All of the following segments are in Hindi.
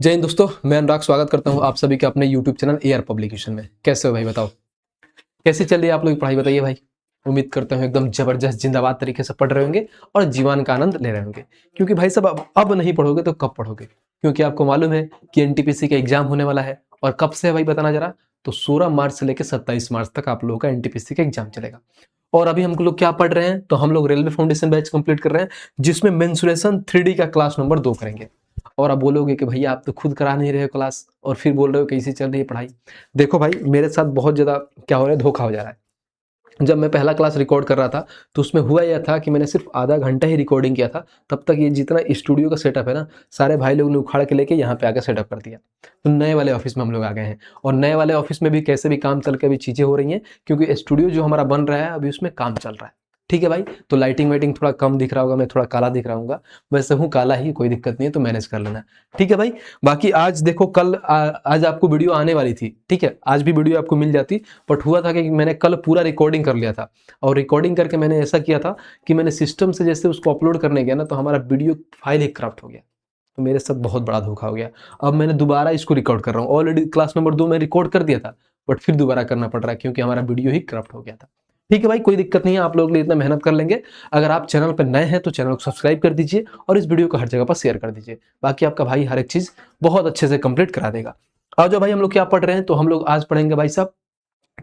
जय हिंद दोस्तों, मैं अनुराग स्वागत करता हूं आप सभी का अपने YouTube चैनल AR पब्लिकेशन में। कैसे हो भाई, बताओ कैसी चल रही है आप लोग की पढ़ाई? बताइए भाई। उम्मीद करता हूं एकदम जबरदस्त जिंदाबाद तरीके से पढ़ रहे होंगे और जीवन का आनंद ले रहे होंगे। क्योंकि भाई सब अब नहीं पढ़ोगे तो कब पढ़ोगे? क्योंकि आपको मालूम है कि NTPC का एग्जाम होने वाला है। और कब से है भाई, बताना जरा। तो 16 मार्च से लेकर 27 मार्च तक आप लोगों का NTPC का एग्जाम चलेगा। और अभी हम लोग क्या पढ़ रहे हैं? तो हम लोग रेलवे फाउंडेशन बैच कंप्लीट कर रहे हैं, जिसमें मेंसुरेशन 3D का क्लास नंबर 2 करेंगे। और आप बोलोगे कि भैया आप तो खुद करा नहीं रहे हो क्लास, और फिर बोल रहे हो कैसी चल रही है पढ़ाई। देखो भाई, मेरे साथ बहुत ज़्यादा क्या हो रहा है, धोखा हो जा रहा है। जब मैं पहला क्लास रिकॉर्ड कर रहा था तो उसमें हुआ यह था कि मैंने सिर्फ आधा घंटा ही रिकॉर्डिंग किया था। तब तक ये जितना स्टूडियो का सेटअप है ना, सारे भाई लोग ने उखाड़ के लेके यहाँ पे आके सेटअप कर दिया। तो नए वाले ऑफिस में हम लोग आ गए हैं। और नए वाले ऑफिस में भी कैसे भी काम चल के अभी चीज़ें हो रही हैं, क्योंकि स्टूडियो जो हमारा बन रहा है अभी उसमें काम चल रहा है। ठीक है भाई। तो लाइटिंग वाइटिंग थोड़ा कम दिख रहा होगा, मैं थोड़ा काला दिख रहा हूँ। वैसे हूँ काला ही, कोई दिक्कत नहीं है, तो मैनेज कर लेना। ठीक है भाई। बाकी आज देखो, कल आज आपको वीडियो आने वाली थी। ठीक है, आज भी वीडियो आपको मिल जाती। बट हुआ था कि मैंने कल पूरा रिकॉर्डिंग कर लिया था। और रिकॉर्डिंग करके मैंने ऐसा किया था कि मैंने सिस्टम से जैसे उसको अपलोड करने गया ना, तो हमारा वीडियो फाइल ही करप्ट हो गया। तो मेरे साथ बहुत बड़ा धोखा हो गया। अब मैंने दोबारा इसको रिकॉर्ड कर रहा हूँ। ऑलरेडी क्लास नंबर 2 में रिकॉर्ड कर दिया था, बट फिर दोबारा करना पड़ रहा है क्योंकि हमारा वीडियो ही करप्ट हो गया था। ठीक है भाई, कोई दिक्कत नहीं है, आप लोग लिए इतना मेहनत कर लेंगे। अगर आप चैनल पर नए हैं तो चैनल को सब्सक्राइब कर दीजिए और इस वीडियो को हर जगह पर शेयर कर दीजिए। बाकी आपका भाई हर एक चीज बहुत अच्छे से कंप्लीट करा देगा। और जो भाई हम लोग क्या पढ़ रहे हैं, तो हम लोग आज पढ़ेंगे भाई साहब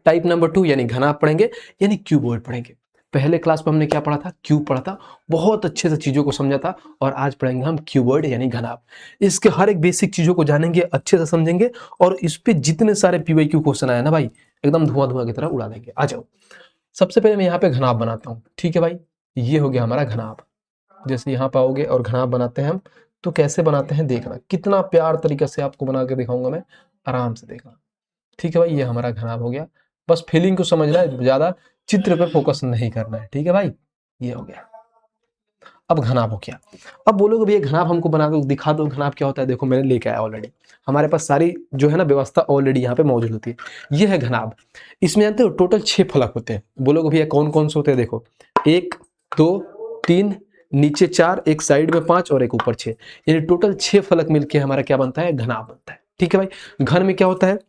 टाइप नंबर 2 यानी घनाभ पढ़ेंगे, यानी क्यूबॉइड पढ़ेंगे। पहले क्लास में हमने क्या पढ़ा था? क्यूब पढ़ा था, बहुत अच्छे से चीजों को समझा था। और आज पढ़ेंगे हम क्यूबॉइड यानी घनाभ। इसके हर एक बेसिक चीजों को जानेंगे, अच्छे से समझेंगे। और इस पे जितने सारे PYQ क्वेश्चन आए ना भाई, एकदम धुआं धुआं की तरह उड़ा देंगे। आ जाओ। सबसे पहले मैं यहाँ पे घनाभ बनाता हूँ। ठीक है भाई, ये हो गया हमारा घनाभ। जैसे यहाँ पे आओगे और घनाभ बनाते हैं हम, तो कैसे बनाते हैं देखना, कितना प्यार तरीके से आपको बना के दिखाऊंगा मैं, आराम से देखना। ठीक है भाई, ये हमारा घनाभ हो गया। बस फीलिंग को समझना है, ज्यादा चित्र पे फोकस नहीं करना है। ठीक है भाई, ये हो गया। अब घनाभ हो गया। अब बोलोगे भैया घनाभ हमको बना के दिखा दो, घनाभ क्या होता है। देखो मैंने लेके आया ऑलरेडी, हमारे पास सारी जो है ना व्यवस्था ऑलरेडी यहाँ पे मौजूद होती है। ये है घनाभ। इसमें जानते हो टोटल 6 फलक होते हैं। बोलोगे भैया कौन कौन से होते हैं? देखो, 1 2 3, नीचे 4, एक साइड में 5 और एक ऊपर 6, यानी टोटल 6 फलक मिलके हमारा क्या बनता है? घनाभ बनता है। ठीक है भाई। घन में क्या होता है?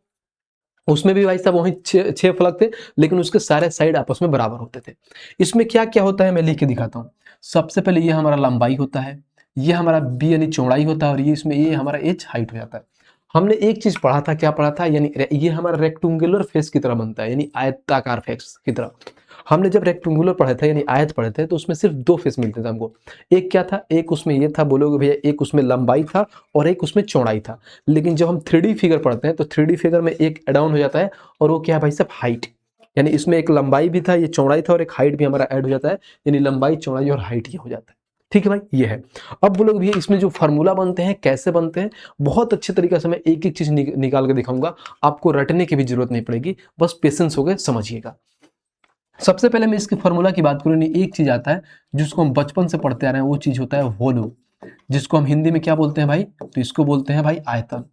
उसमें भी भाई साहब वही 6 फलक थे, लेकिन उसके सारे साइड आपस में बराबर होते थे। इसमें क्या क्या होता है मैं लिख के दिखाता हूँ। सबसे पहले ये हमारा लंबाई होता है, ये हमारा B यानी चौड़ाई होता है, और ये इसमें ये हमारा H हाइट हो जाता है। हमने एक चीज पढ़ा था, क्या पढ़ा था? यानी ये हमारा रेक्टेंगुलर फेस की तरह बनता है, यानी आयताकार फेस की तरह। हमने जब रेक्टेंगुलर पढ़े थे यानी आयत पढ़े थे, तो उसमें सिर्फ 2 फेस मिलते थे हमको। एक क्या था? एक उसमें ये था, बोलोगे भैया एक उसमें लंबाई था और एक उसमें चौड़ाई था। लेकिन जब हम 3D फिगर पढ़ते हैं तो 3D फिगर में एक ऐड ऑन हो जाता है, और वो क्या है भाई साहब? हाइट। यानी इसमें एक लंबाई भी था, ये चौड़ाई था, और एक हाइट भी हमारा ऐड हो जाता है, यानी लंबाई चौड़ाई और हाइट ये हो जाता है। ठीक है भाई, ये है। अब बोलोगे भैया इसमें जो फार्मूला बनते हैं कैसे बनते हैं, बहुत अच्छे तरीके से मैं एक एक चीज निकाल के दिखाऊंगा। आपको रटने की भी जरूरत नहीं पड़ेगी, बस पेशेंस हो गए, समझिएगा। सबसे पहले मैं इसकी फार्मूला की बात करूँ, एक चीज आता है जिसको हम बचपन से पढ़ते आ रहे हैं, वो चीज होता है वॉल्यूम, जिसको हम हिंदी में क्या बोलते हैं भाई? तो इसको बोलते हैं भाई आयतन।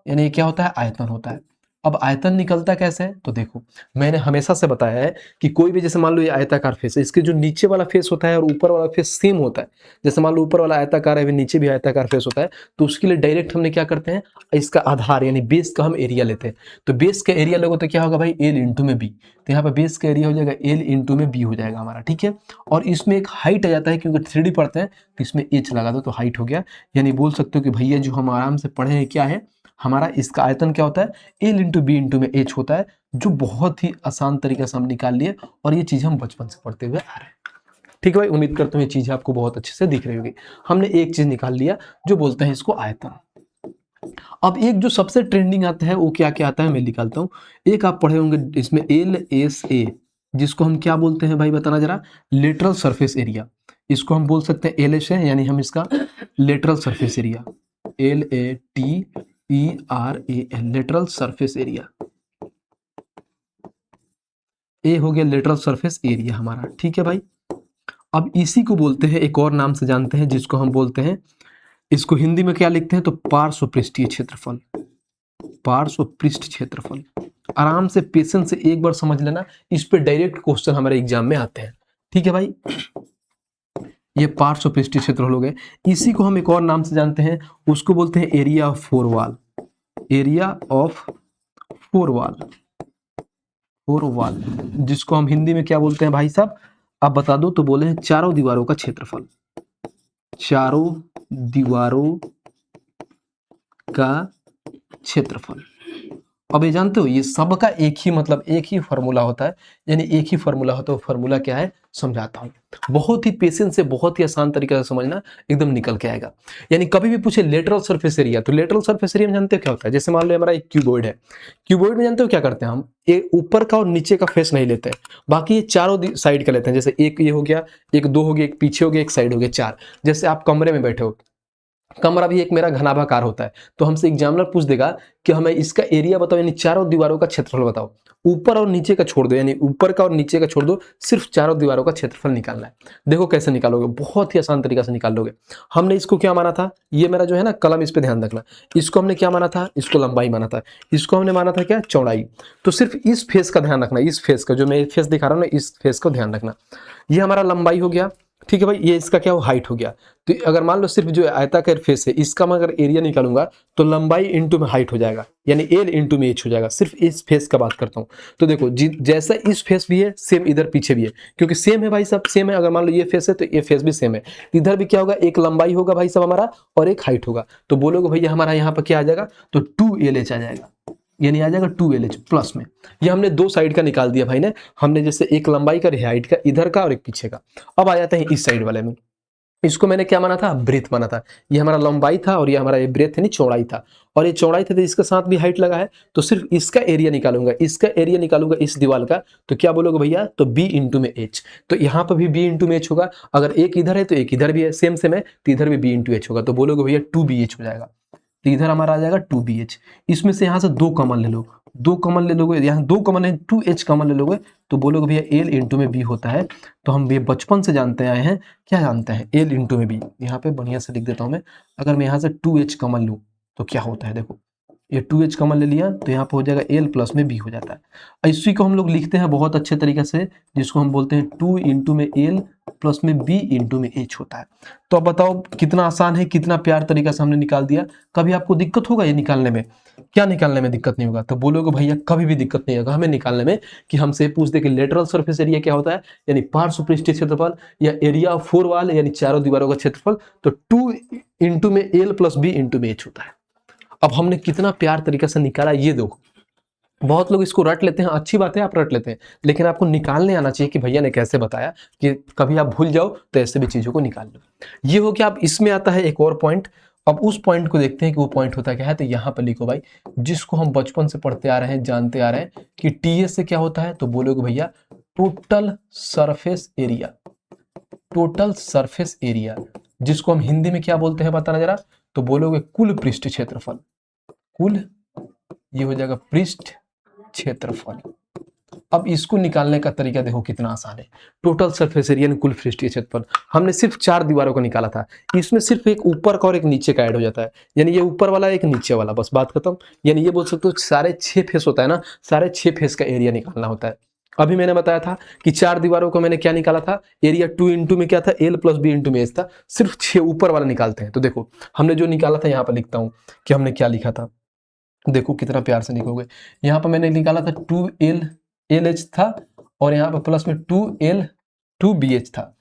यानी ये क्या होता है? आयतन होता है। अब आयतन निकलता कैसे है? तो देखो, मैंने हमेशा से बताया है कि कोई भी, जैसे मान लो ये आयताकार फेस है, इसके जो नीचे वाला फेस होता है और ऊपर वाला फेस सेम होता है। जैसे मान लो ऊपर वाला आयताकार है, नीचे भी आयताकार फेस होता है, तो उसके लिए डायरेक्ट हमने क्या करते हैं? इसका आधार यानी बेस का हम एरिया लेते हैं। तो बेस का एरिया लोगों तो क्या होगा भाई? L इंटू में B। तो यहाँ पे बेस का एरिया हो जाएगा L इंटू में B हो जाएगा हमारा। ठीक है। और इसमें एक हाइट आ जाता है, क्योंकि 3D पढ़ते हैं तो इसमें H लगा दो तो हाइट हो गया। यानी बोल सकते हो कि भैया जो हम आराम से पढ़े हैं क्या है हमारा, इसका आयतन क्या होता है? L इंटू B इंटू में H होता है, जो बहुत ही आसान तरीके से हम निकाल लिए। और ये चीज हम बचपन से पढ़ते हुए आ रहे हैं। ठीक है भाई, उम्मीद करता हूँ ये चीज आपको बहुत अच्छे से दिख रही होगी। हमने एक चीज निकाल लिया जो बोलते हैं इसको आयतन। अब एक जो सबसे ट्रेंडिंग आता है वो क्या क्या आता है मैं निकालता हूँ। एक आप पढ़े होंगे इसमें LSA, जिसको हम क्या बोलते हैं भाई, बताना जरा। Lateral surface area. इसको हम बोल सकते हैं LSA, यानी हम इसका lateral surface area, LATERAL, lateral surface area. ए हो गया लेटरल सरफेस एरिया हमारा। ठीक है भाई। अब इसी को बोलते हैं, एक और नाम से जानते हैं, जिसको हम बोलते हैं, इसको हिंदी में क्या लिखते हैं? तो पार्श्व पृष्ठीय क्षेत्रफल। पार्श्व पृष्ठ क्षेत्रफल। आराम से पेशेंस से एक बार समझ लेना, इस पे डायरेक्ट क्वेश्चन हमारे एग्जाम में आते हैं। ठीक है भाई। ये पार्श्व पृष्ठीय क्षेत्रफल हो गए। इसी को हम एक और नाम से जानते हैं, उसको बोलते हैं area of four wall. Area of four wall, four wall, जिसको हम हिंदी में क्या बोलते हैं भाई साहब, आप बता दो तो बोले हैं चारों दीवारों का क्षेत्रफल। चारों दीवारों का क्षेत्रफल। अब ये जानते हो, ये सबका एक ही मतलब एक ही फॉर्मूला होता है, यानी एक ही फॉर्मूला होता है। वो फॉर्मूला क्या है समझाता हूँ, बहुत ही पेशेंस से, बहुत ही आसान तरीके से समझना, एकदम निकल के आएगा। यानी कभी भी पूछे लेटरल सरफेस एरिया, तो लेटरल सरफेस एरिया में जानते हो क्या होता है, जैसे मान लो हमारा एक क्यूबॉइड है, क्यूबॉइड में जानते हो क्या करते हैं हम, ये ऊपर का और नीचे का फेस नहीं लेते हैं, बाकी ये चारों साइड का लेते हैं। जैसे एक ये हो गया, एक दो हो गया, एक पीछे हो गया, एक साइड हो गया, चार। जैसे आप कमरे में बैठे हो, कमरा भी एक मेरा घनाभाकार होता है, तो हमसे एग्जामिनर पूछ देगा कि हमें इसका एरिया बताओ, यानी चारों दीवारों का क्षेत्रफल बताओ। ऊपर और नीचे का छोड़ दो, यानी ऊपर का और नीचे का छोड़ दो, सिर्फ चारों दीवारों का क्षेत्रफल निकालना है। देखो कैसे निकालोगे, बहुत ही आसान तरीका से निकाल लोगे। हमने इसको क्या माना था, ये मेरा जो है ना कलम, इस पे ध्यान रखना, इसको हमने क्या माना था, इसको लंबाई माना था, इसको हमने माना था क्या चौड़ाई। तो सिर्फ इस फेस का ध्यान रखना, इस फेस का, जो मैं फेस दिखा रहा हूँ ना, इस फेस को ध्यान रखना। ये हमारा लंबाई हो गया, ठीक है भाई, ये इसका क्या हो हाइट हो गया। तो अगर मान लो सिर्फ जो आयताकार फेस है, इसका मैं अगर एरिया निकालूंगा तो लंबाई इंटू में हाइट हो जाएगा, यानी एल इंटू में एच हो जाएगा। सिर्फ इस फेस का बात करता हूँ। तो देखो जैसा इस फेस भी है, सेम इधर पीछे भी है, क्योंकि सेम है भाई साहब, सेम है। अगर मान लो ये फेस है तो ये फेस भी सेम है। इधर भी क्या होगा, एक लंबाई होगा भाई साहब हमारा, और एक हाइट होगा। तो बोलोगे भैया हमारा यहाँ पर क्या आ जाएगा, तो 2LH आ जाएगा, यानी आ जाएगा 2LH प्लस में। ये हमने दो साइड का निकाल दिया भाई ने, हमने जैसे एक लंबाई का, हाइट का, इधर का और एक पीछे का। अब आ जाते हैं इस साइड वाले में, इसको मैंने क्या माना था, ब्रेथ माना था। ये हमारा लंबाई था और ये हमारा ये ब्रेथ यानी चौड़ाई था, और ये चौड़ाई था तो इसके साथ भी हाइट लगा है। तो सिर्फ इसका एरिया निकालूंगा, इसका एरिया निकालूंगा इस दीवार का, तो क्या बोलोगे भैया, तो B इंटू में H। तो यहाँ पर भी B इंटू में H होगा, अगर एक इधर है तो एक इधर भी है, सेम सेम है, तो इधर भी B इंटू H होगा। तो बोलोगे भैया 2BH हो जाएगा। तो इधर हमारा आ जाएगा 2BH। इसमें से यहाँ से दो कॉमन ले लो, दो कॉमन ले लोगे, यहाँ दो कॉमन है, 2H कॉमन ले लोगे, तो बोलोगे भैया L इंटू में B होता है। तो हम ये बचपन से जानते आए हैं, क्या जानते हैं, L इंटू में B। यहाँ पे बढ़िया से लिख देता हूँ मैं, अगर मैं यहाँ से 2H कॉमन लूँ तो क्या होता है, देखो ये 2H कॉमन ले लिया तो यहाँ पे हो जाएगा L प्लस में B हो जाता है। इसी को हम लोग लिखते हैं बहुत अच्छे तरीके से, जिसको हम बोलते हैं 2 इंटू में L प्लस में B इंटू में H होता है। तो अब बताओ कितना आसान है, कितना प्यार तरीका से हमने निकाल दिया। कभी आपको दिक्कत होगा ये निकालने में, क्या निकालने में दिक्कत नहीं होगा, तो बोलोगे भैया कभी भी दिक्कत नहीं होगा हमें निकालने में, कि हमसे पूछ दे कि लेटरल सरफेस एरिया क्या होता है, यानी पार्श्व पृष्ठीय क्षेत्रफल, या एरिया ऑफ फोर वॉल यानी चारों दीवारों का क्षेत्रफल, तो 2 इंटू में L प्लस B इंटू में H होता है। अब हमने कितना प्यार तरीके से निकाला ये देखो। बहुत लोग इसको रट लेते हैं, अच्छी बात है आप रट लेते हैं, लेकिन आपको निकालने आना चाहिए कि भैया ने कैसे बताया, कि कभी आप भूल जाओ तो ऐसे भी चीजों को निकाल लो। ये हो कि आप इसमें आता है एक और पॉइंट। अब उस पॉइंट को देखते हैं कि वो पॉइंट होता क्या है। तो यहाँ पर लिखो भाई, जिसको हम बचपन से पढ़ते आ रहे हैं, जानते आ रहे हैं कि TS से क्या होता है, तो बोलोगे भैया total surface area. Total surface area, जिसको हम हिंदी में क्या बोलते हैं बताना जरा, तो बोलोगे कुल पृष्ठ क्षेत्रफल। कुल, ये हो जाएगा पृष्ठ क्षेत्रफल। अब इसको निकालने का तरीका देखो कितना आसान है। टोटल सरफेस एरिया यानी कुल पृष्ठीय क्षेत्रफल, हमने सिर्फ चार दीवारों को निकाला था, इसमें सिर्फ एक ऊपर का और एक नीचे का ऐड हो जाता है, यानी ये ऊपर वाला एक नीचे वाला, बस बात खत्म। यानी ये बोल सकते हो सारे 6 फेस होता है ना, सारे 6 फेस का एरिया निकालना होता है। अभी मैंने बताया था कि चार दीवारों को मैंने क्या निकाला था, एरिया 2 इंटू में क्या था, L प्लस B इंटू में H था। सिर्फ 6 ऊपर वाला निकालते हैं। तो देखो हमने जो निकाला था, यहाँ पर लिखता हूँ कि हमने क्या लिखा था, देखो कितना प्यार से लिखोगे। यहाँ पर मैंने निकाला था 2LH था, और यहाँ पर प्लस में 2BH था,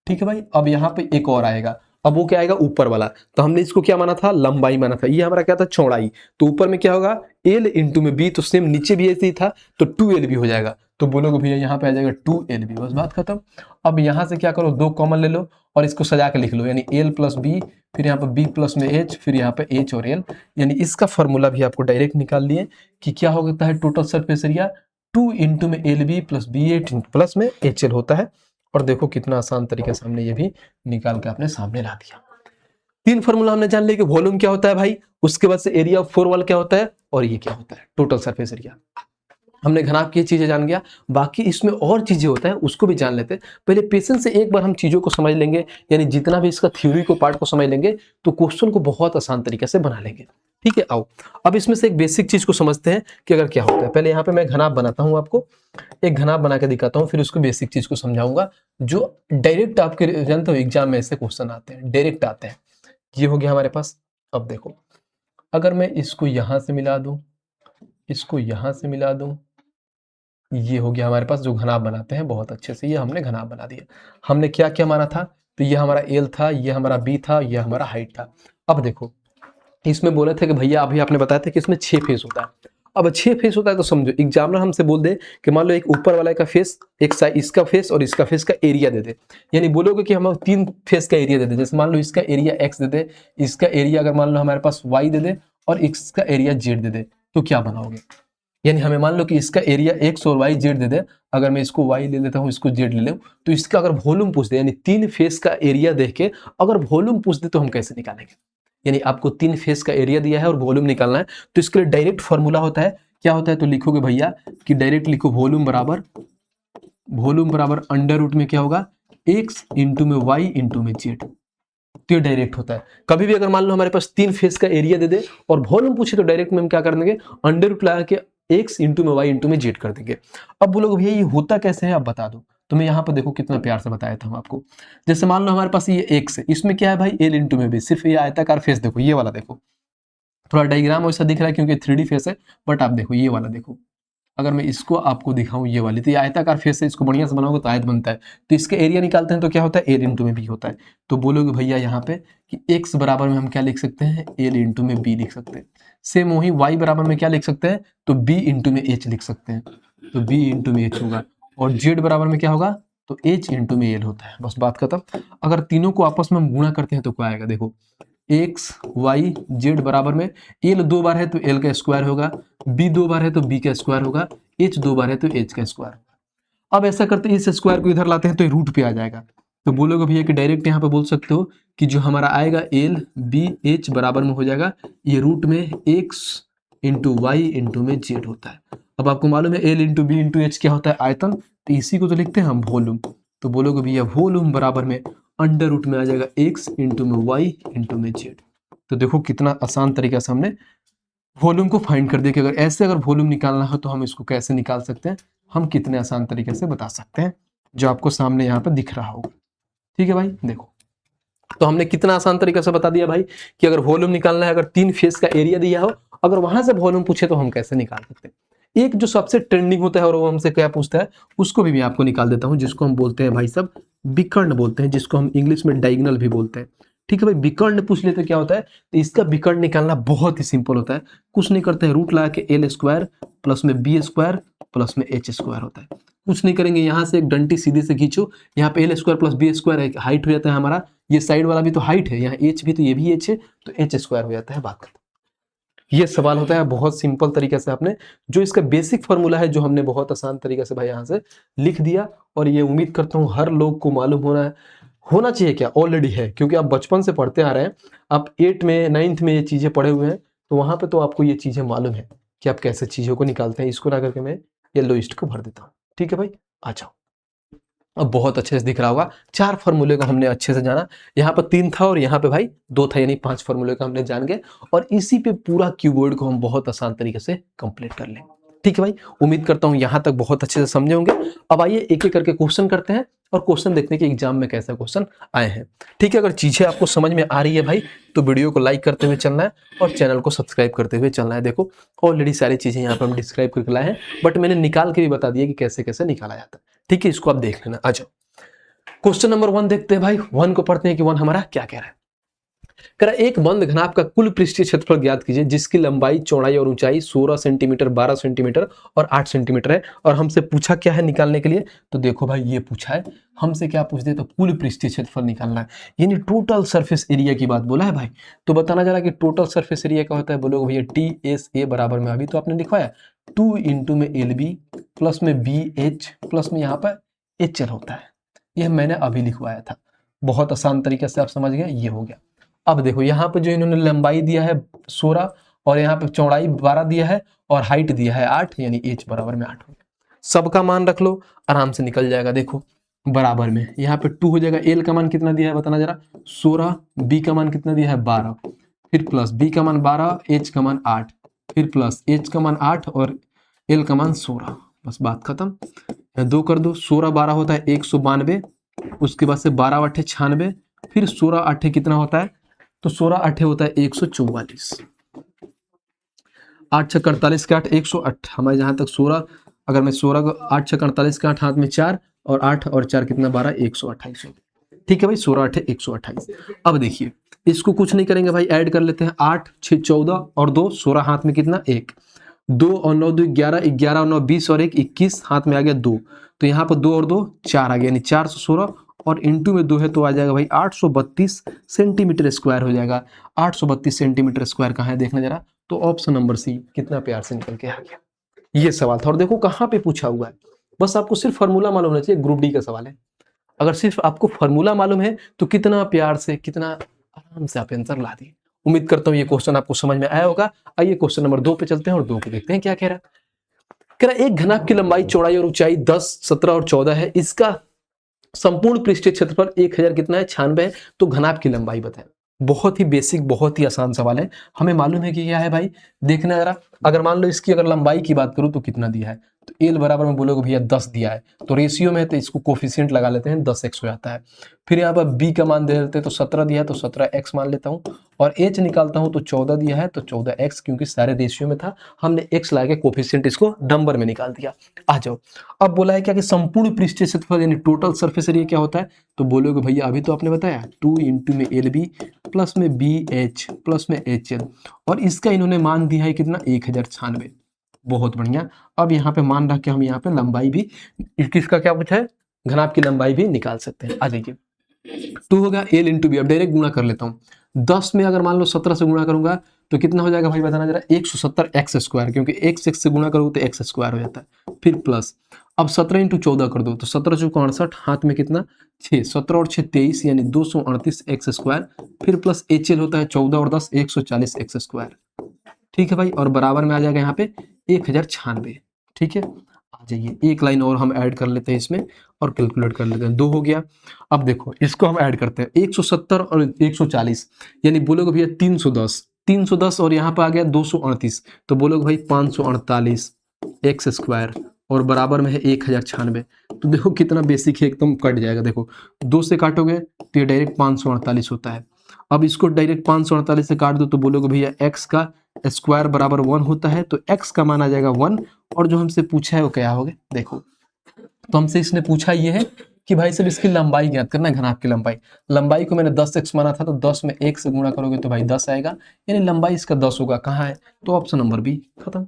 ठीक है भाई। अब यहाँ पे एक और आएगा, अब वो क्या आएगा ऊपर वाला, तो हमने इसको क्या माना था, लंबाई माना था। ये हमारा क्या था, चौड़ाई। तो ऊपर में क्या होगा, L इंटू में B, तो सेम नीचे भी ऐसे ही था, तो 2LB हो जाएगा। तो बोलोगे भैया यहाँ पे आ जाएगा 2LB, बस बात खत्म। अब यहाँ से क्या करो, दो कॉमन ले लो और इसको सजा के लिख लो, यानी L प्लस B, फिर यहाँ पर B प्लस में H, फिर यहाँ पे H और L, यानी इसका फॉर्मूला भी आपको डायरेक्ट निकाल लिए कि क्या हो जाता है, टोटल सरफेस एरिया 2 इंटू में LB प्लस B8 प्लस में HL होता है। और देखो कितना आसान तरीके से हमने ये भी निकाल के अपने सामने ला दिया। तीन फॉर्मूला हमने जान लिया कि वॉल्यूम क्या होता है भाई, उसके बाद से एरिया ऑफ फोर वॉल क्या होता है, और ये क्या होता है, टोटल सरफेस एरिया। हमने घनाभ की चीजें जान गया, बाकी इसमें और चीजें होता है उसको भी जान लेते हैं। पहले पेशेंस से एक बार हम चीजों को समझ लेंगे, यानी जितना भी इसका थ्योरी को पार्ट को समझ लेंगे, तो क्वेश्चन को बहुत आसान तरीके से बना लेंगे। ठीक है, आओ अब इसमें से एक बेसिक चीज को समझते हैं कि अगर क्या होता है। पहले यहाँ पे मैं घनाभ बनाता हूँ, आपको एक घनाभ बना के दिखाता हूँ, फिर उसको बेसिक चीज को समझाऊंगा जो डायरेक्ट आपके जानते हो एग्जाम में ऐसे क्वेश्चन आते हैं, डायरेक्ट आते हैं। ये हो गया हमारे पास। अब देखो अगर मैं इसको यहां से मिला दूं, इसको यहां से मिला दूं, ये हो गया हमारे पास जो घनाभ बनाते हैं बहुत अच्छे से। ये हमने घनाभ बना दिया। हमने क्या क्या माना था, तो ये हमारा एल था, ये हमारा बी था, ये हमारा हाइट था। अब देखो इसमें बोले थे कि भैया अभी आपने बताया था कि इसमें 6 फेस होता है। अब 6 फेस होता है तो समझो एग्जामिनर हमसे बोल दे कि मान लो एक ऊपर वाले का फेस, एक साइड इसका फेस और इसका फेस का एरिया दे दे। यानी बोलोगे कि हम 3 फेस का एरिया दे दे। जैसे मान लो इसका एरिया एक्स दे दे, इसका एरिया अगर मान लो हमारे पास वाई दे दे और इसका एरिया जेड दे दे, तो क्या बनाओगे। यानी हमें मान लो कि इसका एरिया एक्स और वाई जेड दे दे, अगर मैं इसको वाई ले लेता हूँ इसको जेड ले लूँ, तो इसका अगर वॉल्यूम पूछ दे, यानी 3 फेस का एरिया देख के अगर वॉल्यूम पूछ दे तो हम कैसे निकालेंगे। यानी आपको 3 फेस का एरिया दिया है और वॉल्यूम निकालना है, तो इसके लिए डायरेक्ट फॉर्मूला होता है। क्या होता है तो लिखोगे भैया कि डायरेक्ट लिखो वॉल्यूम बराबर अंडर रूट में क्या होगा, एक्स इंटू में वाई इंटू में जेड। तो ये डायरेक्ट होता है। कभी भी अगर मान लो हमारे पास 3 फेस का एरिया दे दे और वॉल्यूम पूछे तो डायरेक्ट में हम क्या कर देंगे, अंडर रूट लगा के एक्स इंटू में वाई इंटू में जेड कर देंगे। अब बोलोगे भैया ये होता कैसे है, आप बता दो। तो मैं यहाँ पर देखो कितना प्यार से बताया था आपको। जैसे मान लो हमारे पास ये एक्स है, इसमें क्या है भाई एल इंटू में भी, सिर्फ ये आयताकार फेस देखो, ये वाला देखो, थोड़ा डायग्राम वैसा दिख रहा है क्योंकि 3D फेस है, बट आप देखो ये वाला देखो। अगर मैं इसको आपको दिखाऊं ये वाली, तो ये आयताकार फेस है, इसको बढ़िया से बनाओगे तो आयत बनता है। तो इसके एरिया निकालते हैं तो क्या होता है, एल इंटू में बी होता है। तो बोलोगे भैया यहाँ पे कि एक्स बराबर में हम क्या लिख सकते हैं, एल इंटू में बी लिख सकते हैं। सेम वही वाई बराबर में क्या लिख सकते हैं, तो बी इंटू में एच लिख सकते हैं। तो बी इंटू में एच होगा। और जेड बराबर में क्या होगा, तो एच इंटू में एल होता है। बस बात खत्म। अगर तीनों को आपस में हम गुणा करते हैं तो क्या आएगा, देखो एक्स वाई जेड बराबर में एल 2 बार है तो एल का स्क्वायर होगा, बी 2 बार है तो बी का स्क्वायर होगा, एच 2 बार है तो एच का स्क्वायर होगा। अब ऐसा करते हैं इस स्क्वायर को इधर लाते हैं तो ये रूट पे आ जाएगा। तो बोलोगे भैया कि डायरेक्ट यहाँ पे बोल सकते हो कि जो हमारा आएगा एल बी एच बराबर में हो जाएगा ये रूट में एक्स इंटू वाई इंटू में जेड होता है। अब आपको मालूम है l into b into h क्या होता है, आयतन। तो इसी को तो लिखते हैं हम वॉल्यूम। तो बोलोगे भैया वॉल्यूम बराबर में अंडर रूट में आ जाएगा एक्स इंटू में वाई इंटू में जेड। तो देखो कितना आसान तरीका से हमने वॉल्यूम को फाइंड कर दिया कि अगर ऐसे अगर वॉल्यूम निकालना हो तो हम इसको कैसे निकाल सकते हैं, हम कितने आसान तरीके से बता सकते हैं, जो आपको सामने यहाँ पर दिख रहा होगा। ठीक है भाई, देखो तो हमने कितना आसान तरीके से बता दिया भाई कि अगर वॉल्यूम निकालना है, अगर 3 फेस का एरिया दिया हो, अगर वहां से वॉल्यूम पूछे तो हम कैसे निकाल सकते हैं। एक जो सबसे ट्रेंडिंग होता है और वो हमसे क्या पूछता है, उसको भी मैं आपको निकाल देता हूं, जिसको हम बोलते हैं भाई साहब विकर्ण बोलते हैं, जिसको हम इंग्लिश में डायगोनल भी बोलते हैं। ठीक है भाई, विकर्ण पूछ लेते क्या होता है, तो इसका विकर्ण निकालना बहुत ही सिंपल होता है। कुछ नहीं करते हैं, रूट लगा के एल स्क्वायर प्लस में बी स्क्वायर प्लस में एच स्क्वायर होता है। कुछ नहीं करेंगे, यहाँ से एक डंटी सीधे से खींचो, यहाँ पे l square plus b square height हो जाता है हमारा, ये साइड वाला भी तो हाइट है, यहाँ एच भी तो ये भी एच है, तो एच स्क्वायर हो जाता है। बात खत्म। ये सवाल होता है बहुत सिंपल तरीके से। आपने जो इसका बेसिक फॉर्मूला है जो हमने बहुत आसान तरीके से भाई यहाँ से लिख दिया, और ये उम्मीद करता हूँ हर लोग को मालूम होना चाहिए, क्या ऑलरेडी है, क्योंकि आप बचपन से पढ़ते आ रहे हैं, आप 8 में 9th में ये चीजें पढ़े हुए हैं, तो वहां पे तो आपको ये चीजें मालूम है कि आप कैसे चीजों को निकालते हैं। इसको ला करके मैं येलो लिस्ट को भर देता हूँ। ठीक है भाई, आ जाओ। अब बहुत अच्छे से दिख रहा होगा, 4 फॉर्मूले को हमने अच्छे से जाना। यहाँ पर 3 था और यहाँ पे भाई 2 था, यानी 5 फॉर्मूले को हमने जान गए, और इसी पे पूरा कीवर्ड को हम बहुत आसान तरीके से कंप्लीट कर लें। ठीक है भाई, उम्मीद करता हूँ यहाँ तक बहुत अच्छे से समझे होंगे। अब आइए एक एक करके क्वेश्चन करते हैं और क्वेश्चन देखते हैं कि एग्जाम में कैसे क्वेश्चन आए हैं। ठीक है, अगर चीजें आपको समझ में आ रही है भाई तो वीडियो को लाइक करते हुए चलना है और चैनल को सब्सक्राइब करते हुए चलना है। देखो ऑलरेडी सारी चीजें यहाँ पर हम डिस्क्राइब करके लाए हैं, बट मैंने निकाल के भी बता दिया कि कैसे कैसे निकाला जाता है। ठीक है, इसको आप देख लेना। आ जाओ, क्वेश्चन नंबर 1 देखते हैं भाई। 1 को पढ़ते हैं कि 1 हमारा क्या कह रहा है। कह रहा है एक बंद घनाभ का कुल पृष्ठीय क्षेत्रफल ज्ञात कीजिए जिसकी लंबाई चौड़ाई और ऊंचाई 16 सेंटीमीटर 12 सेंटीमीटर और 8 सेंटीमीटर है, और हमसे पूछा क्या है निकालने के लिए। तो देखो भाई ये पूछा है हमसे, क्या पूछ दे तो कुल पृष्ठीय क्षेत्रफल निकालना है, यानी टोटल सरफेस एरिया की बात बोला है भाई। तो बताना जा रहा है कि टोटल सरफेस एरिया क्या होता है। बोलोगे भैया टी एस ए बराबर में, अभी तो आपने लिखवाया 2 इंटू में एल बी प्लस में बी एच प्लस में यहाँ पर एच एल होता है। यह मैंने अभी लिखवाया था, बहुत आसान तरीके से आप समझ गए। ये हो गया। अब देखो यहाँ पे जो इन्होंने लंबाई दिया है 16 और यहाँ पे चौड़ाई 12 दिया है और हाइट दिया है 8, यानी h बराबर में 8 हो गया। सबका मान रख लो, आराम से निकल जाएगा। देखो बराबर में यहाँ पे 2 हो जाएगा। l का मान कितना दिया है बताना जरा, 16, b का मान कितना दिया है 12, फिर प्लस बी का मान 12, एच का मान 8, फिर प्लस एच का मान 8 और एल का मान 16। बस बात खत्म। 2 कर दो, 16 12 होता है 192, उसके बाद से 12 8 96, फिर 16 8 कितना होता है, तो 16 8 होता है 144। 8 6 48 के 8 108, हमारे जहाँ तक 16, अगर मैं 16 को 8 6 48 के 8 हाथ में 4 और 8 और 4 कितना 12 128। ठीक है भाई, 16 8 128। अब देखिए इसको कुछ नहीं करेंगे भाई, ऐड कर लेते हैं। 8 6 14 और 2 16, हाथ में कितना 1, 2 और 9 2 11, 11 और 9 20 और 1 21, हाथ में आ गया 2, तो यहाँ पर 2 और 2 4 आ गया, यानी 416 और इंटू में 2 है तो आ जाएगा भाई 832 सेंटीमीटर स्क्वायर हो जाएगा। 832 सेंटीमीटर स्क्वायर कहाँ है देखना जरा, तो ऑप्शन नंबर सी कितना प्यार से निकल के आ गया। ये सवाल था और देखो कहाँ पे पूछा हुआ है, बस आपको सिर्फ फॉर्मूला मालूम होना चाहिए। ग्रुप डी का सवाल है, अगर सिर्फ आपको फॉर्मूला मालूम है तो कितना प्यार से कितना आराम से आप आंसर ला दिए। उम्मीद करता हूँ ये क्वेश्चन आपको समझ में आया होगा। आइए क्वेश्चन नंबर 2 पे चलते हैं और 2 को देखते हैं क्या कह रहा है। कह रहा है एक घनाभ की लंबाई चौड़ाई और ऊंचाई 10 17 और 14 है, इसका संपूर्ण पृष्ठीय क्षेत्रफल 1000 कितना है 96 है, तो घनाभ की लंबाई बताएं। बहुत ही बेसिक, बहुत ही आसान सवाल है। हमें मालूम है कि क्या है भाई, देखना जरा। अगर मान लो इसकी अगर लंबाई की बात करूं तो कितना दिया है, तो एल बराबर में बोलोगे भैया 10 दिया है, तो रेशियो में है तो इसको कोफिशिएंट लगा लेते हैं, 10x हो जाता है। फिर यहाँ पर बी का मान दे देते हैं, तो 17 दिया है तो 17x मान लेता हूँ, और एच निकालता हूँ तो 14 दिया है तो 14x, क्योंकि सारे रेशियो में था, हमने x लगा के कोफिशिएंट इसको नंबर में निकाल दिया। आ जाओ, अब बोला है क्या कि संपूर्ण पृष्ठीय क्षेत्रफल यानी टोटल सरफेस एरिया क्या होता है, तो बोलोगे भैया अभी तो आपने बताया 2 इंटू में एल बी प्लस में बी एच प्लस में एच एल, और इसका इन्होंने मान दिया है कितना 1096। बहुत बढ़िया। अब यहाँ पे मान रख के हम यहाँ पे लंबाई भी, किसका क्या पूछा है, घनाभ की लंबाई भी निकाल सकते हैं। आ जाइए, 2 हो गया एल इंटू बी। अब डायरेक्ट गुणा कर लेता हूँ, 10 में अगर मान लो 17 से गुणा करूंगा तो कितना हो जाएगा भाई बताना जरा, 170 एक्स स्क्वायर, क्योंकि x से गुणा करोगे तो एक्स स्क्वायर हो जाता है। फिर प्लस, अब 17 इंटू 14 कर दो तो 17 चौक 68, हाथ में कितना 6, 17 और 6 23, यानी 238 एक्स स्क्वायर। फिर प्लस एच एल होता है 14 और 10 140 एक्स स्क्वायर। ठीक है भाई, और बराबर में आ जाएगा यहाँ पे 1096। ठीक है, आ जाइए एक लाइन और हम ऐड कर लेते हैं इसमें और कैलकुलेट कर लेते हैं। 2 हो गया। अब देखो इसको हम ऐड करते हैं, 170 और 140, यानी बोलोगे भैया 310, 310 और यहाँ पे आ गया 238, तो बोलोगे भाई 548 एक्स स्क्वायर, और बराबर में है 1096। तो देखो कितना बेसिक है, एकदम कट जाएगा। देखो 2 से काटोगे तो ये डायरेक्ट 548 होता है। अब इसको डायरेक्ट 548 से काट दो तो बोलोगे भैया x का स्क्वायर बराबर 1 होता है, तो x का मान आ जाएगा 1, और जो हमसे पूछा है वो क्या हो गया देखो, तो हमसे इसने पूछा ये है कि भाई साहब इसकी लंबाई ज्ञात करना है, घनाभ की लंबाई। लंबाई को मैंने 10x माना था, तो 10 में 1 से गुणा करोगे तो भाई 10 आएगा, यानी लंबाई इसका 10 होगा। कहाँ है, तो ऑप्शन नंबर बी, खत्म।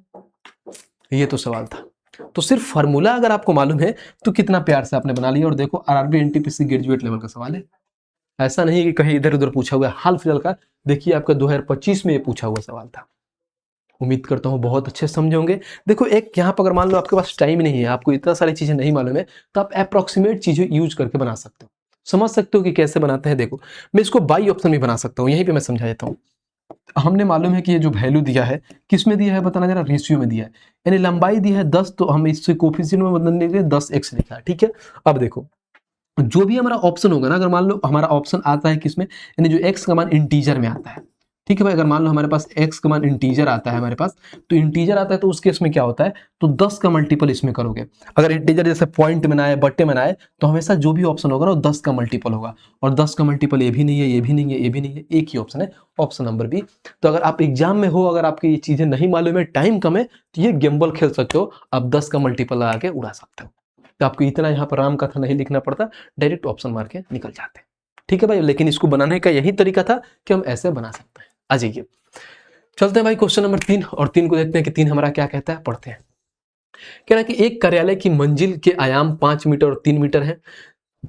ये तो सवाल था। तो सिर्फ फार्मूला अगर आपको मालूम है तो कितना प्यार से आपने बना लिया। और देखो आरआरबी एनटीपीसी ग्रेजुएट लेवल का सवाल है, ऐसा नहीं कि कहीं इधर उधर पूछा हुआ है। हाल फिलहाल का देखिए, आपका 2025 में ये पूछा हुआ सवाल था। उम्मीद करता हूँ बहुत अच्छे समझे होंगे। देखो एक यहाँ पर अगर मान लो आपके पास टाइम नहीं है, आपको इतना सारी चीजें नहीं मालूम है, तो आप अप्रॉक्सीमेट चीजें यूज करके बना सकते हो, समझ सकते हो कि कैसे बनाते हैं। देखो मैं इसको बाई ऑप्शन भी बना सकता हूँ, यहीं पे मैं समझा देता हूँ। हमने मालूम है कि ये जो वैल्यू दिया है किस में दिया है बताना जरा, रेशियो में दिया है, यानी लंबाई दी है 10, तो हम इससे कोफिशिएंट में बदलने के लिए 10x लिखा है। ठीक है, अब देखो जो भी हमारा ऑप्शन होगा ना, अगर मान लो हमारा ऑप्शन आता है किसमें, यानी जो x का मान इंटीजर में आता है। ठीक है भाई, अगर मान लो हमारे पास x का मान इंटीजर आता है हमारे पास, तो इंटीजर आता है तो उस केस में क्या होता है, तो 10 का मल्टीपल इसमें करोगे। अगर इंटीजर जैसे पॉइंट में ना आए, बट्टे में ना आए, तो हमेशा जो भी ऑप्शन होगा ना वो 10 का मल्टीपल होगा, और 10 का मल्टीपल ये भी नहीं है, ये भी नहीं है, ये भी नहीं है, एक ही ऑप्शन है, ऑप्शन नंबर बी। तो अगर आप एग्जाम में हो, अगर आपकी ये चीजें नहीं मालूम है, टाइम कम है, तो ये गेम्बल खेल सकते हो, आप 10 का मल्टीपल लगा के उड़ा सकते हो। तो आपको इतना यहाँ पर राम कथा नहीं लिखना पड़ता, डायरेक्ट ऑप्शन मार के निकल जाते हैं। ठीक है भाई, लेकिन इसको बनाने का यही तरीका था कि हम ऐसे बना सकते हैं। आ जाइए चलते हैं भाई क्वेश्चन नंबर 3, और 3 को देखते हैं कि 3 हमारा क्या कहता है, पढ़ते हैं। कह रहा है कि एक कार्यालय की मंजिल के आयाम 5 मीटर और 3 मीटर है,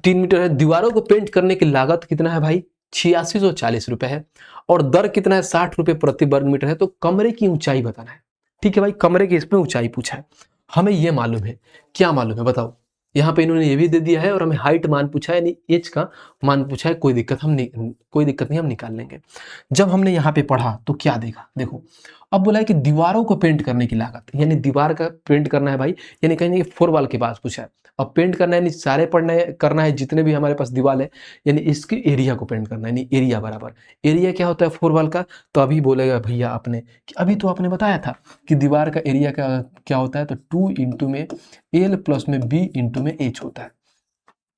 3 मीटर है। दीवारों को पेंट करने की लागत कितना है भाई, 8640 रुपए है, और दर कितना है 60 रुपए प्रति वर्ग मीटर है। तो कमरे की ऊंचाई बताना है। ठीक है भाई, कमरे की इसमें ऊंचाई पूछा है, हमें ये मालूम है, क्या मालूम है बताओ। यहाँ पे इन्होंने ये भी दे दिया है, और हमें हाइट मान पूछा है, यानी एच का मान पूछा है। कोई दिक्कत नहीं, हम निकाल लेंगे। जब हमने यहाँ पे पढ़ा तो क्या देखा, देखो अब बोला है कि दीवारों को पेंट करने की लागत, यानी दीवार का पेंट करना है भाई, यानी कहीं ना 4 वाल के पास पूछा है। अब पेंट करना है यानी सारे पढ़ना है, करना है जितने भी हमारे पास दीवार है, यानी इसके एरिया को पेंट करना है, यानी एरिया बराबर एरिया क्या होता है 4 वाल का। तो अभी बोलेगा भैया आपने कि अभी तो आपने बताया था कि दीवार का एरिया का क्या होता है, तो 2 इंटू में एल प्लस में बी इंटू में एच होता है।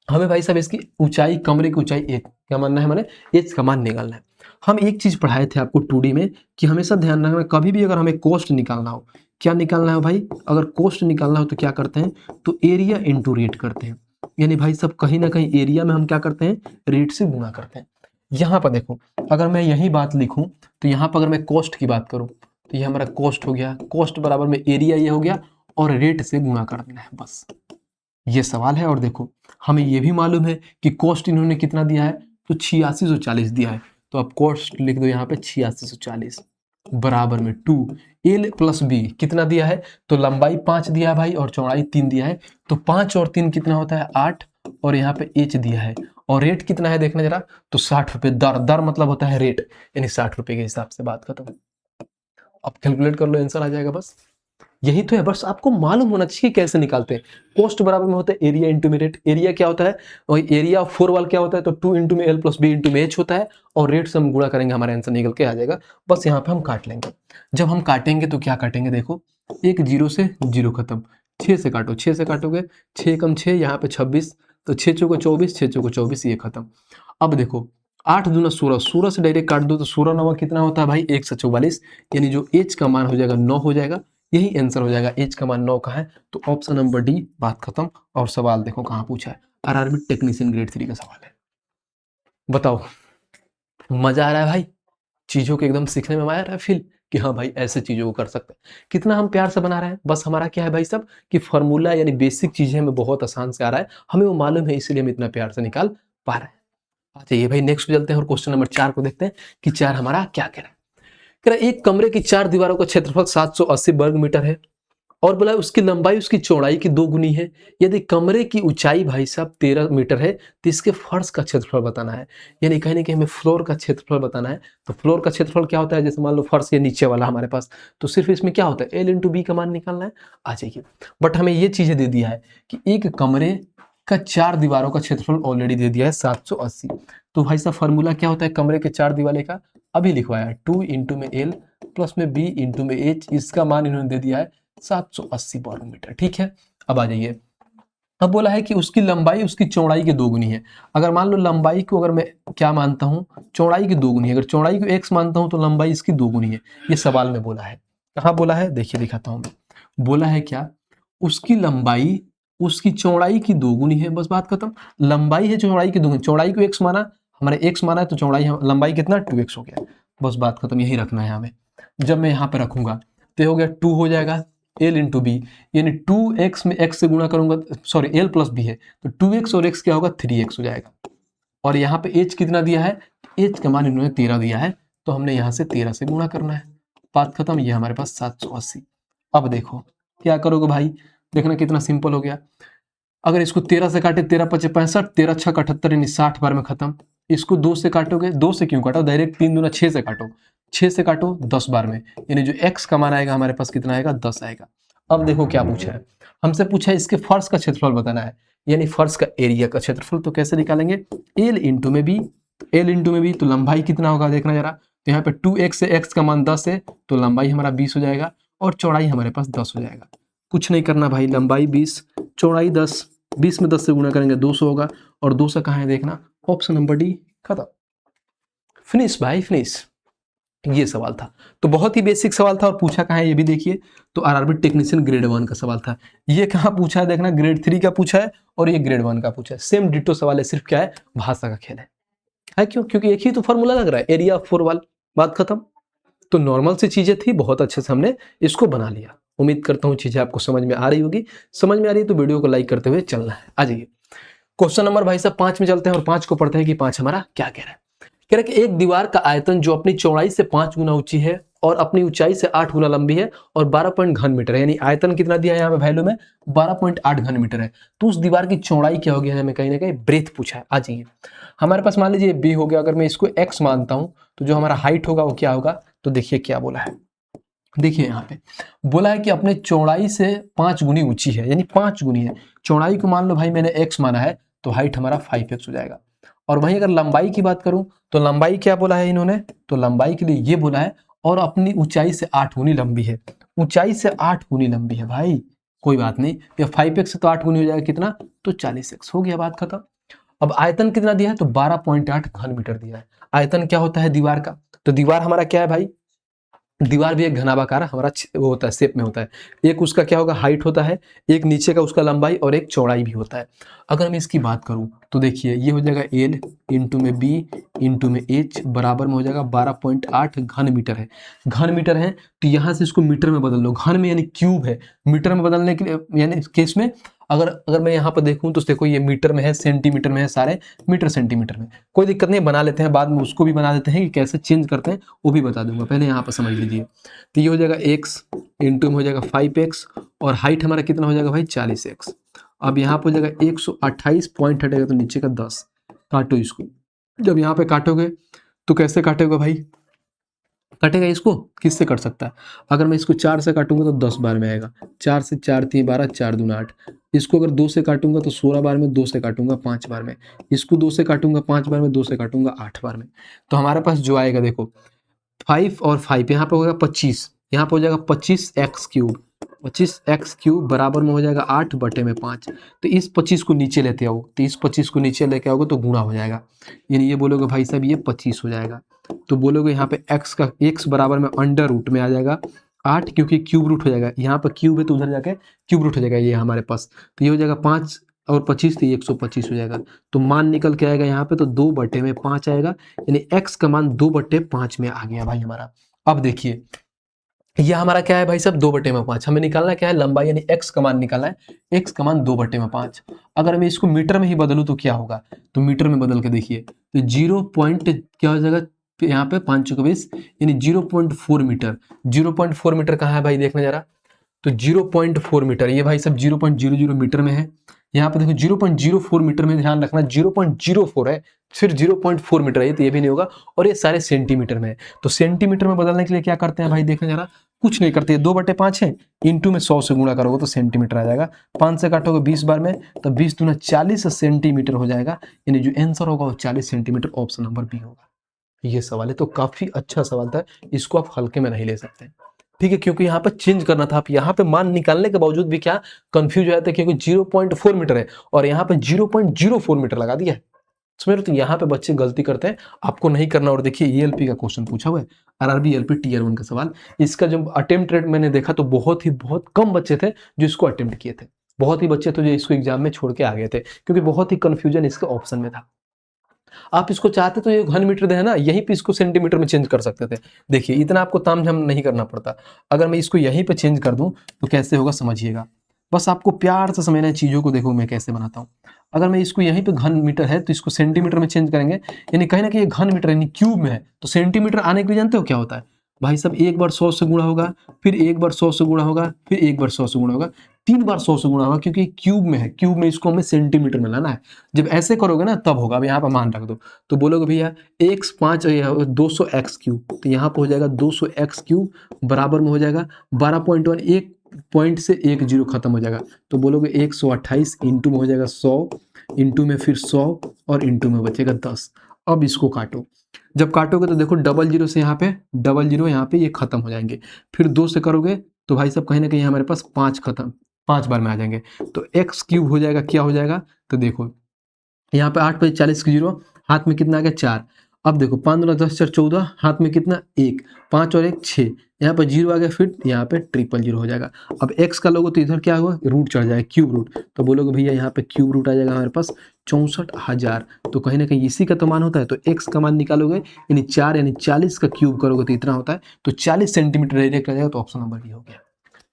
हमें भाई साहब इसकी ऊंचाई, कमरे की ऊंचाई एक क्या मानना है, मैंने एच का मान निकालना है। हम एक चीज पढ़ाए थे आपको 2D में कि हमेशा ध्यान रखना, कभी भी अगर हमें कोस्ट निकालना हो, क्या निकालना है भाई, अगर कोस्ट निकालना हो तो क्या करते हैं, तो एरिया इंटू रेट करते हैं। यानी भाई साहब कहीं ना कहीं एरिया में हम क्या करते हैं, रेट से गुणा करते हैं। यहाँ पर देखो, अगर मैं यही बात लिखूं तो यहाँ पर अगर मैं कोस्ट की बात करूं तो ये हमारा कोस्ट हो गया, कोस्ट बराबर में एरिया ये हो गया और रेट से गुणा कर देना है, बस ये सवाल है। और देखो हमें ये भी मालूम है कि कॉस्ट इन्होंने कितना दिया है, तो 8640 दिया है। तो आप कॉस्ट लिख दो यहाँ पे 8640 बराबर में 2 एल प्लस बी कितना दिया है, तो लंबाई 5 दिया है भाई और चौड़ाई 3 दिया है। तो 5 और 3 कितना होता है 8, और यहाँ पे एच दिया है और रेट कितना है देखना जरा, तो 60 रुपये। दर दर मतलब होता है रेट, यानी 60 रुपये के हिसाब से बात खत्म। अब कैलकुलेट कर लो, आंसर आ जाएगा बस। यही तो है, बस आपको मालूम होना चाहिए कैसे निकालते हैं। कोस्ट बराबर में होता है एरिया इंटू में रेट। एरिया क्या होता है, वही एरिया ऑफ 4 वाल क्या होता है, तो 2 इंटू में एल प्लस बी इंटू में एच होता है, और रेट से हम गुणा करेंगे, हमारा आंसर निकल के आ जाएगा। बस यहाँ पे हम काट लेंगे। जब हम काटेंगे तो क्या काटेंगे, देखो एक जीरो से जीरो खत्म, 6 से काटो, 6 से काटोगे 6 कम 6 यहाँ पे 26, तो 6 चौको 24, 6 चौको 24, ये खत्म। अब देखो 8 दूना 16, 16 से डायरेक्ट काट दो तो 16 नवा कितना होता है भाई 144, यानी जो एच का मान हो जाएगा 9 हो जाएगा। यही आंसर हो जाएगा, एच का मान 9 का है। तो ऑप्शन नंबर डी, बात खत्म। और सवाल देखो कहाँ पूछा है, आरआरबी टेक्नीशियन ग्रेड 3 का सवाल है। बताओ मजा आ रहा है भाई, चीजों को एकदम सीखने में आ रहा है फील कि हाँ भाई ऐसे चीजों को कर सकते हैं। कितना हम प्यार से बना रहे हैं, बस हमारा क्या है भाई साहब कि फॉर्मूला यानी बेसिक चीजें हमें बहुत आसान से आ रहा है, हमें वो मालूम है, इसीलिए हम इतना प्यार से निकाल पा रहे हैं। अच्छा ये भाई नेक्स्ट पे चलते हैं और क्वेश्चन नंबर 4 को देखते हैं कि 4 हमारा क्या कह रहा है। कह रहा है एक कमरे की 4 दीवारों का क्षेत्रफल 780 वर्ग मीटर है और बोला उसकी लंबाई उसकी चौड़ाई की 2 गुनी है। यदि कमरे की ऊंचाई भाई साहब 13 मीटर है तो इसके फर्श का क्षेत्रफल बताना है। यानी कहीं ना कहीं हमें फ्लोर का क्षेत्रफल बताना है। तो फ्लोर का क्षेत्रफल क्या होता है, जैसे मान लो फर्श के नीचे वाला हमारे पास, तो सिर्फ इसमें क्या होता है एल इंटू बी का मान निकालना है, आ जाइए। बट हमें ये चीजें दे दिया है कि एक कमरे का 4 दीवारों का क्षेत्रफल ऑलरेडी दे दिया है 780। तो भाई साहब फॉर्मूला क्या होता है कमरे के 4 दीवारे का, अभी लिखवाया 2 इंटू में एल प्लस में बी इंटू में एच, इसका मान इन्होंने दे दिया है 780 वर्ग मीटर। ठीक है, अब आ जाइए। अब बोला है कि उसकी लंबाई उसकी चौड़ाई के 2 गुनी है। अगर मान लो लंबाई को अगर मैं क्या मानता हूं, चौड़ाई की 2 गुनी है, अगर चौड़ाई को x मानता हूं तो लंबाई इसकी 2 गुनी है। ये सवाल में बोला है, कहाँ बोला है देखिए दिखाता हूं मैं। बोला है क्या, उसकी लंबाई उसकी चौड़ाई की 2 गुनी है, बस बात खत्म। लंबाई है चौड़ाई की 2 गुनी, चौड़ाई को x माना, हमारे x माना है तो चौड़ाई लंबाई कितना 2x हो गया, बस बात खत्म। यही रखना है हमें। जब मैं यहाँ पे रखूंगा तो हो गया 2 हो जाएगा एल इंटू बी, यानी 2x में x से गुणा करूंगा, सॉरी एल प्लस बी है तो 2x और x क्या होगा 3x हो जाएगा। और यहाँ पे h कितना दिया है, h का मान इन्होंने 13 दिया है, तो हमने यहाँ से 13 से गुणा करना है, बात खत्म। ये हमारे पास 780। अब देखो क्या करोगे भाई, देखना कितना सिंपल हो गया। अगर इसको 13 से काटे 13 पचे 65, 13 छः 78, यानी 60 बार में खत्म। इसको 2 से काटोगे, 2 से क्यों काटो, डायरेक्ट 3 दूना 6 से काटो, 6 से काटो 10 बार में, यानी जो x का मान आएगा हमारे पास कितना आएगा 10 आएगा। अब देखो क्या पूछा है, हमसे पूछा है इसके फर्श का क्षेत्रफल बताना है, यानी फर्श का एरिया का क्षेत्रफल। तो कैसे निकालेंगे, एल इंटू में बी, एल इंटू में बी तो लंबाई कितना होगा देखना जरा, तो यहाँ पे 2x से x का मान 10 है तो लंबाई हमारा 20 हो जाएगा और चौड़ाई हमारे पास 10 हो जाएगा। कुछ नहीं करना भाई, लंबाई 20 चौड़ाई 10, 20 में 10 से गुणा करेंगे 200 होगा, और 200 कहाँ है देखना, ऑप्शन नंबर डी, खत्म, फिनिश भाई फिनिश। ये सवाल था, तो बहुत ही बेसिक सवाल था और पूछा कहाँ है ये भी देखिए, तो आरआरबी टेक्नीशियन ग्रेड 1 का सवाल था। ये कहाँ पूछा है देखना, ग्रेड 3 का पूछा है और ये ग्रेड 1 का पूछा है, सेम डिटो सवाल है, सिर्फ क्या है भाषा का खेल है क्यों, क्योंकि एक ही तो फॉर्मूला लग रहा है एरिया ऑफ 4 वाल, बात खत्म। तो नॉर्मल सी चीजें थी, बहुत अच्छे से हमने इसको बना लिया। उम्मीद करता हूँ चीजें आपको समझ में आ रही होगी, समझ में आ रही है तो वीडियो को लाइक करते हुए चलना है। आ जाइए क्वेश्चन नंबर भाई साहब 5 में चलते हैं और 5 को पढ़ते हैं कि 5 हमारा क्या कह रहा है। कह रहा है कि एक दीवार का आयतन जो अपनी चौड़ाई से 5 गुना ऊंची है और अपनी ऊंचाई से 8 गुना लंबी है और 12 पॉइंट घन मीटर है, यानी आयतन कितना दिया है यहाँ पे वैल्यू में 12.8 घन मीटर है, तो उस दीवार की चौड़ाई क्या होगी, हमें कहीं ना कहीं ब्रेथ पूछा है। आ जाइए, हमारे पास मान लीजिए बी हो गया, अगर मैं इसको एक्स मानता हूं तो जो हमारा हाइट होगा वो क्या होगा, तो देखिए क्या बोला है, देखिए यहाँ पे बोला है कि अपने चौड़ाई से 5 गुनी ऊंची है, यानी 5 गुनी है। चौड़ाई को मान लो भाई मैंने x माना है, तो हाइट हमारा 5x हो जाएगा। और वहीं अगर लंबाई की बात करूं तो लंबाई क्या बोला है इन्होंने, तो लंबाई के लिए ये बोला है और अपनी ऊंचाई से 8 गुनी लंबी है। ऊंचाई से 8 गुनी लंबी है भाई, कोई बात नहीं, ये 5x से तो 8 गुनी हो जाएगा, कितना, तो 40x, हो गया बात खत्म। अब आयतन कितना दिया है, तो 12.8 घन मीटर दिया है। आयतन क्या होता है दीवार का, तो दीवार हमारा क्या है भाई, दीवार भी एक घनाभाकार हमारा वो होता है, शेप में होता है। एक उसका क्या होगा, हाइट होता है, एक नीचे का उसका लंबाई और एक चौड़ाई भी होता है। अगर मैं इसकी बात करूं तो देखिए ये हो जाएगा एल इंटू में बी इंटू में एच बराबर में हो जाएगा 12.8 घन मीटर है। घन मीटर है तो यहां से इसको मीटर में बदल लो, घन में यानी क्यूब है, मीटर में बदलने के लिए यानी केस में अगर अगर मैं यहाँ पर देखूं तो देखो ये मीटर में है, सेंटीमीटर में है, सारे मीटर सेंटीमीटर में, कोई दिक्कत नहीं, बना लेते हैं, बाद में उसको भी बना देते हैं कि कैसे चेंज करते हैं वो भी बता दूंगा, पहले यहाँ पर समझ लीजिए। तो ये हो जाएगा x इंटू में हो जाएगा 5x और हाइट हमारा कितना हो जाएगा भाई 40x। अब यहाँ पर हो जाएगा 128 पॉइंट हटेगा तो नीचे का 10, काटो इसको। जब यहाँ पे काटोगे तो कैसे काटेगा भाई, कटेगा इसको किससे कट सकता है, अगर मैं इसको 4 से काटूंगा तो 10 बार में आएगा, 4 से 4 3 12, 4 दूना 8। इसको अगर 2 से काटूंगा तो 16 बार में, 2 से काटूंगा 5 बार में, इसको 2 से काटूंगा 5 बार में, 2 से काटूंगा 8 बार में। तो हमारे पास जो आएगा देखो 5 और 5 यहाँ पे होगा 25, यहाँ पे हो जाएगा 25x क्यूब, 25x क्यूब बराबर में हो जाएगा 8 बटे में 5। तो इस 25 को नीचे लेते आओ, तो इस 25 को नीचे लेके आओगे तो गुणा हो जाएगा, यानी ये बोलोगे भाई साहब ये 25 हो जाएगा। तो बोलोगे यहाँ पे x का x बराबर में अंडर रूट में आ जाएगा 8, क्योंकि क्यूब रूट हो जाएगा, यहाँ पर क्यूब है तो उधर जाके क्यूब रूट हो जाएगा ये हमारे पास। तो ये हो जाएगा 5 और 25 तो ये 125 हो जाएगा। तो मान निकल के आएगा यहाँ पे, तो 2 बटे में 5 आएगा, यानी x का मान 2 बटे 5 में आ गया भाई हमारा। अब देखिए यह हमारा क्या है भाई साहब 2 बटे में 5, हमें निकालना क्या है लंबाई, यानी x का मान निकालना है, x का मान 2 बटे में 5। अगर मैं इसको मीटर में ही बदलूं तो क्या होगा, तो मीटर में बदल के देखिए तो 0 पॉइंट क्या हो जाएगा यहाँ पे 5 चौके 20, यानी 0.4 मीटर। 0.4 मीटर कहाँ है भाई देखना जरा, तो 0.4 मीटर ये भाई सब 0.00 मीटर में है। यहाँ पे देखो 0.04 मीटर में, ध्यान रखना 0.04 है, फिर 0.4 मीटर है, तो ये भी नहीं होगा, और ये सारे सेंटीमीटर में है। तो सेंटीमीटर में बदलने के लिए क्या करते हैं भाई देखना जरा, कुछ नहीं करते, 2 बटे 5 है, इंटू में 100 से गुणा करोगे तो सेंटीमीटर आ जाएगा, 5 से काटोगे 20 बार में तो 20 दूना 40 सेंटीमीटर हो जाएगा, यानी जो आंसर होगा वो 40 सेंटीमीटर, ऑप्शन नंबर बी होगा। ये सवाल है तो काफी अच्छा सवाल था, इसको आप हल्के में नहीं ले सकते, ठीक है, क्योंकि यहाँ पर चेंज करना था। आप यहाँ पे मान निकालने के बावजूद भी क्या कंफ्यूज हो जाते हैं, क्योंकि 0.4 मीटर है और यहाँ पे 0.04 मीटर लगा दिया है, समझ रहे हो, तो यहाँ पे बच्चे गलती करते हैं, आपको नहीं करना। और देखिए ईएलपी का क्वेश्चन पूछा हुआ है, आरआरबी एलपी टीयर 1 का सवाल, इसका जब अटेम्प्ट रेट मैंने देखा तो बहुत कम बच्चे थे जो इसको अटेम्प्ट किए थे, बहुत ही बच्चे तो जो इसको एग्जाम में छोड़ के आ गए थे, क्योंकि बहुत ही कंफ्यूजन इसके ऑप्शन में था। आप इसको चाहते तो ये घन मीटर है ना, यहीं पे इसको सेंटीमीटर में चेंज कर सकते थे। देखिए इतना आपको तामझाम नहीं करना पड़ता, अगर मैं इसको यहीं पे चेंज कर दूं तो कैसे होगा समझिएगा, बस आपको प्यार से समझना है चीज़ों को। देखो मैं कैसे बनाता हूँ, अगर मैं इसको यहीं पे घन मीटर है तो इसको सेंटीमीटर में चेंज करेंगे, यानी कहीं ना कहीं ये घन मीटर यानी क्यूब में है, तो सेंटीमीटर आने के लिए जानते हो क्या होता है भाई साहब, एक बार 100 से गुणा होगा, फिर एक बार 100 से गुणा होगा, फिर एक बार 100 से गुणा होगा, 3 बार 100 से गुणा होगा, क्योंकि क्यूब में है, क्यूब में इसको हमें सेंटीमीटर में लाना है। जब ऐसे करोगे ना तब होगा। अब यहाँ पर मान रख दो, तो बोलोगे भैया x 5 200x क्यूब, तो यहाँ पर हो जाएगा 200x क्यूब बराबर में हो जाएगा 12.1, एक पॉइंट से एक जीरो खत्म हो जाएगा, तो बोलोगे 128 इंटू में हो जाएगा 100, इंटू में फिर 100 और इंटू में बचेगा 10। अब इसको काटो, जब काटोगे तो देखो डबल जीरो से यहाँ पे डबल जीरो यहाँ पे ये खत्म हो जाएंगे, फिर 2 से करोगे तो भाई साहब कहीं ना कहीं हमारे पास 5 खत्म, 5 बार में आ जाएंगे, तो x क्यूब हो जाएगा, क्या हो जाएगा, तो देखो यहाँ पे 8 बजे 40 की जीरो, हाथ में कितना आ गया 4। अब देखो 5 दूना 10 4 14, हाथ में कितना 1, 5 और 1 6, यहाँ पर जीरो आ गया, फिर यहाँ पे 000 हो जाएगा। अब x का लोगो तो इधर क्या हुआ, रूट चढ़ जाएगा, क्यूब रूट, तो बोलोगे भैया यहाँ पे क्यूब रूट आ जाएगा हमारे पास 64,000, तो कहीं ना कहीं इसी का तो मान होता है, तो x का मान निकालोगे यानी 4 यानी 40 का क्यूब करोगे तो इतना होता है, तो 40 सेंटीमीटर डायरेक्ट आ जाएगा, तो ऑप्शन नंबर बी हो गया।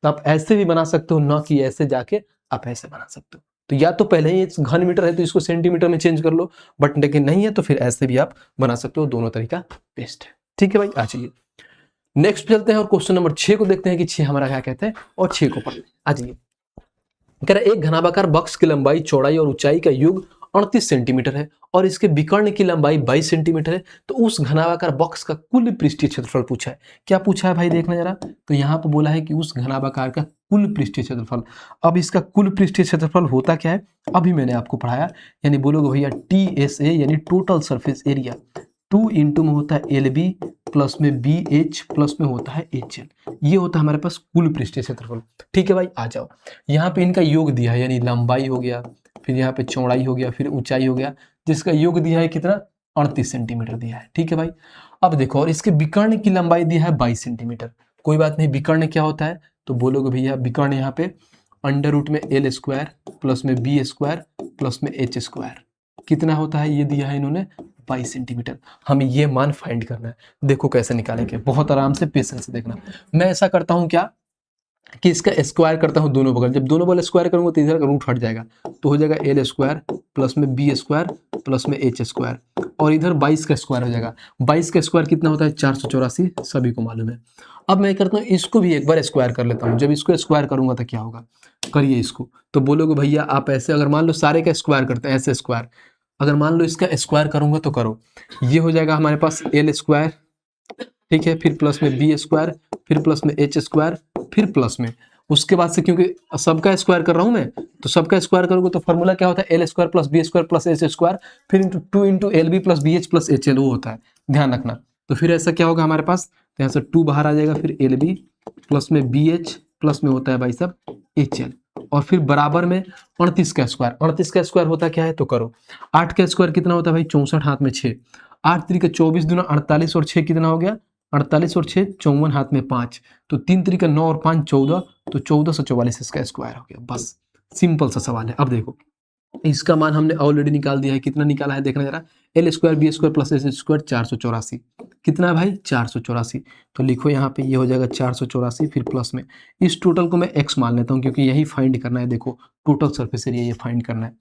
तो आप ऐसे भी बना सकते हो, ना कि ऐसे जाके आप ऐसे बना सकते हो, तो या तो पहले ही घन मीटर है तो इसको सेंटीमीटर में चेंज कर लो, बट लेकिन नहीं है तो फिर ऐसे भी आप बना सकते हो, दोनों तरीका बेस्ट है, ठीक है भाई। आ जाइए नेक्स्ट चलते हैं और क्वेश्चन नंबर 6 को देखते हैं कि 6 हमारा क्या कहते हैं, और 6 को पढ़ते हैं। आ जाइए, कह रहा है एक घनाभाकार बक्स की लंबाई चौड़ाई और ऊंचाई का योग 38 सेंटीमीटर है और इसके विकर्ण की लंबाई 22 सेंटीमीटर है, तो उस घनाभाकार बॉक्स का कुल पृष्ठीय क्षेत्रफल पूछा है। क्या पूछा है भाई, देखना जरा। तो यहाँ पर बोला है कि उस घनाभाकार का कुल पृष्ठीय क्षेत्रफल। अब इसका कुल पृष्ठीय क्षेत्रफल होता क्या है, अभी मैंने आपको पढ़ाया, यानी बोलोगे भैया TSA यानी टोटल सरफेस एरिया, 2 इंटू में होता है LB प्लस में BH प्लस में होता है HL, ये होता है हमारे पास कुल पृष्ठीय क्षेत्रफल। ठीक है भाई, आ जाओ। यहाँ पे इनका योग दिया है, यानी लंबाई हो गया, फिर यहाँ पे चौड़ाई हो गया, फिर ऊंचाई हो गया, जिसका योग दिया है कितना, 38 सेंटीमीटर दिया है। ठीक है भाई, अब देखो, और इसके विकर्ण की लंबाई दिया है 22 सेंटीमीटर। कोई बात नहीं, विकर्ण क्या होता है, तो बोलोगे भैया विकर्ण यहाँ पे अंडर रूट में L स्क्वायर प्लस में B स्क्वायर प्लस में H स्क्वायर, कितना होता है, ये दिया है इन्होंने 22 सेंटीमीटर। हमें ये मान फाइंड करना है। देखो कैसे निकालेंगे, बहुत आराम से, पेशेंस से देखना। मैं ऐसा करता हूँ क्या, कि इसका स्क्वायर करता हूँ दोनों बगल। जब दोनों बगल स्क्वायर करूंगा तो इधर का रूट हट जाएगा, तो हो जाएगा L स्क्वायर प्लस में B स्क्वायर प्लस में H स्क्वायर, और इधर 22 का स्क्वायर हो जाएगा। 22 का स्क्वायर कितना होता है, 484, सभी को मालूम है। अब मैं करता हूँ, इसको भी एक बार स्क्वायर कर लेता हूँ। जब इसको स्क्वायर करूंगा तो क्या होगा, करिए इसको। तो बोलोगे भैया आप ऐसे, अगर मान लो सारे का स्क्वायर करते हैं, ऐसे स्क्वायर, अगर मान लो इसका स्क्वायर करूंगा तो करो, ये हो जाएगा हमारे पास L स्क्वायर, ठीक है, फिर प्लस में B स्क्वायर, फिर प्लस में H स्क्वायर, फिर प्लस में, उसके बाद से क्योंकि सबका स्क्वायर कर रहा हूं मैं, तो सबका स्क्वायर करोगे तो फॉर्मूला क्या होता है, L square plus B square plus H square, फिर into 2 into LB plus BH plus HL, वो होता है, ध्यान रखना। तो फिर ऐसा क्या होगा हमारे पास, तो यहाँ से 2 बाहर आ जाएगा, फिर LB प्लस में BH प्लस में होता है भाई साहब HL, और फिर बराबर में 38 का स्क्वायर। 38 का स्क्वायर होता क्या है, तो करो। 8 का स्क्वायर कितना होता है भाई, 64, हाथ में 6, 8 तरीके 24 दूना 48, और 6 कितना हो गया, 48 और 6 54, हाथ में 5, तो 3 तरीके 9 और 5 14, तो 1444 इसका स्क्वायर हो गया। बस सिंपल सा सवाल है। अब देखो, इसका मान हमने ऑलरेडी निकाल दिया है, कितना निकाला है देखना जरा, L square B square plus H square 484, कितना है भाई, 484। तो लिखो यहाँ पे, ये हो जाएगा 484, फिर प्लस में इस टोटल को मैं x मान लेता हूँ, क्योंकि यही फाइंड करना है। देखो टोटल सरफेस एरिया ये फाइंड करना है,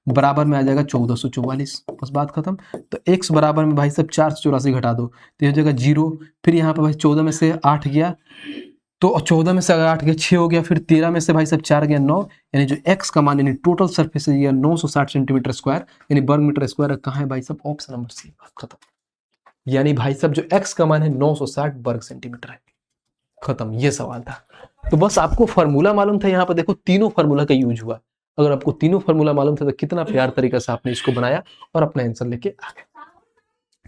बराबर में आ जाएगा 1444, बस बात खत्म। तो x बराबर में भाई साहब 484 घटा दो तो ये हो जाएगा 0, फिर यहाँ पे भाई 14 में से 8 गया, तो 14 में से अगर 8 गया 6 हो गया, फिर 13 में से भाई साहब 4 गया 9, यानी जो x का मान यानी total surface area 960 centimetre square यानी वर्ग मीटर स्क्वायर, कहाँ है भाई साहब, ऑप्शन नंबर सी, बात खत्म। यानी भाई साहब जो x का मान है 960 वर्ग सेंटीमीटर है, खत्म, ये सवाल था। तो बस आपको फार्मूला मालूम था, यहाँ पर देखो तीनों फार्मूला का यूज हुआ। अगर आपको तीनों फार्मूला मालूम था तो कितना प्यार तरीके से आपने इसको बनाया और अपना आंसर लेके आ गए।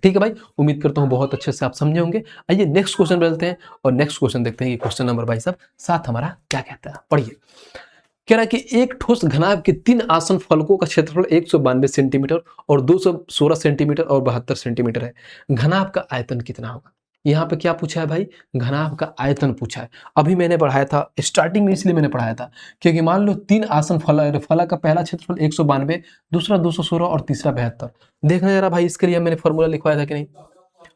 ठीक है भाई, उम्मीद करता हूँ बहुत अच्छे से आप समझे होंगे। आइए नेक्स्ट क्वेश्चन बदलते हैं और नेक्स्ट क्वेश्चन देखते हैं कि क्वेश्चन नंबर भाई साहब 7 हमारा क्या कहता है। पढ़िए, कह रहा है कि एक ठोस घनाभ के 3 आसन फलकों का क्षेत्रफल 192 सेंटीमीटर और 216 सेंटीमीटर और 72 सेंटीमीटर है। घनाभ का आयतन कितना होगा। यहाँ पे क्या पूछा है भाई, घनाभ का आयतन पूछा है। अभी मैंने पढ़ाया था स्टार्टिंग में, इसलिए मैंने पढ़ाया था क्योंकि मान लो 3 आसन फलक का पहला क्षेत्रफल 192, दूसरा 216 और तीसरा 72। देखना जरा भाई, इसके लिए मैंने फॉर्मूला लिखवाया था कि नहीं।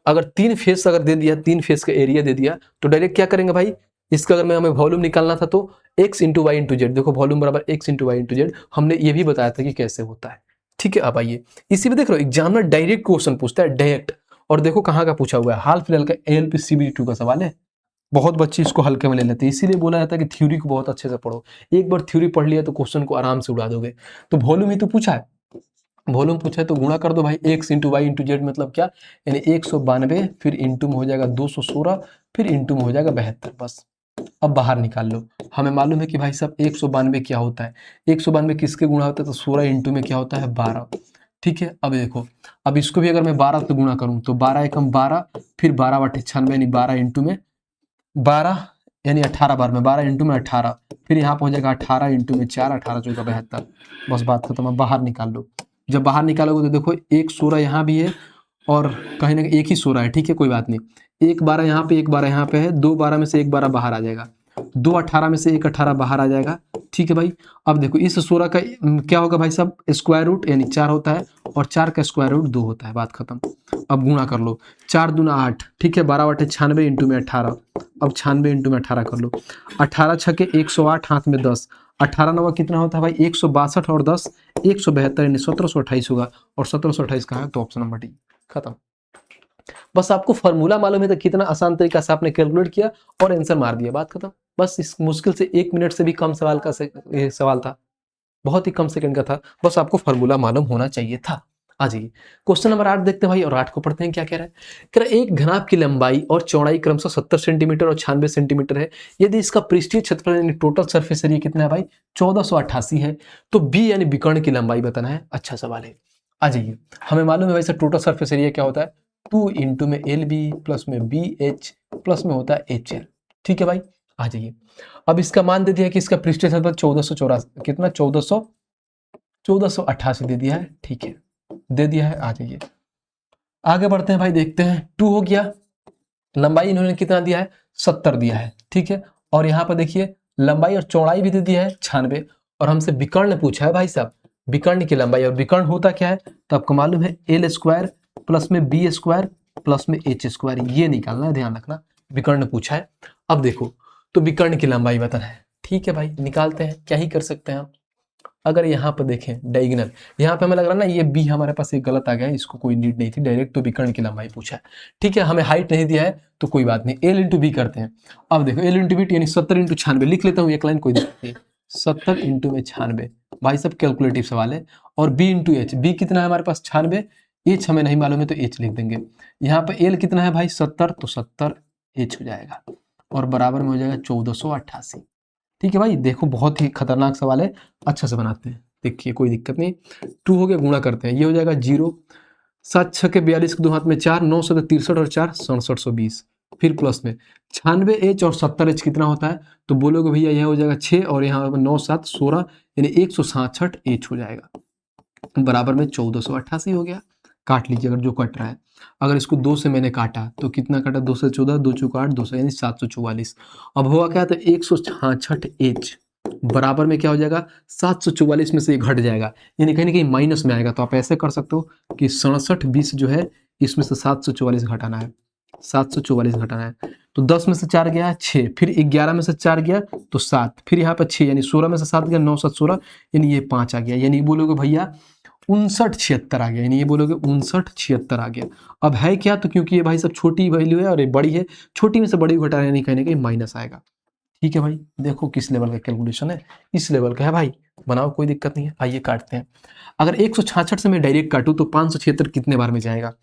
अगर 3 फेस अगर दे दिया, 3 फेस का एरिया दे दिया, तो डायरेक्ट क्या करेंगे भाई, इसका अगर हमें वॉल्यूम निकालना था तो x into y into z. देखो वॉल्यूम बराबर x into y into z, हमने ये भी बताया था कि कैसे होता है। ठीक है, अब आइए इसी में देख रहे हो एग्जामिनर डायरेक्ट क्वेश्चन पूछता है, डायरेक्ट। और देखो कहाँ का पूछा हुआ है, हाल फिलहाल का ALP-CBT2 का सवाल है। बहुत बच्चे इसको हल्के में ले लेते हैं, इसीलिए बोला जाता है कि थ्योरी को बहुत अच्छे से पढ़ो। एक बार थ्योरी पढ़ लिया तो क्वेश्चन को आराम से उड़ा दोगे। तो वॉल्यूम ही तो पूछा है, वॉल्यूम पूछा है तो गुणा कर दो भाई, x into y into z मतलब क्या, यानी 192, फिर इंटू में हो जाएगा 216, फिर इंटू में हो जाएगा 72। बस अब बाहर निकाल लो। हमें मालूम है कि भाई साहब 192 क्या होता है, 192 किसके गुणा होता है, तो 16 इंटू में क्या होता है 12। ठीक है, अब देखो, अब इसको भी अगर मैं 12 से गुणा करूं तो 12 एकम 12, फिर 12 बटे 96 यानी 12 इंटू में 12 यानी 18 बार में 12 इंटू में 18, फिर यहाँ पर हो जाएगा 18 इंटू में 4, 18 चौका 72। बस बात खत्म। अब बाहर निकाल लो। जब बाहर निकालोगे तो देखो एक 16 यहाँ भी है और कहीं ना कहीं एक ही 16 है। ठीक है, कोई बात नहीं, एक 12 यहाँ पे, एक 12 यहाँ पे है, 2 12 में से एक 12 बाहर आ जाएगा, 2 18 में से एक 18 बाहर आ जाएगा। ठीक है भाई, अब देखो इस 16 का क्या होगा भाई साहब, स्क्वायर रूट यानी 4 होता है और 4 का स्क्वायर रूट 2 होता है। बात खत्म। अब गुणा कर लो, 4 दूना 8, ठीक है, 12 बटे 96 इंटू में 18। अब 96 इंटू में 18 कर लो, 18 छके 108, हाथ में 10, 18 नवा कितना होता है भाई 162 और 10 172 यानी 1728 होगा, और 1728 कहाँ है, तो ऑप्शन नंबर डी। खत्म। बस आपको फॉर्मूला मालूम है तो कितना आसान तरीका से आपने कैलकुलेट किया और आंसर मार दिया, बात खत्म। बस इस मुश्किल से 1 मिनट से भी कम सवाल का सवाल था। बहुत ही कम सेकंड का था, बस आपको फार्मूला मालूम होना चाहिए था। आ जाइए क्वेश्चन नंबर 8 देखते हैं भाई, और 8 को पढ़ते हैं क्या कह रहा है। कह रहा है एक घनाभ की लंबाई और चौड़ाई क्रमशः 70 सेंटीमीटर और 96 सेंटीमीटर है। यदि इसका पृष्ठीय क्षेत्रफल यानी टोटल सरफेस एरिया कितना है भाई, 1488 है, तो बी यानी विकर्ण की लंबाई बताना है। अच्छा सवाल है। आ जाइए, हमें मालूम है भाई सर टोटल सरफेस एरिया क्या होता है, 2 इंटू में एल बी प्लस में बी एच प्लस में होता है एच एल। ठीक है भाई, आ जाइए। अब इसका मान दे दिया कि इसका पृष्ठीय क्षेत्रफल 1484 कितना 1488 दे दिया है। ठीक है, दे दिया है। आ जाइए आगे बढ़ते हैं भाई, देखते हैं 2 हो गया। लंबाई इन्होंने कितना दिया है, 70 दिया है। ठीक है, और यहाँ पर देखिए लंबाई और चौड़ाई भी दे दिया है 96, और हमसे विकर्ण पूछा है भाई साहब, विकर्ण की लंबाई। और विकर्ण होता क्या है, तो आपको मालूम है एल स्क्वायर प्लस में बी स्क्वायर प्लस में एच स्क्वायर, ये निकालना है, ध्यान रखना। विकर्ण पूछा है। अब देखो, तो विकर्ण की लंबाई बताना है। ठीक है भाई, निकालते हैं, क्या ही कर सकते हैं हम। अगर यहाँ पर देखें डायगोनल, यहाँ पे हमें लग रहा है ना ये बी हमारे पास एक गलत आ गया है, इसको कोई नीड नहीं थी, डायरेक्ट तो विकर्ण की लंबाई पूछा है। ठीक है, हमें हाइट नहीं दिया है तो कोई बात नहीं, एल इंटू बी करते हैं। अब देखो एल इंटू बी यानी 70 इंटू 96 लिख लेता हूँ एक लाइन, कोई दिक्कत नहीं। 70 इंटू में 96 भाई सब कैलकुलेटिव सवाल है। और बी इंटू एच, बी कितना है हमारे पास 96, एच हमें नहीं मालूम है तो एच लिख देंगे। यहाँ पे एल कितना है भाई 70, तो 70 एच हो जाएगा, और बराबर में हो जाएगा 1488। ठीक है भाई, देखो बहुत ही खतरनाक सवाल है, अच्छा से बनाते हैं। देखिए कोई दिक्कत नहीं, 2 हो गया, गुणा करते हैं, ये हो जाएगा 0, 7 6 के 42 के 2 हाथ में 4, 9 7 63 और 4 6720, फिर प्लस में 96 एच और 70 एच कितना होता है, तो बोलोगे भैया यह हो जाएगा 6 और यहाँ 9 7 16 यानी 167 एच हो जाएगा, बराबर में 1488 हो गया। काट लीजिए अगर जो कट रहा है। अगर इसको 2 से मैंने काटा तो कितना काटा, 2 से 14, 2 चौका 8, 200 यानी 744। अब हुआ क्या, तो 166 एच बराबर में क्या हो जाएगा, 744 में से ये घट जाएगा, यानी कहीं ना कहीं माइनस में आएगा। तो आप ऐसे कर सकते हो कि 67 20 जो है इसमें से 744 घटाना है, 744 घटाना है। तो 10 में से 4 गया 6, फिर 11 में से 4 गया तो 7, फिर यहाँ पर 6 यानी 16 में से 7 गया, 9 7 16 यानी ये 5 आ गया, यानी बोलोगे भैया 59 76 आ गया, यानी ये बोलोगे 59 76 आ गया। अब है क्या, तो क्योंकि ये भाई सब छोटी वैल्यू है और ये बड़ी है, छोटी में से बड़ी घटा यानी कहीं ना कहीं माइनस आएगा। ठीक है भाई, देखो किस लेवल का कैलकुलेशन है, इस लेवल का है भाई, बनाओ कोई दिक्कत नहीं है। आइए काटते हैं। अगर 166 से मैं डायरेक्ट काटूं तो 576 कितने बार में जाएगा,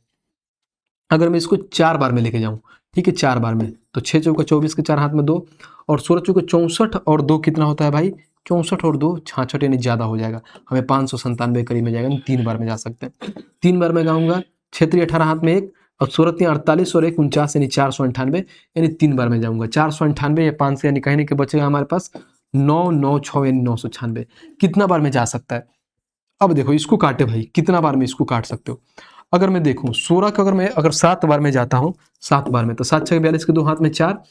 अगर मैं इसको 4 बार में लेके जाऊं, ठीक है 4 बार में, तो 6 चौका 24 के 4 हाथ में 2, और 16 चौका 64 और 2 कितना होता है भाई 64 और 2 66 यानी ज़्यादा हो जाएगा, हमें 597 करीब में जाएगा, यानी 3 बार में जा सकते हैं। 3 बार में गाऊंगा, 6 18 हाथ में 1 और 16 3 48 और 1 49 यानी 498, यानी 3 बार में जाऊंगा। 498 या 5 से यानी कहीं के बचेगा हमारे पास 9 9 6 यानी 996, कितना बार में जा सकता है। अब देखो इसको काटे भाई, कितना बार में इसको काट सकते हो। अगर मैं देखूं 16 का अगर 7 बार में जाता हूं, 7 बार में, तो 7 6 42 के 2 हाथ में 4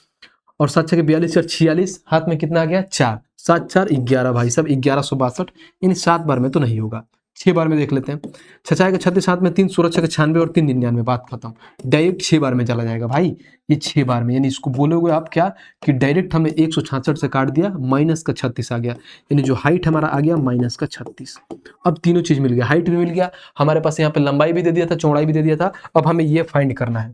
और 7 6 42 और 46 हाथ में कितना आ गया 4, 7 4 11 भाई सब 1162, यानी 7 बार में तो नहीं होगा, 6 बार में देख लेते हैं। 6 6 के 36 हाथ में 3, 16 6 के 96 और 3 99, बात खत्म। डायरेक्ट 6 बार में चला जाएगा भाई, ये 6 बार में, यानी इसको बोलोगे आप क्या कि डायरेक्ट हमें 166 से काट दिया, माइनस का 36 आ गया, यानी जो हाइट हमारा आ गया माइनस का 36। अब तीनों चीज मिल गया, हाइट भी मिल गया हमारे पास, यहाँ पे लंबाई भी दे दिया था, चौड़ाई भी दे दिया था। अब हमें ये फाइंड करना है।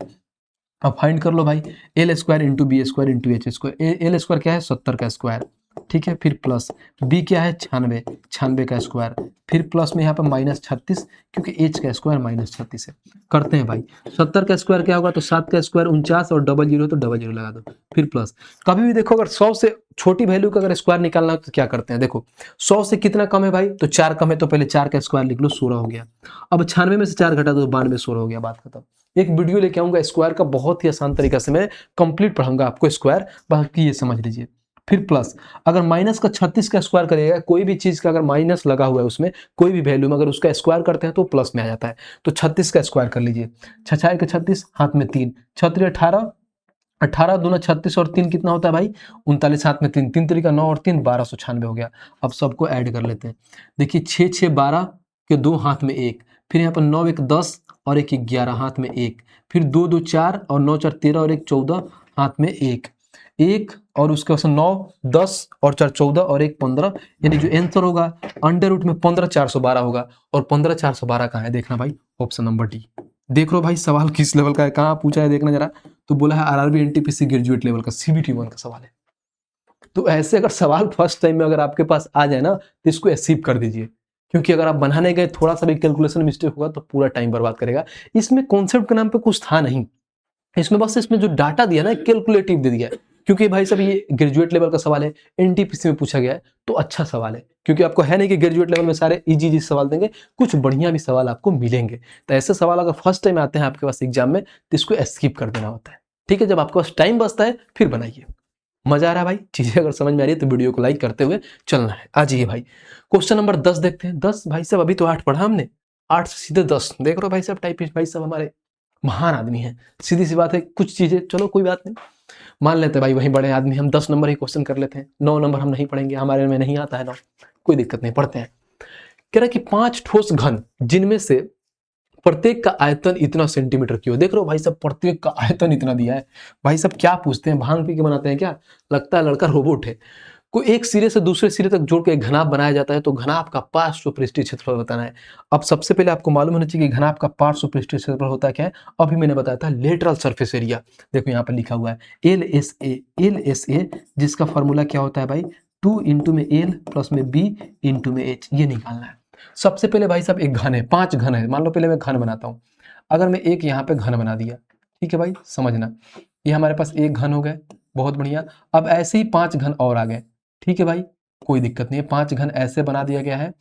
अब फाइंड कर लो भाई, l square into b square into h square. L square क्या है 70 का स्क्वायर, ठीक है, फिर प्लस बी क्या है 96, 96 का स्क्वायर, फिर प्लस में यहाँ पर माइनस 36 क्योंकि एच का स्क्वायर माइनस 36 है। करते हैं भाई, 70 का स्क्वायर क्या होगा, तो 7 का स्क्वायर 49 और डबल जीरो तो डबल जीरो लगा दो, फिर प्लस। कभी भी देखो अगर 100 से छोटी वैल्यू का अगर स्क्वायर निकालना हो तो क्या करते हैं, देखो 100 से कितना कम है भाई, तो 4 कम है, तो पहले 4 का स्क्वायर लिख लो, 16 हो गया। अब 96 में से 4 घटा दो, 92 16 हो गया, बात खत्म। एक वीडियो लेके आऊंगा स्क्वायर का, बहुत ही आसान तरीका से मैं कंप्लीट पढ़ाऊंगा आपको स्क्वायर, बाकी ये समझ लीजिए। फिर प्लस, अगर माइनस का 36 का स्क्वायर करिएगा, कोई भी चीज का अगर माइनस लगा हुआ है उसमें, कोई भी वैल्यू में अगर उसका स्क्वायर करते हैं तो प्लस में आ जाता है। तो 36 का स्क्वायर कर लीजिए, 6 के 36 हाथ में 3, 6 18, 18 दूना 36 और 3 कितना होता है भाई 39, हाथ में 3, 3 तरीका 9 और 3 1296 हो गया। अब सबको ऐड कर लेते हैं, देखिए 6 6 12 के 2 हाथ में 1, फिर यहाँ पर 9 1 10 और 1 11 हाथ में 1, फिर 2 2 4 और 9 4 13 और 1 14 हाथ में 1 1, और उसके बाद 9 10 और 4 14 और 1 15, यानी जो आंसर होगा अंडर रूट में 15 412 होगा। और 15 412 कहाँ है देखना भाई, ऑप्शन नंबर डी। देख लो भाई सवाल किस लेवल का है, कहाँ पूछा है देखना जरा, तो बोला है आरआरबी एनटीपीसी ग्रेजुएट लेवल का, सीबीटी 1 का सवाल है। तो ऐसे अगर सवाल फर्स्ट टाइम में अगर आपके पास आ जाए ना तो इसको एस्कीप कर दीजिए, क्योंकि अगर आप बनाने गए थोड़ा सा भी कैलकुलेशन मिस्टेक होगा तो पूरा टाइम बर्बाद करेगा। इसमें कॉन्सेप्ट के नाम पे कुछ था नहीं, इसमें बस इसमें जो डाटा दिया ना कैलकुलेटिव दे दिया है। क्योंकि भाई साहब ये ग्रेजुएट लेवल का सवाल है, एनटीपीसी में पूछा गया है, तो अच्छा सवाल है, क्योंकि आपको है नहीं कि ग्रेजुएट लेवल में सारे इजी इजी सवाल देंगे, कुछ बढ़िया भी सवाल आपको मिलेंगे। तो ऐसे सवाल अगर फर्स्ट टाइम आते हैं आपके पास एग्जाम में तो इसको स्किप कर देना होता है, ठीक है। जब आपके पास टाइम बचता है फिर बनाइए। मजा आ रहा है भाई, चीजें अगर समझ में आ रही है तो वीडियो को लाइक करते हुए चलना है। आ जाइए भाई, क्वेश्चन नंबर 10 देखते हैं। 10 भाई साहब, अभी तो 8 पढ़ा हमने, 8 से सीधे 10 देख रहे हो भाई साहब। टाइपिस्ट भाई साहब हमारे महान आदमी हैं, सीधी सी बात है। कुछ चीजें चलो कोई बात नहीं, मान लेते हैं भाई वही बड़े आदमी, हम 10 नंबर ही क्वेश्चन कर लेते हैं, 9 नंबर हम नहीं पढ़ेंगे, हमारे में नहीं आता है 9, कोई दिक्कत नहीं, पढ़ते हैं। कह रहा है कि 5 ठोस घन जिनमें से प्रत्येक का आयतन इतना सेंटीमीटर क्यूब। देख रहे हो भाई साहब, प्रत्येक का आयतन इतना दिया है। भाई साहब क्या पूछते हैं, भांग पी के बनाते हैं क्या? लगता है लड़का रोबोट है। कोई एक सिरे से दूसरे सिरे तक जोड़ के एक घनाभ बनाया जाता है, तो घनाभ का पार्श्व पृष्ठीय क्षेत्रफल बताना है। अब सबसे पहले आपको मालूम होना चाहिए कि घनाभ का पार्श्व पृष्ठीय क्षेत्रफल होता है क्या है। अभी मैंने बताया था लेटरल सरफेस एरिया। देखो यहाँ पर लिखा हुआ है LSA, जिसका फॉर्मूला क्या होता है भाई, 2 इंटू में L प्लस में B इंटू में H, ये निकालना है। सबसे पहले भाई साहब एक घन है, 5 घन है, मान लो पहले मैं घन बनाता हूँ। अगर मैं एक यहाँ पे घन बना दिया, ठीक है भाई, समझना, ये हमारे पास एक घन हो गए, बहुत बढ़िया। अब ऐसे ही 5 घन और आ गए, ठीक है भाई, कोई दिक्कत नहीं है। 5 घन ऐसे बना दिया गया है,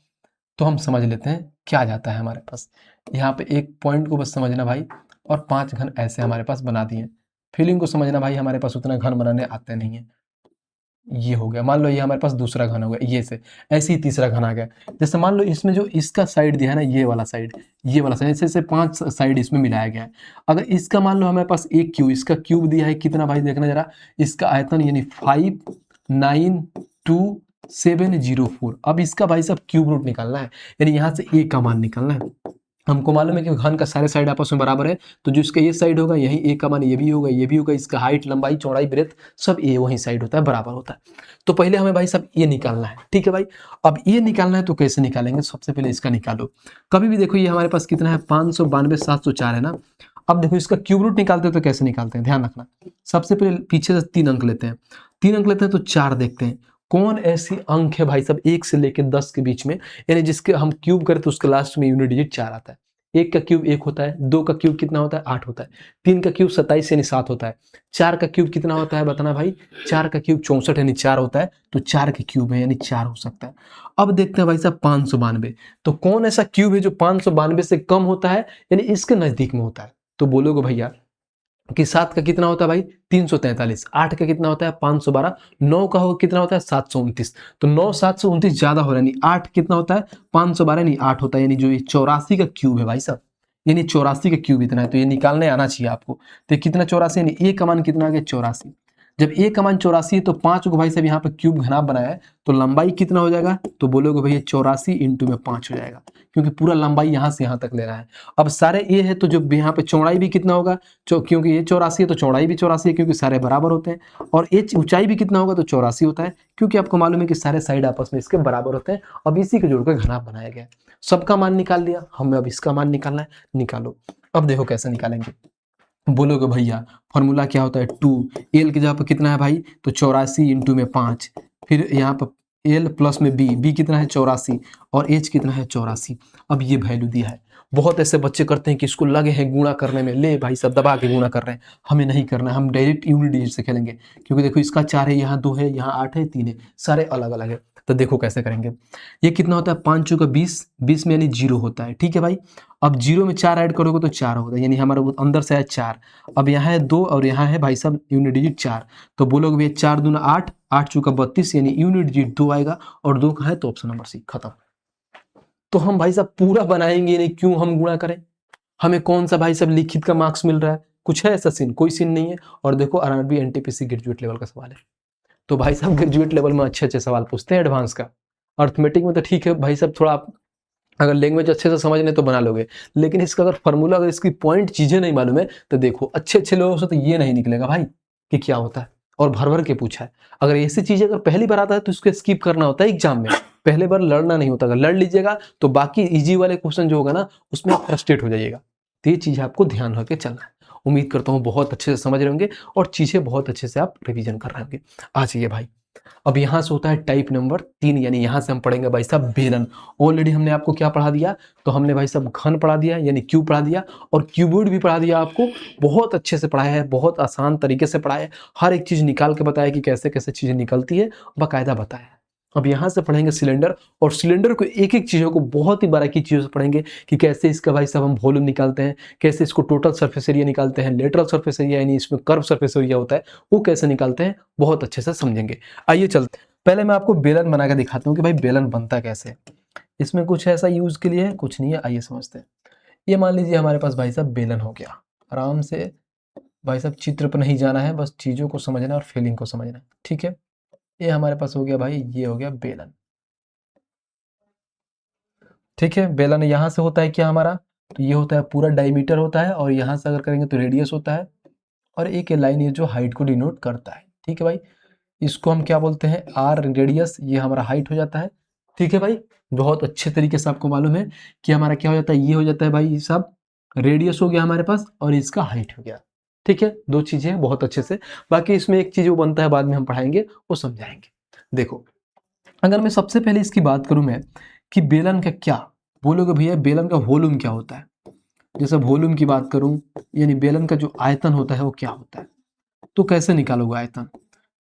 तो हम समझ लेते हैं क्या जाता है हमारे पास। यहाँ पे एक पॉइंट को बस समझना भाई, और 5 घन ऐसे हमारे पास बना दिए। फीलिंग को समझना भाई, हमारे पास उतना घन बनाने आते नहीं है। ये हो गया, मान लो ये हमारे पास दूसरा घन हो गया, ये से ऐसे ही तीसरा घन आ गया। जैसे मान लो इसमें जो इसका साइड दिया है ना, ये वाला साइड, ये वाला साइड, ऐसे 5 साइड इसमें मिलाया गया है। अगर इसका मान लो हमारे पास एक क्यूब, इसका क्यूब दिया है कितना भाई, देखना जरा, इसका आयतन यानी 592,704। अब इसका भाई साहब क्यूब रूट निकालना है, यानी यहाँ से ए का मान निकालना है। हमको मालूम है कि घन का सारे साइड आपस में बराबर है, तो जो इसका ये साइड होगा यही ए का मान ये भी होगा, ये भी होगा। इसका हाइट, लंबाई, चौड़ाई, ब्रेथ सब ए वही साइड होता है, बराबर होता है। तो पहले हमें भाई साहब ये निकालना है, ठीक है भाई। अब ये निकालना है तो कैसे निकालेंगे, सबसे पहले इसका निकालो। कभी भी देखो ये हमारे पास कितना है, 592,704 है ना। अब देखो इसका क्यूब रूट निकालते हैं तो कैसे निकालते हैं, ध्यान रखना। सबसे पहले पीछे से 3 अंक लेते हैं, 3 अंक लेते हैं तो 4 देखते हैं। कौन ऐसी अंक है भाई साहब 1 से लेकर 10 के बीच में, यानी जिसके हम क्यूब करें तो उसके लास्ट में यूनिट डिजिट 4 आता है। 1 का क्यूब 1 होता है, 2 का क्यूब कितना होता है, 8 होता है, 3 का क्यूब 27 यानी 7 होता है, 4 का क्यूब कितना होता है बताना भाई, 4 का क्यूब 64 यानी 4 होता है, तो 4 के क्यूब है यानी 4 हो सकता है। अब देखते हैं भाई साहब 592, तो कौन ऐसा क्यूब है जो 592 से कम होता है, यानी इसके नजदीक में होता है। तो बोलोगे भैया कि 7 का कितना होता है भाई, 343, 8 का कितना होता है 512, 9 का कितना होता है 729। तो 9 729 ज्यादा हो रहा है, यानी 8 कितना होता है 512, यानी 8 होता है, यानी जो ये 84 का क्यूब है भाई साहब, यानी 84 का क्यूब इतना है। तो ये निकालने आना चाहिए आपको। तो कितना 84, यानी ए का मान कितना आ गया 84। जब ए का मान 84 है तो 5 को भाई साहब यहाँ पे क्यूब घनाभ बनाया है, तो लंबाई कितना हो जाएगा, तो बोलोगे भैया 84 इंटू में 5 हो जाएगा, क्योंकि पूरा लंबाई यहाँ से यहाँ तक ले रहा है। अब सारे ए है तो जो यहाँ पे चौड़ाई भी कितना होगा, क्योंकि ये 84 है तो चौड़ाई भी 84 है, क्योंकि सारे बराबर होते हैं। और ये ऊंचाई भी कितना होगा, तो 84 होता है, क्योंकि आपको मालूम है कि सारे साइड आपस में इसके बराबर होते हैं। अब इसी को जोड़कर घनाभ बनाया गया है। सबका मान निकाल लिया, हमें अब इसका मान निकालना है, निकालो। अब देखो कैसे निकालेंगे, बोलोगे भैया फॉर्मूला क्या होता है, 2 एल की जगह पर कितना है भाई, तो 84 इंटू में 5, फिर यहाँ पर एल प्लस में बी कितना है 84, और एच कितना है 84। अब ये वैल्यू दिया है। बहुत ऐसे बच्चे करते हैं कि इसको लगे हैं गुणा करने में, ले भाई सब दबा के गुणा कर रहे हैं, हमें नहीं करना है, हम डायरेक्ट यूनिट डिजिट से खेलेंगे। क्योंकि देखो इसका 4 है, यहाँ 2 है, यहाँ 8 है, 3 है, सारे अलग अलग है। तो देखो कैसे करेंगे, ये कितना होता है 5 चौका 20, 20 में यानी 0 होता है, ठीक है भाई। अब 0 में 4 ऐड करोगे तो 4 होता है, यानी हमारे अंदर से है 4। अब यहाँ है 2 और यहाँ है भाई साहब यूनिट डिजिट 4, तो बोलोगे भैया 4 दूना 8, 8 चौका 32, यानी यूनिट डिजिट 2 आएगा, और 2 का है तो ऑप्शन नंबर सी, खत्म। तो हम भाई साहब पूरा बनाएंगे नहीं, क्यों हम गुणा करें, हमें कौन सा भाई साहब लिखित का मार्क्स मिल रहा है, कुछ है ऐसा सीन, कोई सीन नहीं है। और देखो आरआरबी एनटीपीसी ग्रेजुएट लेवल का सवाल है, तो भाई साहब ग्रेजुएट लेवल में अच्छे अच्छे सवाल पूछते हैं एडवांस का। अर्थमेटिक में तो ठीक है भाई साहब, थोड़ा आप अगर लैंग्वेज अच्छे से समझ लें तो बना लोगे, लेकिन इसका अगर फॉर्मूला, अगर इसकी पॉइंट चीजें नहीं मालूम है, तो देखो अच्छे अच्छे लोगों से तो ये नहीं निकलेगा भाई कि क्या होता है, और भर भर के पूछा है। अगर ऐसी चीजें अगर पहली बार आता है तो इसको स्किप करना होता है एग्जाम में, पहले बार लड़ना नहीं होता। अगर लड़ लीजिएगा तो बाकी इजी वाले क्वेश्चन जो होगा ना उसमें आप फ्रस्ट्रेट हो जाइएगा। तो ये चीज आपको ध्यान रख के चलना है। उम्मीद करता हूँ बहुत अच्छे से समझ रहे होंगे और चीजें बहुत अच्छे से आप रिवीजन कर रहे होंगे। आ जाइए भाई, अब यहाँ से होता है टाइप नंबर 3, यानी यहाँ से हम पढ़ेंगे भाई साहब बेलन। ऑलरेडी हमने आपको क्या पढ़ा दिया, तो हमने भाई साहब घन पढ़ा दिया यानी क्यूब पढ़ा दिया, और क्यूबॉइड भी पढ़ा दिया आपको। बहुत अच्छे से पढ़ाया है, बहुत आसान तरीके से पढ़ाया है, हर एक चीज़ निकाल के बताया कि कैसे कैसे चीज़ें निकलती है, बाकायदा बताया है। अब यहाँ से पढ़ेंगे सिलेंडर, और सिलेंडर को एक एक चीज़ों को बहुत ही बारीकी चीज़ों से पढ़ेंगे कि कैसे इसका भाई साहब हम वॉल्यूम निकालते हैं, कैसे इसको टोटल सरफेस एरिया निकालते हैं, लेटरल सरफेस एरिया यानी इसमें कर्व सरफेस एरिया होता है वो कैसे निकालते हैं, बहुत अच्छे से समझेंगे। आइए चलते, पहले मैं आपको बेलन बना के दिखाता हूँ कि भाई बेलन बनता कैसे है। इसमें कुछ ऐसा यूज के लिए है, कुछ नहीं है, आइए समझते हैं। ये मान लीजिए हमारे पास भाई साहब बेलन हो गया, आराम से भाई साहब चित्र पर नहीं जाना है, बस चीज़ों को समझना है और फीलिंग को समझना है, ठीक है। ये हमारे पास हो गया भाई, ये हो गया बेलन, ठीक है। बेलन यहाँ से होता है क्या हमारा, तो ये होता है पूरा डायमीटर होता है, और यहाँ से अगर करेंगे तो रेडियस होता है, और एक लाइन ये जो हाइट को डिनोट करता है, ठीक है भाई। इसको हम क्या बोलते हैं, आर रेडियस, ये हमारा हाइट हो जाता है, ठीक है भाई। बहुत अच्छे तरीके से आपको मालूम है कि हमारा क्या हो जाता है, ये हो जाता है भाई, ये सब रेडियस हो गया हमारे पास, और इसका हाइट हो गया, ठीक है। दो चीजें हैं बहुत अच्छे से। बाकी इसमें एक चीज वो बनता है, बाद में हम पढ़ाएंगे, वो समझाएंगे। देखो, अगर मैं सबसे पहले इसकी बात करूं मैं कि बेलन का क्या बोलोगे भैया, बेलन का वॉल्यूम क्या होता है। जैसे वॉल्यूम की बात करूं, यानी बेलन का जो आयतन होता है वो क्या होता है, तो कैसे निकालोगे आयतन।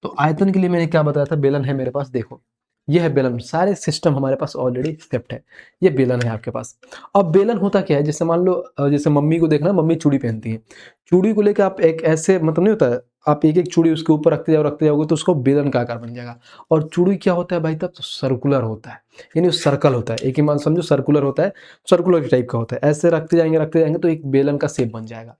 तो आयतन के लिए मैंने क्या बताया था, बेलन है मेरे पास, देखो ये है बेलन, सारे सिस्टम हमारे पास ऑलरेडी सेट है, ये बेलन है आपके पास। अब बेलन होता क्या है, जैसे मान लो जैसे मम्मी को देखना, मम्मी चूड़ी पहनती है, चूड़ी को लेकर आप एक ऐसे मतलब नहीं होता है, आप एक एक चूड़ी उसके ऊपर रखते जाओगे तो उसको बेलन का आकार बन जाएगा। और चूड़ी क्या होता है भाई, तब तो सर्कुलर होता है, यानी सर्कल होता है, एक ही मान समझो सर्कुलर होता है, सर्कुलर टाइप का होता है, ऐसे रखते जाएंगे तो एक बेलन का शेप बन जाएगा।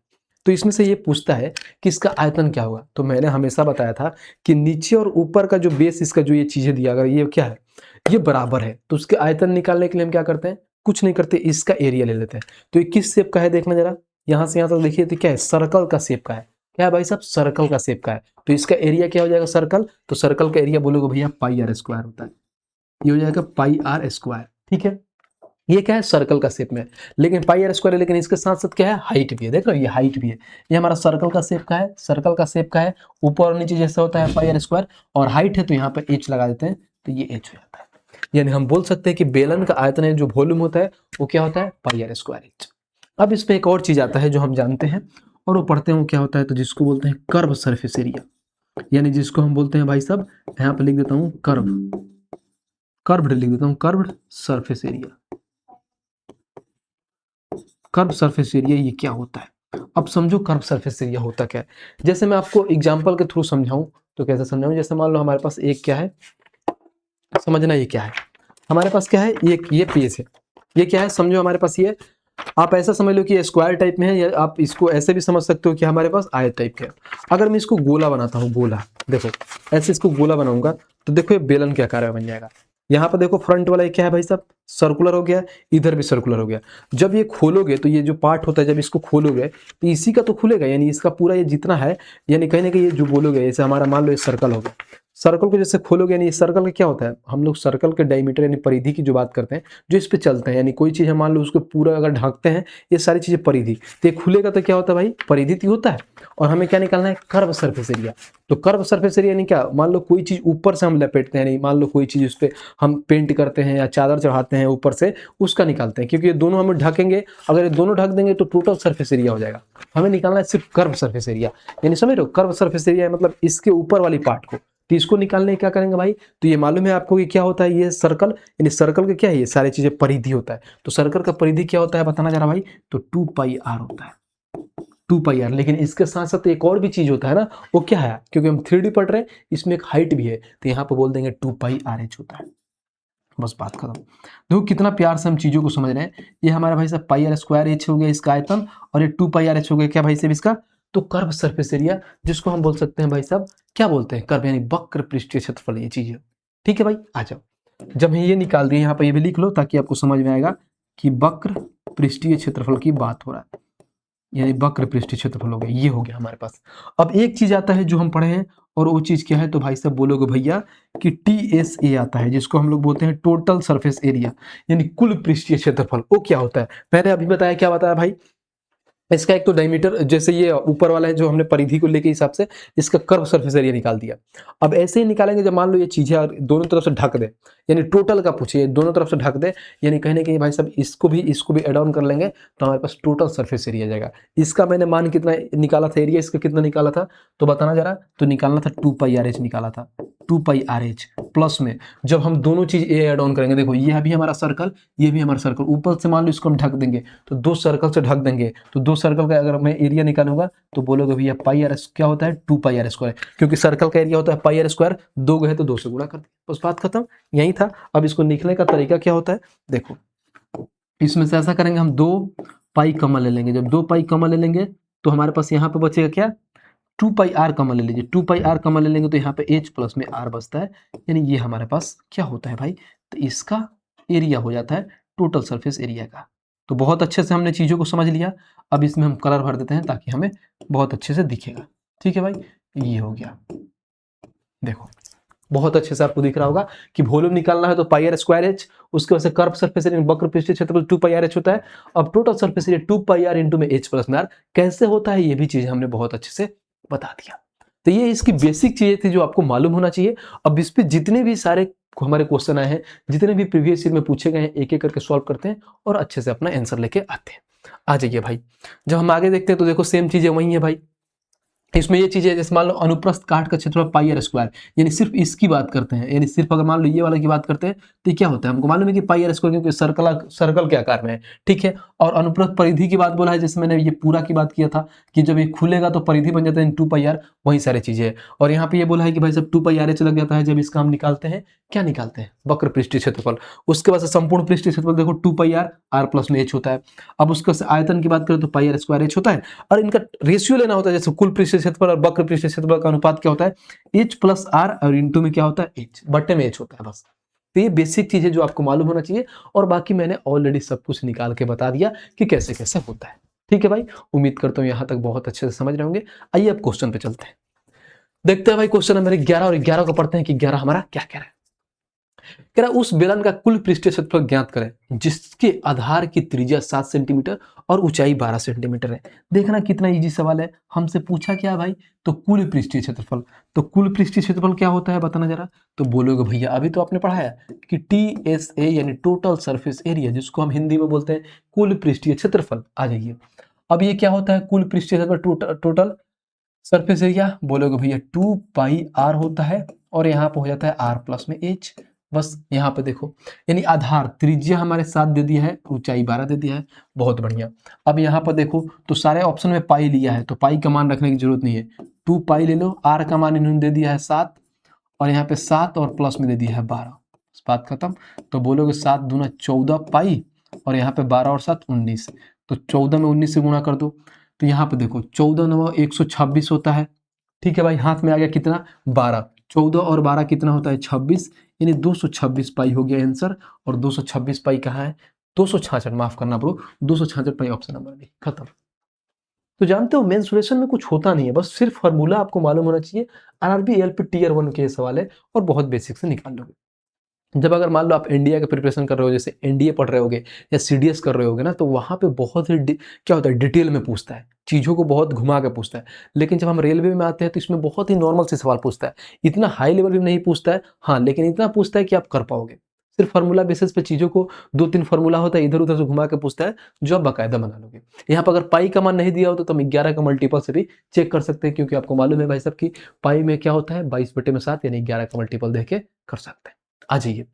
तो इसमें से ये पूछता है कि इसका आयतन क्या होगा, तो मैंने हमेशा बताया था कि नीचे और ऊपर का जो बेस इसका जो ये चीजें दिया, अगर ये क्या है, ये बराबर है, तो उसके आयतन निकालने के लिए हम क्या करते हैं, कुछ नहीं करते, इसका एरिया ले लेते हैं। तो ये किस शेप का है देखना जरा, यहाँ से यहाँ तक देखिए, तो क्या है, सर्कल का शेप का है, क्या है भाई साहब, सर्कल का शेप का है। तो इसका एरिया क्या हो जाएगा, सर्कल, तो सर्कल का एरिया बोलोगे भैया पाई आर स्क्वायर होता है, ये हो जाएगा पाई आर स्क्वायर, ठीक है। ये क्या है, सर्कल का शेप में, लेकिन पाई आर स्क्वायर है, लेकिन इसके साथ साथ क्या है, हाइट भी है, देख रहे हो ये हाइट भी है। ये हमारा सर्कल का शेप का है, सर्कल का शेप का है, ऊपर और नीचे जैसा होता है पाई आर स्क्वायर, और हाइट है तो यहाँ पे एच लगा देते हैं, तो ये एच हो जाता है। यानी हम बोल सकते हैं कि बेलन का आयतन है, जो वॉल्यूम होता है वो क्या होता है, पाई आर स्क्वायर एच। अब इसमें एक और चीज आता है जो हम जानते हैं और वो पढ़ते हैं, वो क्या होता है, तो जिसको बोलते हैं कर्व सरफेस एरिया, यानी जिसको हम बोलते हैं भाई साहब, यहाँ पे लिख देता हूँ कर्व, कर्व्ड लिख देता हूँ, curved surface area. Curve surface area ये क्या होता है, अब समझो कर्व सरफेस एरिया होता क्या है। जैसे मैं आपको एग्जांपल के थ्रू समझाऊं तो कैसे समझाऊं, जैसे मान लो हमारे पास एक क्या है, समझना ये क्या है, हमारे पास क्या है, ये पेज है, ये क्या है समझो, हमारे पास ये, आप ऐसा समझ लो कि ये स्क्वायर टाइप में है, या आप इसको ऐसे भी समझ सकते हो कि हमारे पास आयत टाइप का है। अगर मैं इसको गोला बनाता हूँ, गोला, देखो ऐसे इसको गोला बनाऊंगा तो देखो ये बेलन के आकार में बन जाएगा। यहाँ पर देखो फ्रंट वाला ये क्या है भाई साहब, सर्कुलर हो गया, इधर भी सर्कुलर हो गया। जब ये खोलोगे तो ये जो पार्ट होता है, जब इसको खोलोगे तो इसी का तो खुलेगा, यानी इसका पूरा ये जितना है, यानी कहीं ना कहीं ये जो बोलोगे, जैसे हमारा मान लो ये सर्कल होगा, सर्कल को जैसे खोलोगे, यानी सर्कल का क्या होता है, हम लोग सर्कल के डायमीटर यानी परिधि की जो बात करते हैं, जो इस पे चलते हैं, यानी कोई चीज हम मान लो उसको पूरा अगर ढकते हैं, ये सारी चीजें परिधि, तो ये खुलेगा तो क्या होता है भाई, परिधि तो होता है। और हमें क्या निकालना है, कर्व सरफेस एरिया। तो कर्व सरफेस एरिया यानी क्या, मान लो कोई चीज ऊपर से हम लपेटते हैं, नहीं मान लो कोई चीज उस पर हम पेंट करते हैं या चादर चढ़ाते हैं ऊपर से, उसका निकालते हैं, क्योंकि ये दोनों हमें ढकेंगे, अगर ये दोनों ढक देंगे तो टोटल सरफेस एरिया हो जाएगा। हमें निकालना है सिर्फ कर्व सरफेस एरिया, यानी समझ रहे हो, कर्व सरफेस एरिया मतलब इसके ऊपर वाली पार्ट को। तो इसको निकालने क्या करेंगे भाई, तो ये मालूम है आपको कि क्या होता है, ये सर्कल, यानी सर्कल का क्या है, ये सारी चीजें परिधि होता है। तो सर्कल का परिधि क्या होता है बताना जरा भाई, तो 2 पाई आर होता है, 2 पाई आर। लेकिन इसके साथ साथ एक और भी चीज होता है ना, वो क्या है, क्योंकि हम 3D पढ़ रहे हैं, इसमें एक हाइट भी है, तो यहाँ पे बोल देंगे 2 पाई आर एच होता है, बस बात खत्म। देखो कितना प्यार से हम चीजों को समझ रहे हैं। ये हमारा भाई साहब पाई आर स्क्वायर एच हो गया इसका आयतन, और ये 2 पाई आर एच हो गया क्या भाई साहब इसका, तो कर्व सरफेस एरिया, जिसको हम बोल सकते हैं भाई साहब, क्या बोलते हैं, कर्व यानी वक्र पृष्ठीय क्षेत्रफल, ये चीज है। ठीक है भाई, आ जाओ, जब हम ये निकाल दिए, यहाँ पर ये भी लिख लो ताकि आपको समझ में आएगा कि वक्र पृष्ठीय क्षेत्रफल की बात हो रहा है, यानी वक्र पृष्ठीय क्षेत्रफल हो गया, ये हो गया हमारे पास। अब एक चीज आता है जो हम पढ़े हैं, और वो चीज क्या है, तो भाई साहब बोलोगे भैया कि TSA आता है, जिसको हम लोग बोलते हैं टोटल सरफेस एरिया, यानी कुल पृष्ठीय क्षेत्रफल। वो क्या होता है, मैंने अभी बताया, क्या बताया भाई, इसका एक तो डायमीटर जैसे ये ऊपर वाला है जो हमने परिधि को लेके हिसाब से इसका कर्व सरफेस एरिया निकाल दिया। अब ऐसे ही निकालेंगे जब मान लो ये चीजें दोनों तरफ से ढक दे, यानी टोटल का पूछिए दोनों तरफ से ढक दे, यानी कहीं ना कहीं भाई साहब इसको भी एड ऑन कर लेंगे तो हमारे पास टोटल सरफेस एरिया जाएगा। इसका मैंने मान कितना निकाला था, एरिया इसका कितना निकाला था तो बताना जरा, तो निकालना था 2πRh निकाला था। 2πRh प्लस में जब हम दोनों चीज ए एड ऑन करेंगे, देखो ये भी हमारा सर्कल, ये भी हमारा सर्कल, ऊपर से मान लो इसको हम ढक देंगे तो दो सर्कल से ढक देंगे तो दो सर्कल का अगर मैं एरिया निकालूंगा तो बोलोगे भैया πr क्या होता है 2πr², क्योंकि सर्कल का एरिया होता है πr², दो गए तो दो से गुणा कर दिया, बस बात खत्म, यही था। अब इसको निकलने का तरीका क्या होता है, देखो इसमें से ऐसा करेंगे हम 2π कॉमन ले लेंगे, जब 2π कॉमन ले लेंगे तो हमारे पास यहाँ पे बचेगा क्या 2πr कॉमन ले लीजिए, 2πr कॉमन ले लेंगे तो यहाँ पे h प्लस में r बचता है, यानी ये हमारे पास क्या होता है भाई, तो इसका एरिया हो जाता है टोटल सरफेस एरिया का। तो बहुत अच्छे से हमने चीज़ों को समझ लिया। अब इसमें हम कलर भर देते हैं ताकि हमें बहुत अच्छे से दिखेगा। ठीक है भाई, ये हो गया, देखो बहुत अच्छे से आपको दिख रहा होगा कि वॉल्यूम निकालना है तो πr²h, उसके वजह से कर्व सरफेस एरिया वक्र पृष्ठीय क्षेत्रफल 2πRh होता है। अब total surface area 2πr into में h प्लस में r कैसे होता है ये भी चीज़ हमने बहुत अच्छे से बता दिया। तो ये इसकी बेसिक चीजें थी जो आपको मालूम होना चाहिए। अब इस पे जितने भी सारे हमारे क्वेश्चन आए हैं, जितने भी प्रीवियस ईयर में पूछे गए हैं, एक एक करके सॉल्व करते हैं और अच्छे से अपना आंसर लेके आते हैं। आ जाइए भाई, जब हम आगे देखते हैं तो देखो सेम चीजें वही है भाई। इसमें ये चीज है जैसे मान लो अनुप्रस्थ काट का क्षेत्रफल πr², यानी सिर्फ इसकी बात करते हैं, यानी सिर्फ अगर मान लो ये वाला की बात करते हैं तो क्या होता है, हमको मालूम है कि πr² क्योंकि सर्कल के आकार में है, ठीक है। और अनुप्रस्थ परिधि की बात बोला है, जैसे मैंने ये पूरा की बात किया था कि जब ये खुलेगा तो परिधि बन जाता है 2πr, वही सारी चीजें है। और यहाँ पे ये बोला है कि भाई सब 2πRh लग जाता है जब इसका हम निकालते हैं, क्या निकालते हैं, वक्र पृष्ठीय क्षेत्रफल। उसके बाद से संपूर्ण पृष्ठीय क्षेत्रफल देखो 2πr, r प्लस में h होता है। अब उसके बाद आयतन की बात करें तो πr²h होता है, और इनका रेशियो लेना होता है, जैसे कुल पृष्ठीय क्षेत्रफल और वक्र पृष्ठीय क्षेत्रफल का अनुपात क्या होता है, h प्लस r, और इंटू में क्या होता है h, बट्टे में h होता है बस। तो ये बेसिक चीज है जो आपको मालूम होना चाहिए, और बाकी मैंने ऑलरेडी सब कुछ निकाल के बता दिया कि कैसे कैसे होता है। ठीक है भाई, उम्मीद करता हूं यहां तक बहुत अच्छे से समझ रहे होंगे। आइए अब क्वेश्चन पे चलते हैं, देखते हैं भाई क्वेश्चन नंबर 11, और 11 को पढ़ते हैं कि 11 हमारा क्या कह रहा है। कह रहा उस बेलन का कुल पृष्ठीय क्षेत्रफल ज्ञात करें जिसके आधार की त्रिज्या 7 सेंटीमीटर और ऊंचाई 12 सेंटीमीटर है। देखना कितना इजी सवाल है, हमसे पूछा क्या भाई, तो कुल पृष्ठीय क्षेत्रफल। तो कुल पृष्ठीय क्षेत्रफल क्या होता है बताना जरा, तो बोलोगे भैया अभी तो आपने पढ़ाया कि TSA यानी टोटल सरफेस एरिया, जिसको हम हिंदी में बोलते हैं कुल पृष्ठीय क्षेत्रफल। आ जाइए, अब ये क्या होता है कुल पृष्ठीय क्षेत्रफल टोटल सरफेस एरिया, बोलोगे भैया 2πr होता है, और यहाँ पे हो जाता है r प्लस में h। बस यहाँ पे देखो, यानी आधार त्रिज्या हमारे 7 दे दिया है, ऊंचाई 12 दे दिया है, बहुत बढ़िया। अब यहाँ पर देखो तो सारे ऑप्शन में पाई लिया है, तो पाई का मान रखने की जरूरत नहीं है, 2π ले लो। r का मान इन्होंने दे दिया है 7, और यहाँ पे 7 और प्लस में दे दिया है 12, बात खत्म। तो बोलोगे 7 दूना 14π, और यहाँ पे 12 और 7 19, तो 14 में 19 से गुणा कर दो, तो यहाँ पे देखो 14 9 126 होता है। ठीक है भाई, हाथ में आ गया कितना 12, 14 और 12 कितना होता है 26, यानी 226π हो गया आंसर। और 226π कहाँ है, 266, माफ करना ब्रो, 266π ऑप्शन नंबर बी, खत्म। तो जानते हो मेंसुरेशन में कुछ होता नहीं है, बस सिर्फ फार्मूला आपको मालूम होना चाहिए। आरआरबी एलपी टियर 1 के सवाल है और बहुत बेसिक से निकाल लोगे। जब अगर मान लो आप इंडिया का प्रिपरेशन कर रहे हो, जैसे एनडीए पढ़ रहे होगे या सीडीएस कर रहे होगे ना, तो वहाँ पे बहुत ही क्या होता है डिटेल में पूछता है, चीज़ों को बहुत घुमा के पूछता है। लेकिन जब हम रेलवे में आते हैं तो इसमें बहुत ही नॉर्मल से सवाल पूछता है, इतना हाई लेवल भी नहीं पूछता है, हाँ, लेकिन इतना पूछता है कि आप कर पाओगे। सिर्फ फार्मूला बेसिस पे चीज़ों को 2-3 फार्मूला होता है, इधर उधर से घुमा के पूछता है, जो आप बाकायदा बना लोगे। यहाँ पर अगर पाई का मान नहीं दिया होता तो हम 11 का मल्टीपल से भी चेक कर सकते हैं, क्योंकि आपको मालूम है भाई साहब की पाई में क्या होता है 22/7, यानी 11 का मल्टीपल देख के कर सकते हैं। आ जाइए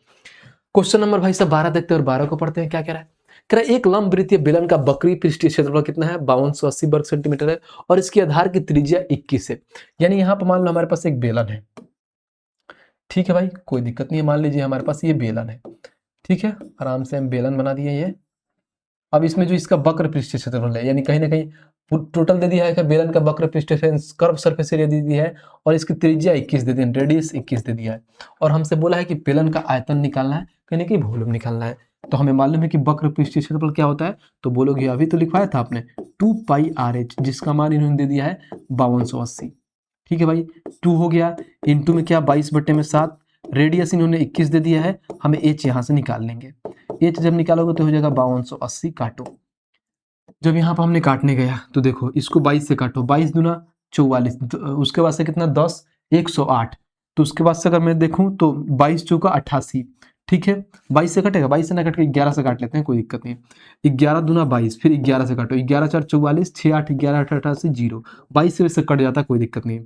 क्वेश्चन नंबर भाई साहब 12 देखते हैं और 12 को पढ़ते हैं, क्या कह रहा है। कह रहा है एक लंबवृत्तीय बेलन का वक्री पृष्ठीय क्षेत्रफल कितना है, 5280 वर्ग सेंटीमीटर है, और इसके आधार की त्रिज्या 21 है। यानी यहाँ पर मान लो हमारे पास एक बेलन है, ठीक है भाई, कोई दिक्कत नहीं है, मान लीजिए हमारे पास ये बेलन है, ठीक है, आराम से हम बेलन बना दिए ये। अब इसमें जो इसका वक्र पृष्ठीय क्षेत्रफल है, यानी कहीं ना कहीं टोटल दे दिया है कि बेलन का वक्र पृष्ठीय कर्व सरफेस एरिया दे दिया है, और इसकी त्रिज्या 21 दे दी है, रेडियस 21 दे दिया है, और हमसे बोला है कि बेलन का आयतन निकालना है, कहीं कि वॉल्यूम निकालना है। तो हमें मालूम है कि वक्र पृष्ठीय क्षेत्रफल क्या होता है, तो बोलोगे अभी तो लिखवाया था आपने 2πRh, जिसका मान इन्होंने दे दिया है 5280। ठीक है भाई, 2 हो गया, इंटू में क्या 22/7, रेडियस इन्होंने 21 दे दिया है, हमें h यहाँ से निकाल लेंगे। h जब निकालोगे तो हो जाएगा 5280 काटो, जब यहाँ पर हमने काटने गया तो देखो इसको 22 से काटो, 22 दूना 44, उसके बाद से कितना 10, 108, तो उसके बाद से अगर मैं देखूं तो 22 चौका 88, ठीक है 22 से कटेगा, 22 से ना कट के 11 से काट लेते हैं, कोई दिक्कत नहीं। 11 दूना 22, फिर 11 से काटो, 11 4 44, 6 8 11 8 88 जीरो, 22 से वैसे कट जाता है, कोई दिक्कत नहीं।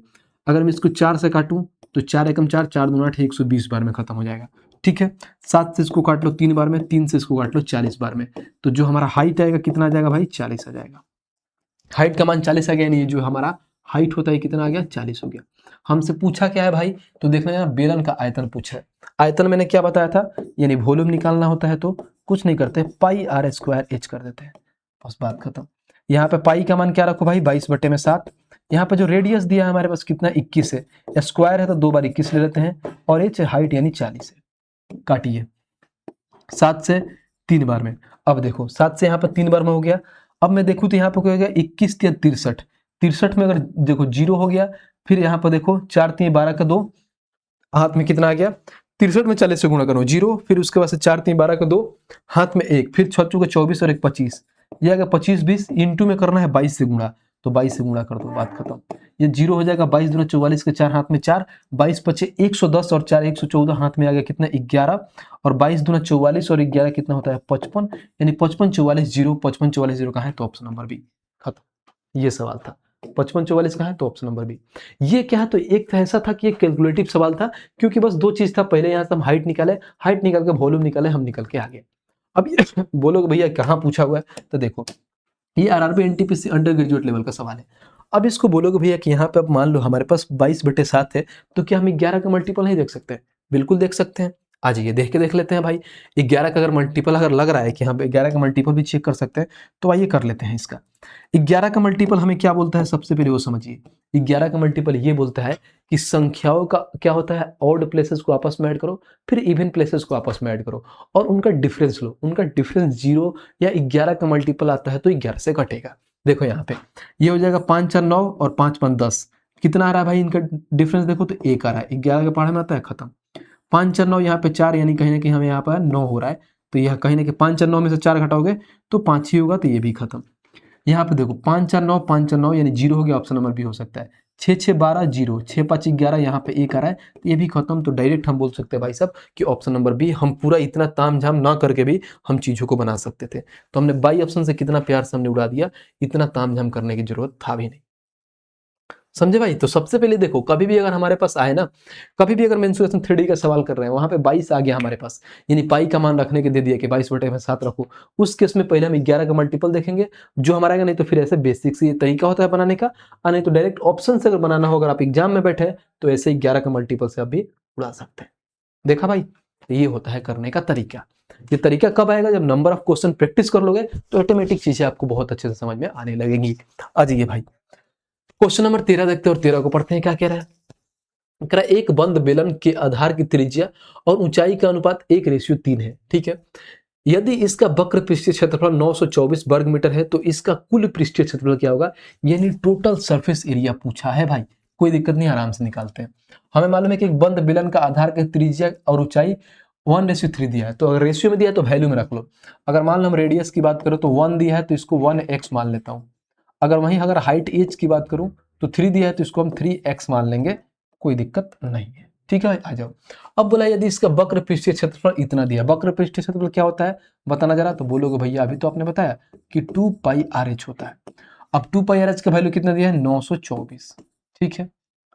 अगर मैं इसको 4 से काटूं तो 4 एकम 4, 4 दूना 8, 120 बार में खत्म हो जाएगा, ठीक है। 7 से इसको काट लो 3 बार में, 3 से इसको काट लो 40 बार में, तो जो हमारा हाइट आएगा कितना आ जाएगा भाई, 40 आ जाएगा। हाइट का मान 40 आ गया, यानी ये जो हमारा हाइट होता है कितना आ गया, 40 हो गया। हमसे पूछा क्या है भाई, तो देखना यहाँ बेलन का आयतन पूछा है। आयतन मैंने क्या बताया था, यानी वॉल्यूम निकालना होता है तो कुछ नहीं करते, पाई आर स्क्वायर एच कर देते हैं, बस बात खत्म। यहाँ पे पाई का मान क्या रखो भाई, 22/7। यहाँ पे जो रेडियस दिया है हमारे पास कितना, 21 है, स्क्वायर है तो 2 बार 21 ले लेते हैं, और एच हाइट यानी 40 है। काटिए 7 से 3 बार में, अब देखो 7 से यहाँ पर 3 बार में हो गया। अब मैं देखूँ तो यहाँ पर क्या हो गया, 21 या 63, 63 में अगर देखो 0 हो गया, फिर यहाँ पर देखो 4 3 12 का 2, हाथ में कितना आ गया, 63 में 40 से गुणा करो 0, फिर उसके बाद से 4 3 12 का 2, हाथ में 1, फिर 6 चौके 24 और 1 25, ये आ गया 25 20, इंटू में करना है 22 से गुणा, तो 22 से गुणा कर दो, बात खत्म। ये 0 हो जाएगा, 22 दूना 44 के 4 हाथ में 4, 22 पचे 110 और 4 114, हाथ में आ गया कितना 11, और 22 दूना 44 और 11 कितना होता है 55, यानी 55 44 0, 55 44 0 कहाँ है, तो ऑप्शन नंबर बी। खत्म, ये सवाल था। 55 44 कहाँ है, तो ऑप्शन नंबर बी। ये क्या है, तो एक तो ऐसा था कि एक कैलकुलेटिव सवाल था, क्योंकि बस दो चीज था, पहले यहाँ से हम हाइट निकाले, हाइट निकाल के वॉल्यूम निकाले, हम निकल के आ गए। अब ये बोलोगे भैया कहाँ पूछा हुआ है, तो देखो ये RRB NTPC under graduate level का सवाल है। अब इसको बोलोगे भैया कि यहाँ पे अब मान लो हमारे पास 22/7 है, तो क्या हम 11 का मल्टीपल नहीं देख सकते, बिल्कुल देख सकते हैं। आ जाइए देख लेते हैं भाई, 11 का अगर मल्टीपल अगर लग रहा है कि हाँ 11 का मल्टीपल भी चेक कर सकते हैं, तो आइए कर लेते हैं इसका। 11 का मल्टीपल हमें क्या बोलता है, सबसे पहले वो समझिए। 11 का मल्टीपल ये बोलता है कि संख्याओं का क्या होता है, ऑड प्लेसेस को आपस में ऐड करो, फिर इवन प्लेसेस को आपस में ऐड करो, और उनका डिफरेंस लो, उनका डिफरेंस 0 या 11 का मल्टीपल आता है तो 11 से घटेगा। देखो यहाँ पे ये हो जाएगा 5 4 9 और 5 5 10, कितना आ रहा है भाई इनका डिफरेंस, देखो तो 1 आ रहा है, 11 के पढ़े में आता है, खत्म। 5 4 9 यहाँ पे 4, यानी कहीं ना कहीं हमें यहाँ पर 9 हो रहा है, तो यह कहीं ना कहीं 5 4 9 में से 4 घटाओगे तो 5 ही होगा, तो ये भी खत्म। यहाँ पे देखो 5 4 9 5 4 9, यानी 0 हो गया, ऑप्शन नंबर बी हो सकता है। 6 6 12 0, 6 5 11, यहाँ पे 1 आ रहा है, तो ये भी खत्म। तो डायरेक्ट हम बोल सकते हैं भाई साहब कि ऑप्शन नंबर बी, हम पूरा इतना ताम झाम ना करके भी हम चीजों को बना सकते थे, तो हमने बाई ऑप्शन से कितना प्यार से हमने उड़ा दिया, इतना ताम झाम करने की जरूरत था भी नहीं। समझे भाई। तो सबसे पहले देखो, कभी भी अगर हमारे पास आए ना, कभी भी अगर मेंसुरेशन 3D का सवाल कर रहे हैं, वहां पे 22 आ गया हमारे पास, यानी पाई का मान रखने के दे दिया कि 22/7 रखो, उस केस में पहले हम 11 का मल्टीपल देखेंगे जो हमारा आएगा, नहीं तो फिर ऐसे बेसिक से ये तरीका होता है बनाने का, और नहीं तो डायरेक्ट ऑप्शन से अगर बनाना हो, अगर आप एग्जाम में बैठे तो ऐसे 11 का मल्टीपल से आप भी उड़ा सकते हैं। देखा भाई, तो ये होता है करने का तरीका। ये तरीका कब आएगा, जब नंबर ऑफ क्वेश्चन प्रैक्टिस कर लोगे तो ऑटोमेटिक चीजें आपको बहुत अच्छे से समझ में आने लगेंगी। आ जाइए भाई, क्वेश्चन नंबर 13 देखते हैं, और 13 को पढ़ते हैं, क्या कह रहा है। कह रहा है एक बंद बेलन के आधार की त्रिज्या और ऊंचाई का अनुपात 1:3 है, ठीक है। यदि इसका वक्र पृष्ठीय क्षेत्रफल 924 वर्ग मीटर है, तो इसका कुल पृष्ठीय क्षेत्रफल क्या होगा, यानी टोटल सरफेस एरिया पूछा है भाई। कोई दिक्कत नहीं, आराम से निकालते हैं। हमें मालूम है कि एक बंद बेलन का आधार की त्रिज्या और ऊंचाई 1:3 दिया है, तो अगर रेशियो में दिया है तो वैल्यू में रख लो। अगर मान लो हम रेडियस की बात करें तो 1 दिया है, तो इसको 1x मान लेता हूं। अगर वहीं अगर हाइट एज की बात करूं तो 3 दिया है, तो इसको हम 3x मान लेंगे, कोई दिक्कत नहीं है, ठीक है। आ जाओ, अब बोला यदि इसका वक्र पृष्ठीय क्षेत्रफल इतना दिया, वक्र पृष्ठीय क्षेत्रफल क्या होता है बताना जरा, तो बोलोगे भैया अभी तो आपने बताया कि 2πRh होता है। अब 2πRh का वैल्यू कितना दिया है, 924, ठीक है।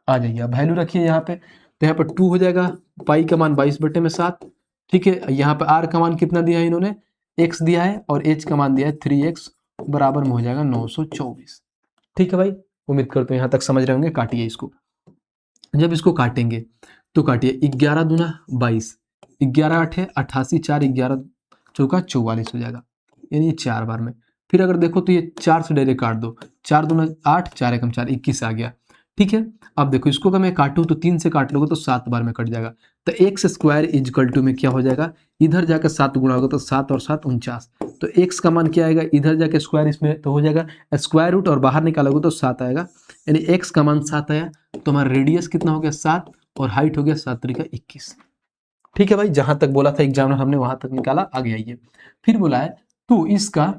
आ जाइए, अब वैल्यू रखिए यहाँ पे, तो यहाँ पर 2 हो जाएगा, पाई का मान 22/7, ठीक है। यहाँ पे r का मान कितना दिया है इन्होंने, x दिया है, और h का मान दिया है 3x, बराबर में हो जाएगा 924, ठीक है भाई। उम्मीद करते हैं यहाँ तक समझ रहे होंगे। काटिए इसको, जब इसको काटेंगे तो काटिए, 11 दूना 22, 11 8 88, 4 11 चौका 44 हो जाएगा, यानी ये 4 बार में। फिर अगर देखो तो ये 4 से डायरेक्ट काट दो, 4 दूना 8, 4 एकम 4, 21 आ गया, ठीक है। अब देखो इसको अगर मैं काटूं तो 3 से काट लोगे तो 7 बार में कट जाएगा, तो x स्क्वायर इजकल टू में क्या हो जाएगा, इधर जाकर 7 गुणा होगा तो 7 और 7 49, तो x का मान क्या आएगा, इधर जाके स्क्वायर इसमें तो हो जाएगा स्क्वायर रूट, और बाहर निकालोगे तो 7 आएगा, यानी x का मान 7 आया। तो हमारा रेडियस कितना हो गया 7, और हाइट हो गया 7 3 21, ठीक है भाई। जहां तक बोला था एग्जाम में हमने वहां तक निकाला, आ गया ये। फिर बोला है तो इसका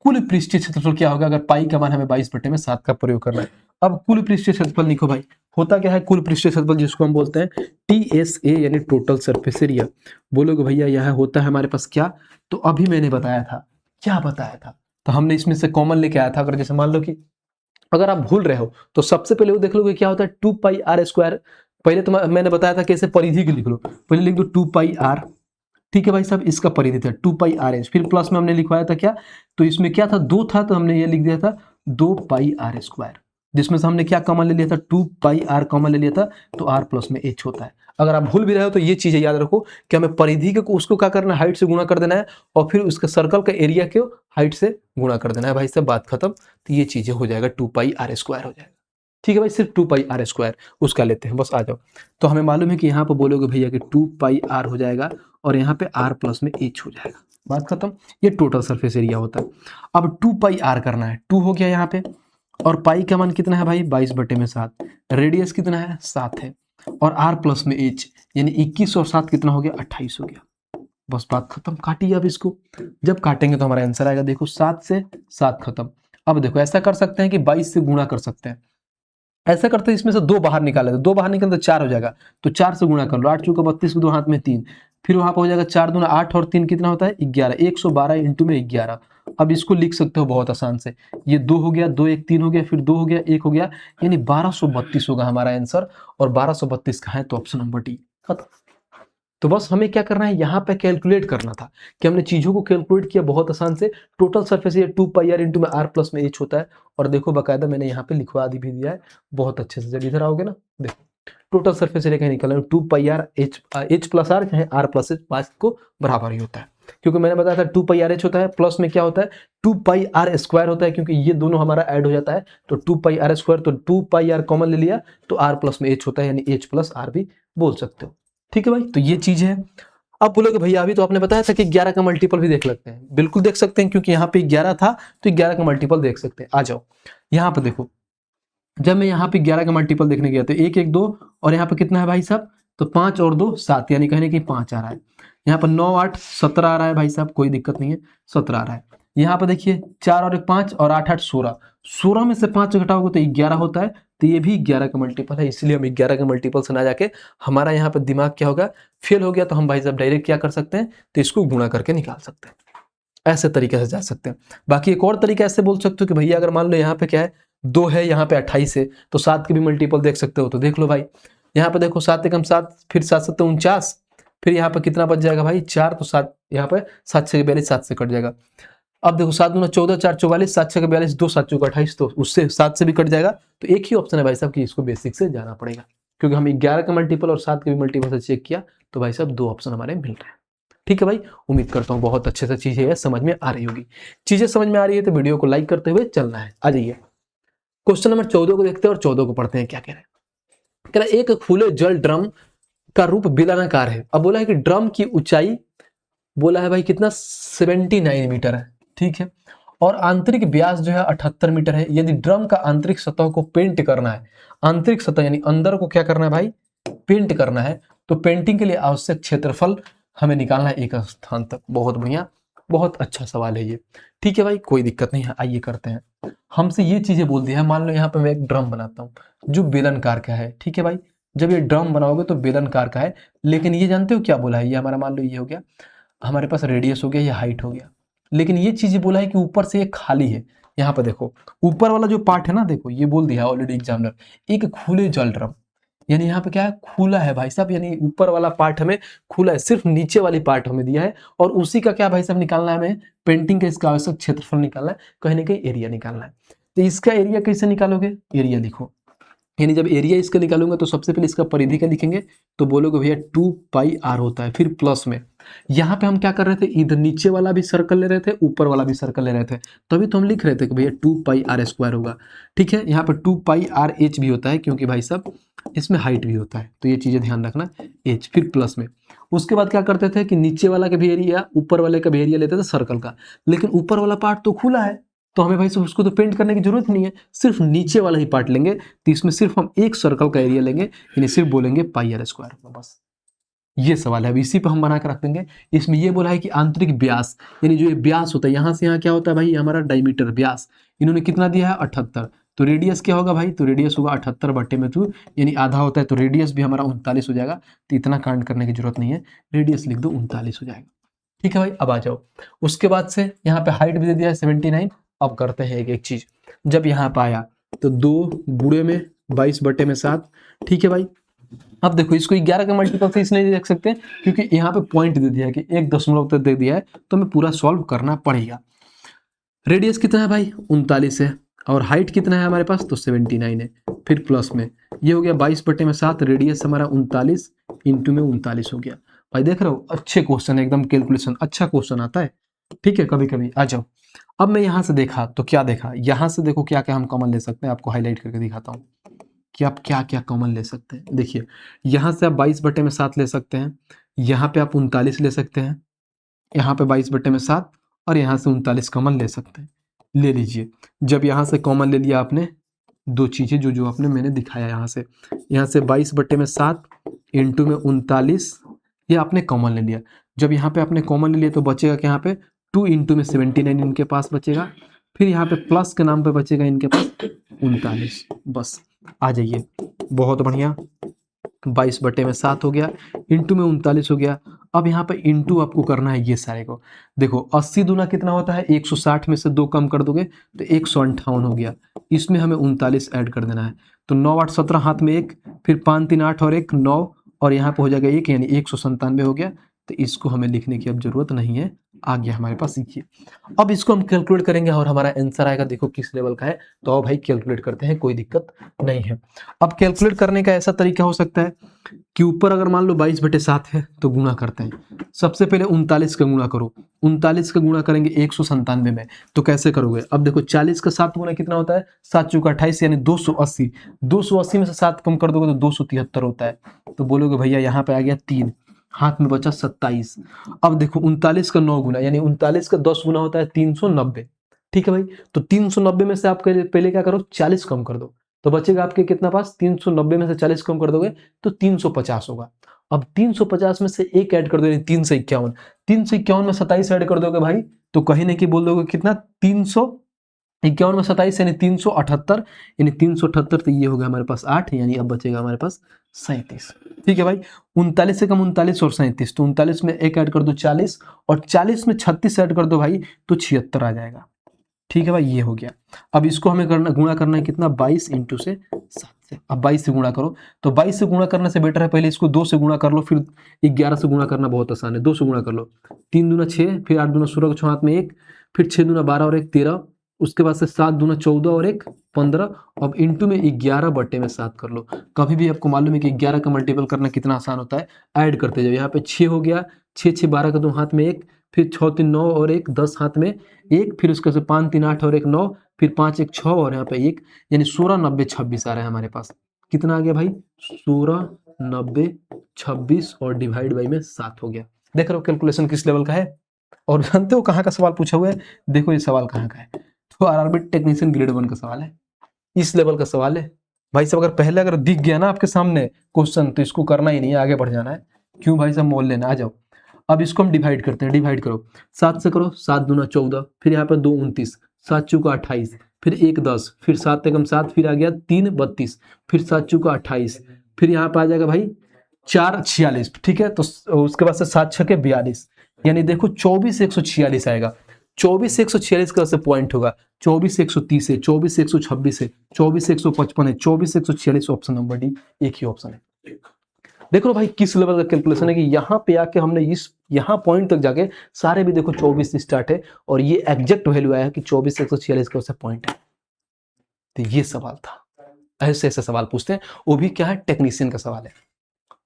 कुल पृष्ठीय क्षेत्रफल क्या होगा अगर पाई का मान हमें 22/7 का प्रयोग करना है। अब कुल पृष्ठीय क्षेत्रफल लिखो भाई, होता क्या है कुल पृष्ठीय क्षेत्रफल, जिसको हम बोलते हैं TSA यानी टोटल सरफेस एरिया। बोलोगे भैया यह होता है हमारे पास क्या, तो अभी मैंने बताया था, क्या बताया था, तो हमने इसमें से कॉमन लेके आया था। अगर जैसे मान लो कि अगर आप भूल रहे हो तो सबसे पहले वो देख लो कि क्या होता है 2πr²। पहले तो मैंने बताया था कैसे परिधि की लिख लो, पहले लिख दो 2πr, ठीक है भाई साहब, इसका परिधि था 2πr, फिर प्लस में हमने लिखवाया था क्या, तो इसमें क्या था 2 था, तो हमने ये लिख दिया था 2πr², जिसमें से हमने क्या कॉमन ले लिया था 2πr कॉमन ले लिया था, तो r प्लस में h होता है। अगर आप भूल भी रहे हो तो ये चीजें याद रखो कि हमें परिधि को उसको क्या करना है, हाइट से गुणा कर देना है, और फिर उसके सर्कल का एरिया को हाइट से गुणा कर देना है भाई साहब, बात खत्म। तो ये चीजें हो जाएगा 2πr² हो जाएगा, ठीक है भाई, सिर्फ 2πr² उसका लेते हैं, बस आ जाओ। तो हमें मालूम है कि यहाँ पर बोलोगे भैया कि 2πr हो जाएगा और यहाँ पे r प्लस में h हो जाएगा, बात खत्म। ये टोटल सरफेस एरिया होता है। अब 2πr करना है, 2 हो गया यहाँ पे, और पाई का मान कितना है भाई 22/7, रेडियस कितना है 7 है, और r प्लस में h यानी 21 और 7 कितना हो गया 28 हो गया, बस बात खत्म। काटिए अब इसको, जब काटेंगे तो हमारा आंसर आएगा, देखो 7 से 7 खत्म। अब देखो ऐसा कर सकते हैं कि 22 से गुणा कर सकते हैं, ऐसा करते हैं इसमें से 2 बाहर निकाले, तो 2 बाहर निकले तो 4 हो जाएगा, तो 4 से गुणा कर लो, 8 चौका 32 को 2 हाथ में 3, फिर वहां पर हो जाएगा 4 दूना 8 और 3 कितना होता है 11, 112 इंटू में 11। अब इसको लिख सकते हो बहुत आसान से, ये 2 हो गया, 2 1 3 हो गया, फिर 2 हो गया 1 हो गया, यानी 1232 होगा हमारा आंसर, और 1232 का है तो ऑप्शन नंबर डी खत्म। तो बस हमें क्या करना है, यहाँ पे कैलकुलेट करना था कि हमने चीजों को कैलकुलेट किया बहुत आसान से। Total surface area 2πr into में r प्लस में h होता है, और देखो बाकायदा मैंने यहाँ पे लिखवा भी दिया है बहुत अच्छे से। जब इधर आओगे ना देखो टोटल सरफेस एरिया कहीं निकला 2πr h प्लस r चाहे r प्लस h, पास को बराबर ही होता है, क्योंकि मैंने बताया था 2πr h होता है, प्लस में क्या होता है 2πr² होता है, क्योंकि ये दोनों हमारा ऐड हो जाता है, तो 2πr², तो 2πr कॉमन ले लिया तो r प्लस में h होता है, यानी h प्लस r भी बोल सकते हो, ठीक है भाई। तो ये चीज है। अब बोलोगे भैया अभी तो आपने बताया था कि 11 का मल्टीपल भी देख सकते हैं, बिल्कुल देख सकते हैं, क्योंकि यहाँ पे 11 था तो 11 का मल्टीपल देख सकते हैं। आ जाओ यहाँ पे देखो, जब मैं यहाँ पे 11 का मल्टीपल देखने गया तो 1 1 2, और यहाँ पे कितना है भाई साहब, तो 5 और 2 7, यानी कहने की 5 आ रहा है। यहाँ पर 9 8 17 आ रहा है भाई साहब, कोई दिक्कत नहीं है, 17 आ रहा है। यहाँ पर देखिए 4 और 1 5 और 8 8 16, 16 में से 5 घटाओगे तो 11 होता है, तो ये भी 11 का मल्टीपल है, इसलिए हम 11 का मल्टीपल से ना जाके हमारा यहाँ पर दिमाग क्या होगा फेल हो गया, तो हम भाई साहब डायरेक्ट क्या कर सकते हैं, तो इसको गुणा करके निकाल सकते हैं, ऐसे तरीके से जा सकते हैं। बाकी एक और तरीका ऐसे बोल सकते हो कि भैया अगर मान लो यहाँ पे क्या है 2 है, यहाँ पे 28 है, तो 7 के भी मल्टीपल देख सकते हो, तो देख लो भाई यहाँ पे देखो 7 एकम 7, फिर 7 7 49, फिर यहाँ पे कितना बच जाएगा भाई 4, तो 7 यहाँ पे 7 6 42, 7 से कट जाएगा। अब देखो 7 दूना 14, 4 44, 7 6 42, 2 7 चौका 28, तो उससे 7 से भी कट जाएगा। तो एक ही ऑप्शन है भाई साहब कि इसको बेसिक से जाना पड़ेगा, क्योंकि हम 11 का मल्टीपल और 7 के भी मल्टीपल से चेक किया, तो भाई साहब 2 ऑप्शन हमारे मिल रहे हैं, ठीक है भाई। उम्मीद करता हूँ बहुत अच्छे से चीजें समझ में आ रही होगी। चीजें समझ में आ रही है तो वीडियो को लाइक करते हुए चलना है। आ जाइए क्वेश्चन नंबर 14 को देखते हैं और 14 को पढ़ते हैं। क्या कह रहे हैं, कह रहा है एक खुले जल ड्रम का रूप बेलनाकार है। अब बोला है कि ड्रम की ऊंचाई बोला है भाई कितना 79 मीटर है, ठीक है, और आंतरिक व्यास जो है 78 मीटर है। यदि ड्रम का आंतरिक सतह को पेंट करना है, आंतरिक सतह यानी अंदर को क्या करना है भाई पेंट करना है, तो पेंटिंग के लिए आवश्यक क्षेत्रफल हमें निकालना है एक स्थान तक। बहुत बढ़िया, बहुत अच्छा सवाल है ये, ठीक है भाई, कोई दिक्कत नहीं है। आइए करते हैं। हमसे ये चीजें बोल दी है, मान लो यहाँ पे मैं एक ड्रम बनाता हूँ जो बेलनकार का है, ठीक है भाई। जब ये ड्रम बनाओगे तो बेलनकार का है, लेकिन ये जानते हो क्या बोला है, ये हमारा मान लो ये हो गया हमारे पास रेडियस हो गया, ये हाइट हो गया, लेकिन ये चीज बोला है कि ऊपर से ये खाली है। यहाँ पे देखो ऊपर वाला जो पार्ट है ना, देखो ये बोल दिया ऑलरेडी एग्जामिनर, एक खुले जल ड्रम, यानी यहाँ पे क्या है खुला है भाई साहब, यानी ऊपर वाला पार्ट हमें खुला है, सिर्फ नीचे वाली पार्ट हमें दिया है, और उसी का क्या भाई साहब निकालना है हमें, पेंटिंग का इसका आवश्यक क्षेत्रफल निकालना है, कहीं ना कहीं एरिया निकालना है। तो इसका एरिया कैसे निकालोगे, एरिया लिखो, यानी जब एरिया इसका निकालूंगा तो सबसे पहले इसका परिधि का लिखेंगे, तो बोलोगे भैया 2πr होता है, फिर प्लस में यहाँ पे हम क्या कर रहे थे, इधर नीचे वाला भी सर्कल ले रहे थे, ऊपर वाला भी सर्कल ले रहे थे, तभी तो हम लिख रहे थे कि भैया 2πr² होगा, ठीक है। यहाँ पे 2πrh भी होता है, क्योंकि भाई साहब इसमें हाइट भी होता है, तो ये चीजें ध्यान रखना, h फिर प्लस में। उसके बाद क्या करते थे कि नीचे वाला का भी एरिया ऊपर वाले का भी एरिया लेते थे सर्कल का, लेकिन ऊपर वाला पार्ट तो खुला है, तो हमें भाई उसको तो पेंट करने की जरूरत नहीं है, सिर्फ नीचे वाला ही पार्ट लेंगे, तो इसमें सिर्फ हम एक सर्कल का एरिया लेंगे, यानी सिर्फ बोलेंगे πr², बस ये सवाल है, अब इसी पे हम बना कर रख देंगे। इसमें ये बोला है कि आंतरिक व्यास, यानी जो ये व्यास होता है यहाँ से यहाँ क्या होता है भाई, ये हमारा डायमीटर व्यास, इन्होंने कितना दिया है 78, तो रेडियस क्या होगा भाई, तो रेडियस होगा 78/2, यानी आधा होता है, तो रेडियस भी हमारा 39 हो जाएगा। तो इतना कांड करने की जरूरत नहीं है, रेडियस लिख दो 39 हो जाएगा। ठीक है भाई, अब आ जाओ। उसके बाद से यहाँ पे हाइट भी दे दिया है 79। अब करते हैं एक एक चीज। जब यहाँ पे आया तो 2 गुणे में 22/7, ठीक है भाई। अब देखो इसको 11 का मल्टीपल से इसलिए देख सकते हैं क्योंकि यहाँ पे पॉइंट दे दिया है कि 1 दशमलव तक दे दिया है, तो हमें पूरा सॉल्व करना पड़ेगा। रेडियस कितना है भाई, 39 है, और हाइट कितना है हमारे पास, तो 79 है। फिर प्लस में ये हो गया 22/7, रेडियस हमारा 39 इंटू में 39 हो गया। भाई देख रहे हो, अच्छे क्वेश्चन है एकदम, कैलकुलेशन अच्छा क्वेश्चन आता है। ठीक है, कभी कभी आ जाओ। अब मैं यहाँ से देखा तो क्या देखा, यहाँ से देखो क्या क्या हम कॉमन ले सकते हैं, आपको हाईलाइट करके दिखाता हूँ कि आप क्या क्या कॉमन ले सकते हैं। देखिए यहाँ से आप 22/7 ले सकते हैं, यहाँ पे आप 39 ले सकते हैं, यहाँ पे 22/7, और यहाँ से 39 कॉमन ले सकते हैं। ले लीजिए। जब यहाँ से कॉमन ले लिया आपने, दो चीज़ें जो जो आपने मैंने दिखाया यहाँ से 22/7 इंटू में 39, ये आपने कॉमन ले लिया। जब यहाँ पे आपने कॉमन ले लिया तो बचेगा कि यहाँ पे 2 इंटू में 79 इनके पास बचेगा, फिर यहाँ पे प्लस के नाम पे बचेगा इनके पास 39। बस आ जाइए, बहुत बढ़िया। 22/7 हो गया, इंटू में 39 हो गया। अब यहाँ पे इंटू आपको करना है ये सारे को। देखो 80 दूना कितना होता है, 160 में से 2 कम कर दोगे तो 158 हो गया। इसमें हमें 39 ऐड कर देना है, तो 9 8 17 हाथ में 1, फिर 5 3 8 और 1 9, और यहाँ पे हो जाएगा 1, यानी 197 हो गया। तो इसको हमें लिखने की अब जरूरत नहीं है, आ गया हमारे पास ये। अब इसको हम कैलकुलेट करेंगे और हमारा आंसर आएगा, देखो किस लेवल का है। तो अब भाई कैलकुलेट करते हैं, कोई दिक्कत नहीं है। अब कैलकुलेट करने का ऐसा तरीका हो सकता है कि ऊपर अगर मान लो 22/7 है तो गुणा करते हैं। सबसे पहले 39 का गुणा करो, 39 का गुणा करेंगे 197 में, तो कैसे करोगे। अब देखो 40 का 7 गुना कितना होता है, 7 चौका 28, यानी 280। 280 में से 7 कम कर दोगे तो 273 होता है। तो बोलोगे भैया यहाँ पे आ गया 3, हाथ में बचा 27। अब देखो 39 का 9 गुना, यानी 39 का 10 गुना होता है 390। ठीक है भाई, तो 390 में से आप पहले क्या करो, 40 कम कर दो, तो बचेगा आपके कितना पास, 390 में से 40 कम कर दोगे तो 350 होगा। अब 350 में से 1 ऐड कर दो, यानी 351। 351 में 27 ऐड कर दोगे भाई, तो कहीं नहीं कि बोल दोगे कितना, 351 में 27 यानी 378, यानी 378, तो ये हो गया हमारे पास 8, यानी अब बचेगा हमारे पास 37। ठीक है भाई, 39 से कम 39 और 37, तो 39 में 1 ऐड कर दो 40, और 40 में 36 ऐड कर दो भाई, तो 76 आ जाएगा। ठीक है भाई, ये हो गया। अब इसको हमें गुणा करना है कितना, 22 इंटू से 7 से। अब 22 से गुणा करो, तो 22 से गुणा करने से बेटर है पहले इसको 2 से गुणा कर लो, फिर 11 से गुणा करना बहुत आसान है। 2 से गुणा कर लो, 3 दूना 6, फिर 8 दूना 16 6 हाथ में 1, फिर 6 दूना 12 और 1 13, उसके बाद से 7 दूना 14 और 1 15। अब इंटू में 11/7 कर लो। कभी भी आपको मालूम है कि 11 का मल्टीपल करना कितना आसान होता है, ऐड करते जाओ। यहाँ पे 6 हो गया, 6 6 12 का 2 हाथ में 1, फिर 6 3 9 और 1 10 हाथ में 1, फिर उसके से 5 3 8 और 1 9, फिर 5 1 6 और यहाँ पे 1, यानी 16 90 26 आ रहा है हमारे पास। कितना आ गया भाई, 16 90 26, और डिवाइड बाई में 7 हो गया। देख रहे हो कैलकुलेशन किस लेवल का है। और जानते हो कहाँ का सवाल पूछा हुआ है, देखो ये सवाल कहाँ का है, तो आरआरबी टेक्नीशियन ग्रेड 1 का सवाल है, इस लेवल का सवाल है भाई साहब। अगर पहले अगर दिख गया ना आपके सामने क्वेश्चन, तो इसको करना ही नहीं है, आगे बढ़ जाना है। क्यों भाई साहब, मोल लेना। आ जाओ, अब इसको हम डिवाइड करते हैं। डिवाइड करो, 7 से करो, 7 दूना 14, फिर यहाँ पर 2 29, 7 चौका 28, फिर 1 10, फिर 7 एकम 7, फिर आ गया 3 32, फिर 7 चौका 28, फिर यहाँ पे आ जाएगा भाई 4 46। ठीक है, तो उसके बाद से 7 छके 42, यानी देखो 24 146 आएगा। 24 146 का से पॉइंट होगा, 24 130 है, 24 126 है, 24 155 है, 24 146, ऑप्शन नंबर डी एक ही ऑप्शन है। देखो भाई किस लेवल का कैलकुलेशन है कि यहाँ पे आके हमने इस यहाँ पॉइंट तक जाके सारे भी देखो 24 से स्टार्ट है, और ये एग्जैक्ट वैल्यू आया है कि 24 146 का पॉइंट है। तो ये सवाल था, ऐसे ऐसे सवाल पूछते हैं, वो भी क्या है, टेक्नीशियन का सवाल है।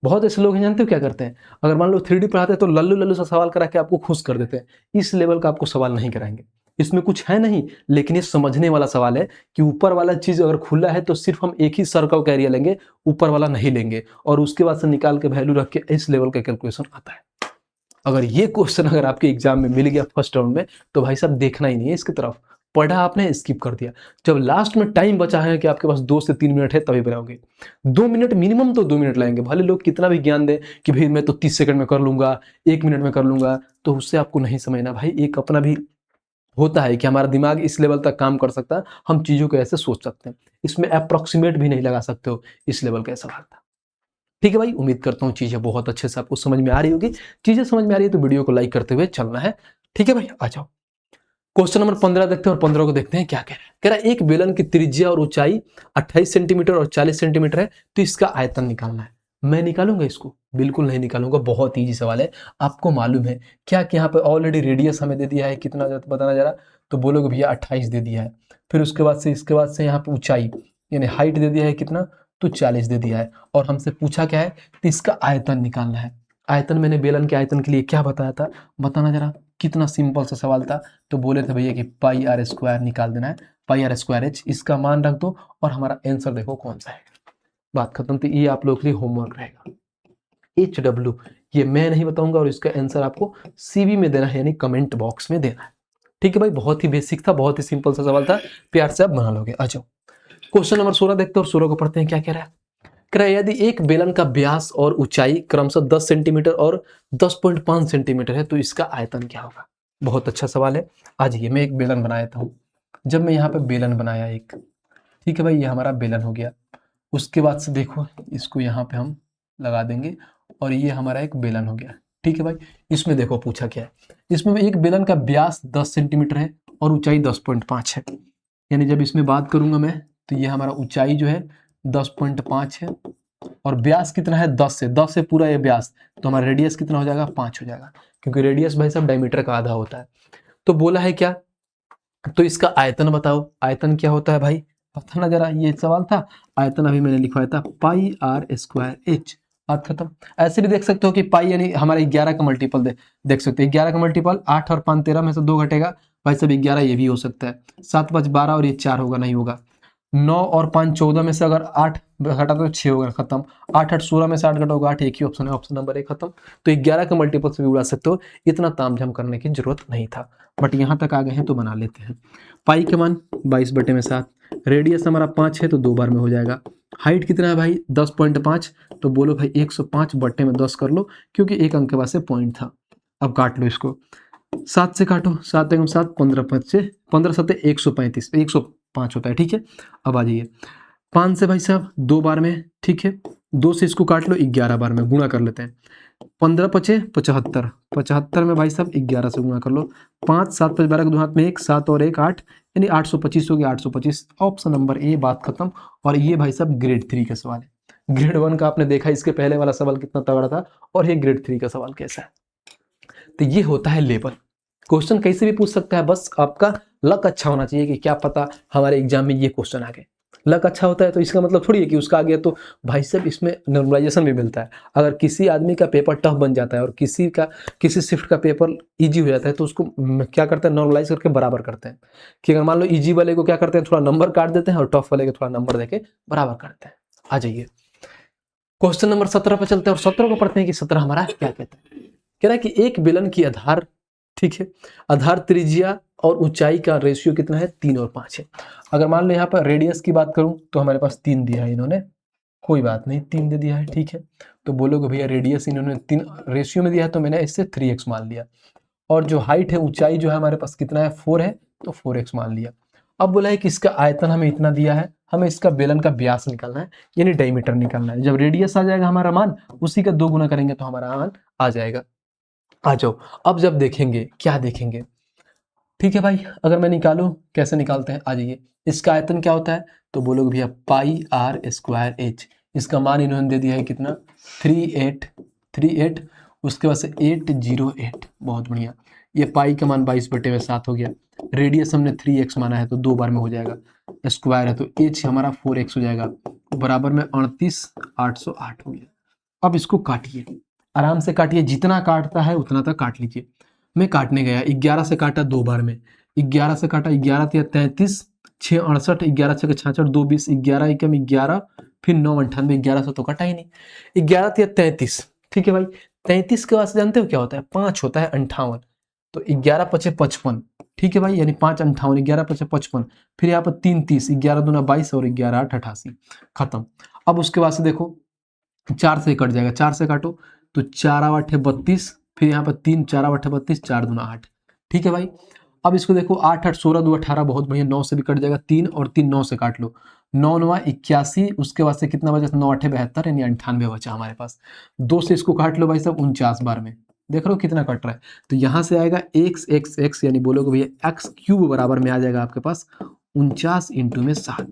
बहुत ऐसे लोग हैं, जानते हो क्या करते हैं, अगर मान लो 3D पढ़ाते हैं तो लल्लू लल्लू सा सवाल करा के आपको खुश कर देते हैं। इस लेवल का आपको सवाल नहीं कराएंगे, इसमें कुछ है नहीं, लेकिन ये समझने वाला सवाल है कि ऊपर वाला चीज अगर खुला है तो सिर्फ हम एक ही सर्कल का एरिया लेंगे, ऊपर वाला नहीं लेंगे, और उसके बाद से निकाल के वैल्यू रख के इस लेवल का कैलकुलेशन आता है। अगर ये क्वेश्चन अगर आपके एग्जाम में मिल गया फर्स्ट राउंड में, तो भाई साहब देखना ही नहीं है इसकी तरफ, पढ़ा आपने, स्किप कर दिया। जब लास्ट में टाइम बचा है कि आपके पास 2 से 3 मिनट है तभी बनाओगे। 2 मिनट मिनिमम, तो 2 मिनट लगेंगे। भले लोग कितना भी ज्ञान दें कि भाई मैं तो 30 सेकंड में कर लूंगा, 1 मिनट में कर लूंगा, तो उससे आपको नहीं समझना भाई। एक अपना भी होता है कि हमारा दिमाग इस लेवल तक काम कर सकता है, हम चीजों को ऐसे सोच सकते हैं। इसमें अप्रोक्सीमेट भी नहीं लगा सकते हो, इस लेवल का सवाल था। ठीक है भाई, उम्मीद करता हूँ चीजें बहुत अच्छे से आपको समझ में आ रही होगी। चीजें समझ में आ रही है तो वीडियो को लाइक करते हुए चलना है। ठीक है भाई, आ जाओ क्वेश्चन नंबर 15 देखते हैं, और 15 को देखते हैं क्या कह रहा है। कह रहा है एक बेलन की त्रिज्या और ऊंचाई 28 सेंटीमीटर और 40 सेंटीमीटर है, तो इसका आयतन निकालना है। मैं निकालूंगा इसको? बिल्कुल नहीं निकालूंगा, बहुत ईजी सवाल है। आपको मालूम है क्या कि यहाँ पे ऑलरेडी रेडियस हमें दे दिया है, कितना बताना जरा, तो बोलोगे भैया 28 दे दिया है। फिर उसके बाद से इसके बाद से यहाँ पे ऊंचाई यानी हाइट दे दिया है कितना, तो 40 दे दिया है। और हमसे पूछा क्या है, तो इसका आयतन निकालना है। आयतन मैंने बेलन के आयतन के लिए क्या बताया था, बताना जरा। कितना सिंपल सा सवाल था। तो बोले थे भैया कि पाई आर स्क्वायर निकाल देना है, पाई आर स्क्वायर एच, इसका मान रख दो और हमारा आंसर देखो कौन सा है। बात खत्म। तो ये आप लोगों के लिए होमवर्क रहेगा। एच डब्ल्यू ये मैं नहीं बताऊंगा, और इसका आंसर आपको सीवी में देना है, यानी कमेंट बॉक्स में देना है। ठीक है भाई, बहुत ही बेसिक था, बहुत ही सिंपल सा सवाल था, प्यार से आप बना लोगे। आ जाओ क्वेश्चन नंबर 16 देखते हैं, और 16 को पढ़ते हैं क्या कह रहा है। कह रहा है यदि एक बेलन का व्यास और ऊंचाई क्रमशः 10 सेंटीमीटर और 10.5 सेंटीमीटर है, तो इसका आयतन क्या होगा। बहुत अच्छा सवाल है। आज ये मैं एक बेलन बनाया था। जब मैं यहाँ पे बेलन बनाया एक, ठीक है भाई, ये हमारा बेलन हो गया। उसके बाद से देखो इसको यहाँ पे हम लगा देंगे, और ये हमारा एक बेलन हो गया। ठीक है भाई, इसमें देखो पूछा क्या है। इसमें एक बेलन का व्यास 10 सेंटीमीटर है और ऊंचाई 10.5 है। यानी जब इसमें बात करूंगा मैं, तो ये हमारा ऊंचाई जो है 10.5 है, और व्यास कितना है 10 से पूरा ये व्यास, तो हमारा रेडियस कितना हो जाएगा 5 हो जाएगा, क्योंकि रेडियस भाई साहब डायमीटर का आधा होता है। तो बोला है क्या, तो इसका आयतन बताओ। आयतन क्या होता है भाई, पता ना जरा, ये सवाल था। आयतन अभी मैंने लिखवाया था पाई आर स्क्वायर एच। बात खत्म। ऐसे भी देख सकते हो कि पाई यानी हमारे 11 का मल्टीपल देख सकते हो। 11 का मल्टीपल 8 और 5 13 में से 2 घटेगा भाई साहब 11, ये भी हो सकता है। 7 5 12 और ये 4 होगा, नहीं होगा। 9 और 5 14 में से अगर 8 घटा तो 6 होगा, खत्म। 8 8 16 में से 8 घटाओगे 8, एक ही ऑप्शन है, ऑप्शन नंबर 1 खत्म। तो 11 के मल्टीपल से भी उड़ा सकते हो, इतना तामझाम करने की जरूरत नहीं था। बट यहाँ तक आ गए हैं तो बना लेते हैं। पाई के मान 22/7, रेडियस हमारा 5 है तो 2 बार में हो जाएगा। हाइट कितना है भाई 10.5, तो बोलो भाई 105/10 कर लो, क्योंकि एक अंक के बाद से पॉइंट था। अब काट लो इसको, 7 से काटो, 7 एकम 7, 15 5 से 15 7 135, 105 होता है। ठीक है, अब आ जाइए 5 से भाई साहब 2 बार में, ठीक है। 2 से इसको काट लो, 11 बार में गुणा कर लेते हैं। 15 पचे 75, 75 में भाई साहब 11 से गुणा कर लो। 5 7 5 12 के 2 हाथ में 1, 7 और 1 8, यानी 825 हो गया। 825 ऑप्शन नंबर ए, बात खत्म। और ये भाई साहब ग्रेड 3 का सवाल है। ग्रेड 1 का आपने देखा, इसके पहले वाला सवाल कितना तगड़ा था, और ये ग्रेड 3 का सवाल कैसा है। तो ये होता है लेवल। क्वेश्चन कैसे भी पूछ सकता है, बस आपका लक अच्छा होना चाहिए कि क्या पता हमारे एग्जाम में ये क्वेश्चन आ गए। लक अच्छा होता है तो इसका मतलब थोड़ी है कि उसका आ गया तो भाई साहब इसमें नॉर्मलाइजेशन भी मिलता है। अगर किसी आदमी का पेपर टफ बन जाता है और किसी शिफ्ट का पेपर इजी हो जाता है, तो उसको क्या करते हैं, नॉर्मलाइज करके बराबर करते हैं। कि अगर मान लो इजी वाले को क्या करते हैं, थोड़ा नंबर काट देते हैं, और टफ वाले को थोड़ा नंबर देके बराबर करते हैं। आ जाइए क्वेश्चन नंबर 17 पर चलते हैं, और 17 को पढ़ते हैं कि 17 हमारा क्या कहता है। कह रहा है कि एक बेलन की आधार, ठीक है, आधार त्रिज्या और ऊंचाई का रेशियो कितना है, 3 और 5 है। अगर मान लो यहाँ पर रेडियस की बात करूं तो हमारे पास 3 दिया है इन्होंने, कोई बात नहीं 3 दे दिया है, ठीक है। तो बोलोगे भैया रेडियस इन्होंने 3 रेशियो में दिया है, तो मैंने इससे 3x मान लिया। और जो हाइट है, ऊंचाई जो है हमारे पास कितना है 4 है, तो 4x मान लिया। अब बोला है कि इसका आयतन हमें इतना दिया है, हमें इसका बेलन का व्यास निकालना है, यानी डायमीटर निकालना है। जब रेडियस आ जाएगा हमारा मान, उसी का 2 गुना करेंगे तो हमारा मान आ जाएगा। आ जाओ, अब जब देखेंगे क्या देखेंगे, ठीक है भाई। अगर मैं निकालूं, कैसे निकालते हैं, आ जाइए। इसका आयतन क्या होता है, तो बोलोगे भैया पाई आर स्क्वायर एच। इसका मान इन्होंने दे दिया है कितना, 3838, उसके बाद से 808। बहुत बढ़िया। ये पाई का मान 22/7 हो गया। रेडियस हमने 3x माना है तो 2 बार में हो जाएगा। स्क्वायर है तो एच हमारा 4x हो जाएगा, बराबर में 38,808 हो गया। अब इसको काटिए, आराम से काटिए, जितना काटता है उतना तक काट लीजिए। मैं काटने गया, 11 से काटा 2 बार में। 11 से काटा, 11 तिया 33, 6 68, 11 6 66, 2 20, 11 एकम 11, फिर 9 98, 11 से तो कटा ही नहीं। 11 तिया 33, ठीक है भाई। 33 के बाद जानते हो क्या होता है, 5 होता है 58। तो 11 पचे 55, ठीक है भाई, यानी 5 58, 11 पचे 55, फिर यहाँ पर 3 30, 11 दूना 22 और 11 8 88, खत्म। अब उसके बाद से देखो 4 से कट जाएगा, 4 से काटो तो 4 8 32, फिर यहाँ पर 3 4 8 32, 4 दूना 8, ठीक है भाई। अब इसको देखो 8 8 16 2 18, बहुत बढ़िया, 9 से भी कट जाएगा, 3 और 3 9 से काट लो, 9 9 81, उसके बाद से कितना बचा, 9 8 72, यानी 98 बचा हमारे पास। 2 से इसको काट लो भाई साहब 49 बार में, देख रहे हो कितना कट रहा है। तो यहाँ से आएगा x यानी बोलोगे भैया एक्स क्यूब बराबर में आ जाएगा आपके पास 49 इंटू में 7।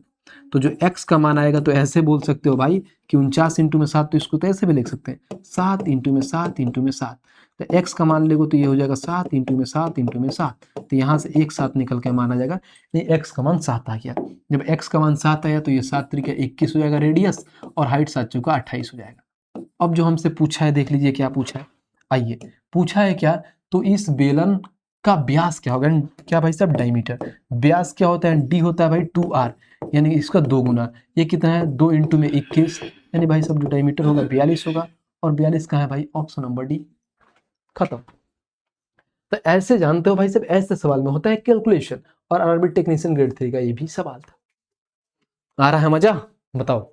तो जो x का मान आएगा तो ऐसे बोल सकते हो भाई कि 49 इंटू में 7, तो इसको तो ऐसे भी लिख सकते हैं 7 इंटू में 7 इंटू में 7। तो x का मान लेगो तो ये हो जाएगा 7 इंटू में 7 इंटू में 7। तो यहाँ से एक 7 निकल के मान आ जाएगा, नहीं x का मान 7 आ गया। जब x का मान 7 आया तो ये 7 तरीका 21 हो जाएगा रेडियस, और हाइट 7 चौका 28 हो जाएगा। अब जो हमसे पूछा है देख लीजिए क्या पूछा है, आइए पूछा है क्या, तो इस बेलन का व्यास क्या होगा, क्या भाई साहब, डायमीटर। व्यास क्या होता है, डी होता है भाई 2r, यानी इसका 2 गुना, ये कितना है 2 इंटू में 21, यानी भाई साहब जो डायमीटर होगा 42 होगा, और 42 कहाँ है भाई, ऑप्शन नंबर डी, खत्म। तो ऐसे जानते हो भाई साहब, ऐसे सवाल में होता है कैलकुलेशन, और आरबी टेक्नीशियन ग्रेड 3 का ये भी सवाल था। आ रहा है मजा, बताओ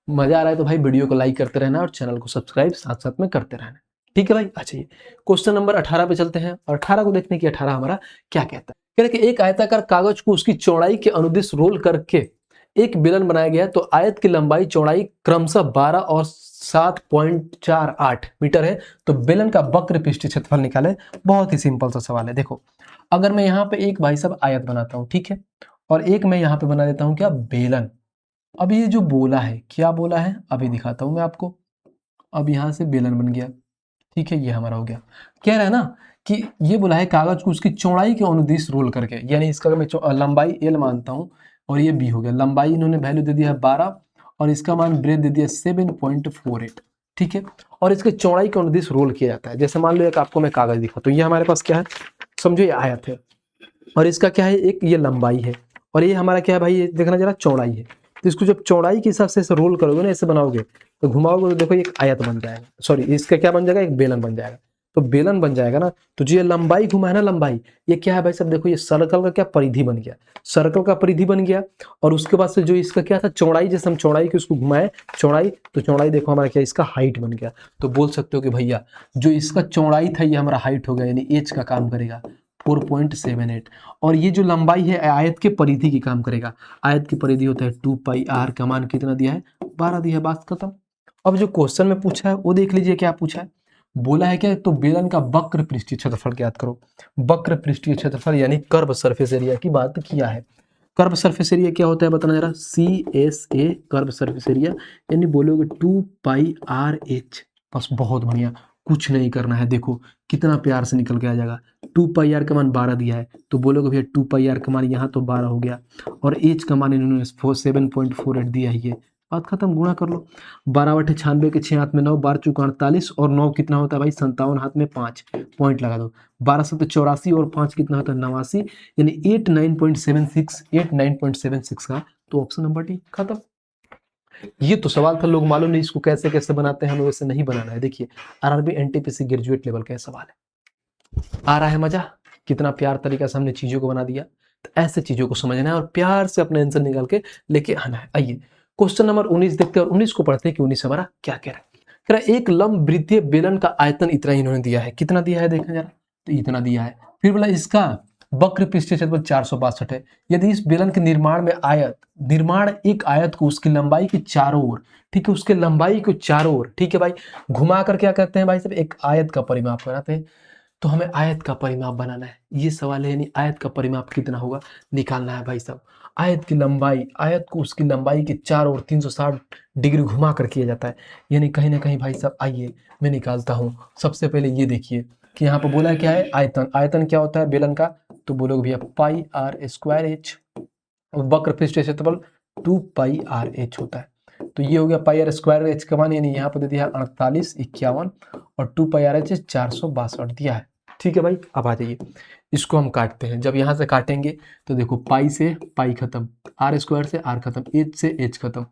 मजा आ रहा है तो भाई वीडियो को लाइक करते रहना और चैनल को सब्सक्राइब साथ साथ में करते रहना, ठीक है भाई। अच्छा, ये क्वेश्चन नंबर 18 पे चलते हैं, और 18 को देखने की 18 हमारा क्या कहता है। कह रहे कि एक आयताकार कागज को उसकी चौड़ाई के अनुदिश रोल करके एक बेलन बनाया गया है, तो आयत की लंबाई चौड़ाई क्रमशः 12 और 7.48 मीटर है, तो बेलन का वक्र पृष्ठीय क्षेत्रफल निकाले। बहुत ही सिंपल सा सवाल है। देखो अगर मैं यहाँ पे एक भाई साहब आयत बनाता हूँ, ठीक है, और एक मैं यहाँ पे बना देता हूँ क्या, बेलन। अब ये जो बोला है, क्या बोला है अभी दिखाता हूं मैं आपको। अब यहां से बेलन बन गया, ठीक है, ये हमारा हो गया। कह रहा है ना कि ये बोला है कागज को उसकी चौड़ाई के अनुदिश रोल करके, यानी इसका मैं लंबाई l मानता हूं, और ये b हो गया। लंबाई इन्होंने वैल्यू दे दिया है 12, और इसका मान ब्रेथ दे दिया 7.48, ठीक है, और इसके चौड़ाई के अनुदिश रोल किया जाता है। जैसे मान लो एक आपको मैं कागज दिखा, तो ये हमारे पास क्या है, समझो ये आयत है, और इसका क्या है, एक ये लंबाई है, और ये हमारा क्या है भाई, ये देखना जरा चौड़ाई है। तो इसको जब चौड़ाई के हिसाब से ऐसे रोल करोगे ना, ऐसे बनाओगे तो घुमाओगे तो देखो एक आयत बन जाएगा, सॉरी इसका क्या बन जाएगा, एक बेलन बन जाएगा। तो बेलन बन जाएगा ना, तो जो ये लंबाई घुमा है ना, लंबाई ये क्या है भाई सब, देखो ये सर्कल का क्या परिधि बन गया, सर्कल का परिधि बन गया। और उसके बाद से जो इसका क्या था, चौड़ाई, जैसे हम चौड़ाई की उसको घुमाए चौड़ाई, तो चौड़ाई देखो हमारा क्या, इसका हाइट बन गया। तो बोल सकते हो कि भैया जो इसका चौड़ाई था ये हमारा हाइट हो गया, यानी एच का काम करेगा 4.78, और ये जो लंबाई है आयत के परिधि की काम करेगा। आयत की परिधि होता है 2 पाई r, का मान कितना दिया है, 12 दिया है, बात खत्म। अब जो क्वेश्चन में पूछा है वो देख लीजिए क्या पूछा है। बोला है क्या, तो बेलन का वक्र पृष्ठीय क्षेत्रफल ज्ञात करो। वक्र पृष्ठीय क्षेत्रफल यानी कर्व सरफेस एरिया की बात किया है। कर्व सरफेस एरिया क्या होता है बताना जरा, CSA कर्व सरफेस एरिया, यानी बोलोगे 2 पाई RH, बस बहुत बढ़िया, कुछ नहीं करना है। देखो कितना प्यार से निकल के आ जाएगा, 2 पाई r का मान 12 दिया है, तो बोलोगे भैया 2 पाई r का मान यहाँ तो 12 हो गया, और h का मान इन्होंने 7.48 दिया है, ये बात खत्म। गुणा कर लो, 12 बटे 96 के 6 हाथ में 9, 12 चौका 48, और 9 कितना होता है भाई 57, हाथ में 5 पॉइंट लगा दो, 12 सत्ते 84, और 5 कितना होता है 89, यानी 89.76 का, तो ऑप्शन नंबर डी, खत्म। ये तो सवाल था, लोग मालूम नहीं इसको कैसे कैसे बनाते हैं, हमें वैसे नहीं बनाना है। देखिए आरआरबी एनटीपीसी ग्रेजुएट लेवल का सवाल है। आ रहा है मजा, कितना प्यार तरीका से हमने चीजों को बना दिया। तो ऐसे चीजों को समझना है और प्यार से अपना आंसर निकाल के लेके आना है। आइए क्वेश्चन नंबर 19 देखते हैं, और 19 को पढ़ते हैं कि 19 हमारा क्या कह रहा है। कह रहा है एक लंब वृत्तीय बेलन का आयतन इतना इन्होंने दिया है, कितना दिया है देखना जरा, तो इतना दिया है। फिर बोला इसका वक्र पृष्ठीय क्षेत्रफल 462 है। यदि इस बेलन के निर्माण में निर्माण एक आयत को उसकी लंबाई के चारों ओर, ठीक है, उसके लंबाई को चारों ओर, ठीक है भाई, घुमा कर क्या करते हैं भाई साहब, एक आयत का परिमाप बनाते हैं। तो हमें आयत का परिमाप बनाना है, ये सवाल है, यानी आयत का परिमाप कितना होगा निकालना है भाई साहब। आयत की लंबाई, आयत को उसकी लंबाई के चारों ओर 360 डिग्री घुमा कर किया जाता है, यानी कहीं ना कहीं भाई साहब। आइए मैं निकालता हूँ। सबसे पहले ये देखिए कि यहाँ पर बोला क्या है, आयतन। आयतन क्या होता है बेलन का, तो बोलोगे भैया पाई r स्क्वायर एच, वक्र पृष्ठीय क्षेत्रफल 2 पाई r h होता है। तो ये हो गया पाई r स्क्वायर एच का मान, यानी यहाँ पर दे दिया 48 51, और 2 पाई r h 462 दिया है। ठीक है भाई, अब आ जाइए इसको हम काटते हैं। जब यहाँ से काटेंगे तो देखो पाई से पाई खत्म, r स्क्वायर से r खत्म, h से h खत्म,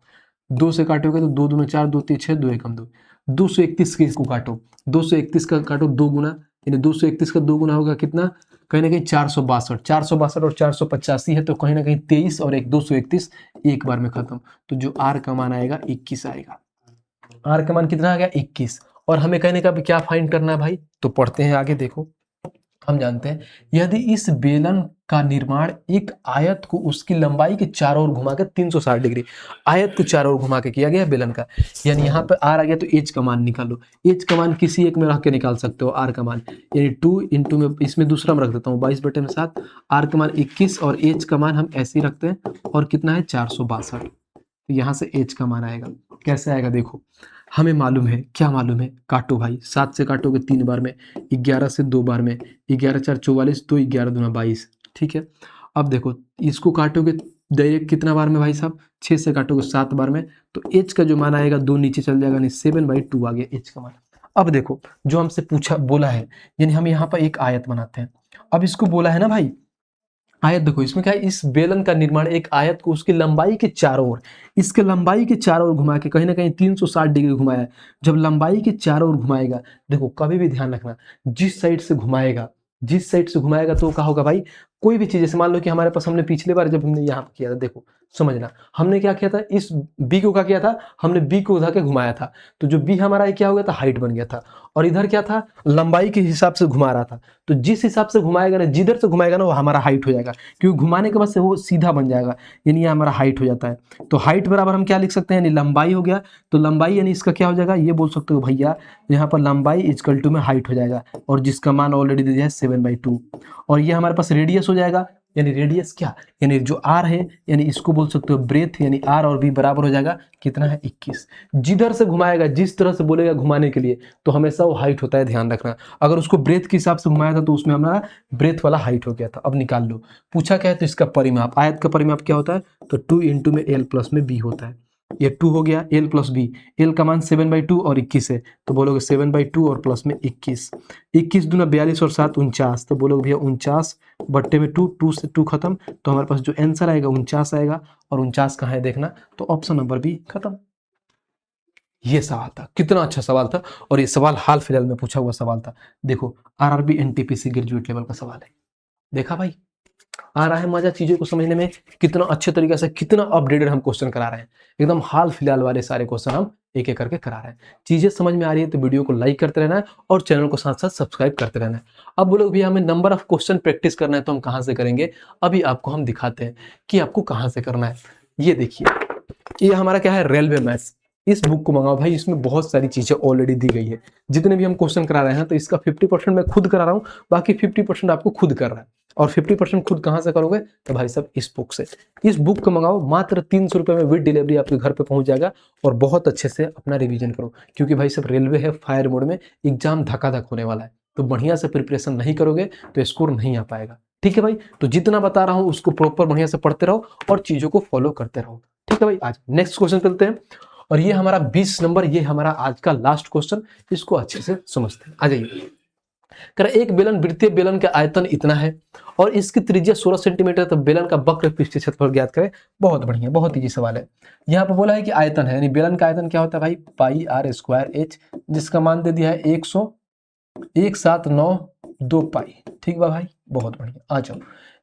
2 से काटोगे तो 2 दूना 4, 2 3 6, 2 एकम 2, 231 के इसको काटो, 231 का काटो 2 गुना यानी 231 का 2 गुना होगा कितना, कहीं ना कहीं 462, 462 और 485 है, तो कहीं ना कहीं 23 और एक 231 एक बार में खत्म। तो जो आर का मान आएगा 21 आएगा। आर का मान कितना आ गया 21। और हमें कहने का भी क्या फाइंड करना है भाई, तो पढ़ते हैं आगे। देखो हम जानते हैं यदि इस बेलन का निर्माण एक आयत को उसकी लंबाई के चारों ओर घुमा के 360 डिग्री, आयत को चारों ओर घुमा के किया गया बेलन का, यानी यहाँ पे आर आ गया तो एच का मान निकालो। एच का मान किसी एक में रख के निकाल सकते हो आर का मान, यानी 2 इंटू में इसमें दूसरा में रख देता हूँ 22/7, आर का मान 21 और एच का मान हम ऐसे ही रखते हैं, और कितना है 462। तो यहाँ से एच का मान आएगा, कैसे आएगा देखो, हमें मालूम है, क्या मालूम है, काटो भाई, 7 से काटोगे 3 बार में, 11 से 2 बार में, 11 4 44, तो 11 दूना 22, ठीक है। अब देखो इसको काटोगे डायरेक्ट कितना बार में भाई साहब, 6 से काटोगे 7 बार में, तो एच का जो मान आएगा 2 नीचे चल जाएगा, नहीं 7/2 आ गया एच का मान। अब देखो जो हमसे पूछा बोला है, यानी हम यहाँ पर एक आयत बनाते हैं। अब इसको बोला है ना भाई आयत, देखो इसमें क्या है, इस बेलन का निर्माण एक आयत को उसकी लंबाई के चारों ओर, इसके लंबाई के चारों ओर घुमा के कहीं ना कहीं 360 डिग्री घुमाया है। जब लंबाई के चारों ओर घुमाएगा, देखो कभी भी ध्यान रखना, जिस साइड से घुमाएगा, जिस साइड से घुमाएगा तो क्या होगा भाई, कोई भी चीज, जैसे मान लो कि हमारे पास हमने पिछले बार जब हमने यहाँ किया था, देखो समझना, हमने क्या किया था, इस बी को क्या किया था, हमने बी को उधर के घुमाया था, तो जो बी हमारा क्या हो गया था, हाइट बन गया था, और इधर क्या था, लंबाई के हिसाब से घुमा रहा था। तो जिस हिसाब से घुमाएगा ना, जिधर से घुमाएगा ना, वो हमारा हाइट हो जाएगा, क्योंकि घुमाने के बाद से वो सीधा बन जाएगा, यानी ये हमारा हाइट हो जाता है। तो हाइट बराबर हम क्या लिख सकते हैं, यानी लंबाई हो गया, तो लंबाई यानी इसका क्या हो जाएगा, ये बोल सकते हो भैया, यहाँ पर लंबाई इजकल टू में हाइट हो जाएगा, और जिसका मान ऑलरेडी दे दिया है 7/2, और ये हमारे पास रेडियस हो जाएगा, यानी रेडियस क्या, यानी जो आर है, यानी इसको बोल सकते हो ब्रेथ, यानी आर और बी बराबर हो जाएगा कितना है 21। जिधर से घुमाएगा, जिस तरह से बोलेगा घुमाने के लिए, तो हमेशा वो हाइट होता है, ध्यान रखना। अगर उसको ब्रेथ के हिसाब से घुमाया था तो उसमें हमारा ब्रेथ वाला हाइट हो गया था। अब निकाल लो, पूछा क्या है, तो इसका परिमाप, आयत का परिमाप क्या होता है, तो 2 इंटू में एल प्लस में बी होता है, ये 2 हो गया, एल प्लस बी, एल का मान 7/2 और 21 है, तो बोलोगे 7/2 और प्लस में 21, 21 दूना 42 और 7 49, तो बोलोगे भैया 49 बट्टे में 2, 2 से 2 खत्म, तो हमारे पास जो आंसर आएगा 49 आएगा, और 49 कहाँ है देखना, तो ऑप्शन नंबर बी खत्म। ये सवाल था, कितना अच्छा सवाल था, और ये सवाल हाल फिलहाल में पूछा हुआ सवाल था। देखो आरआरबी एनटीपीसी ग्रेजुएट लेवल का सवाल है, देखा भाई, आ रहा है मजा चीजों को समझने में, कितना अच्छे तरीके से, कितना अपडेटेड हम क्वेश्चन करा रहे हैं, एकदम हाल फिलहाल वाले सारे क्वेश्चन हम एक एक करके करा रहे हैं। चीजें समझ में आ रही है तो वीडियो को लाइक करते रहना है, और चैनल को साथ साथ सब्सक्राइब करते रहना है। अब बोलो भैया हमें नंबर ऑफ क्वेश्चन प्रैक्टिस करना है, तो हम कहाँ से करेंगे, अभी आपको हम दिखाते हैं कि आपको कहाँ से करना है। ये देखिए, ये हमारा क्या है, रेलवे मैथ्स, इस बुक को मंगाओ भाई, इसमें बहुत सारी चीजें ऑलरेडी दी गई है। जितने भी हम क्वेश्चन करा रहे हैं, तो इसका 50% मैं खुद करा रहा हूँ, बाकी 50% आपको खुद कर रहा है। और 50% खुद कहाँ से करोगे, तो भाई साहब इस बुक से, इस बुक को मंगाओ, मात्र 300 रुपये में विद डिलीवरी आपके घर पे पहुंच जाएगा, और बहुत अच्छे से अपना रिवीजन करो, क्योंकि भाई साहब रेलवे है, फायर मोड में, एग्जाम धकाधक होने वाला है, तो बढ़िया से प्रिपरेशन नहीं करोगे तो स्कोर नहीं आ पाएगा। ठीक है भाई, तो जितना बता रहा हूँ उसको प्रॉपर बढ़िया से पढ़ते रहो, और चीजों को फॉलो करते रहो। ठीक है भाई, आज नेक्स्ट क्वेश्चन चलते हैं, और ये हमारा 20 नंबर, ये हमारा आज का लास्ट क्वेश्चन, इसको अच्छे से समझते हैं। आ जाइए, कर एक बेलन, वृत्तीय बेलन का आयतन इतना है, और इसकी त्रिज्या 16 सेंटीमीटर, तो बेलन का वक्र पृष्ठीय क्षेत्रफल ज्ञात करें। बहुत बढ़िया, बहुत इजी सवाल है। यहाँ पर बोला है कि आयतन है, यानी बेलन का आयतन क्या होता है भाई, पाई आर स्क्वायर एच, जिसका मान दे दिया है 101,792 पाई। ठीक बा भाई, बहुत बढ़िया। आ जाओ,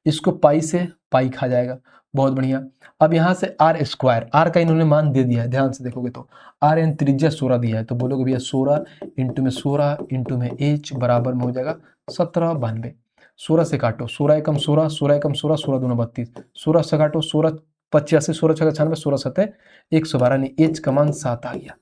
इसको पाई से पाई खा जाएगा, बहुत बढ़िया। अब यहाँ से आर स्क्वायर, आर का इन्होंने मान दे दिया है, ध्यान से देखोगे तो आर एन त्रिज्या 16 दिया है, तो बोलोगे भैया 16 इंटू में 16 इंटू में एच बराबर में हो जाएगा 1792। 16 से काटो, 16 एकम 16, 16 एकम 16, 16 दूना 32, 16 से काटो, 16 85, 16 छः 96, 16 सत्ते 112, नहीं एच का मान 7 आ गया।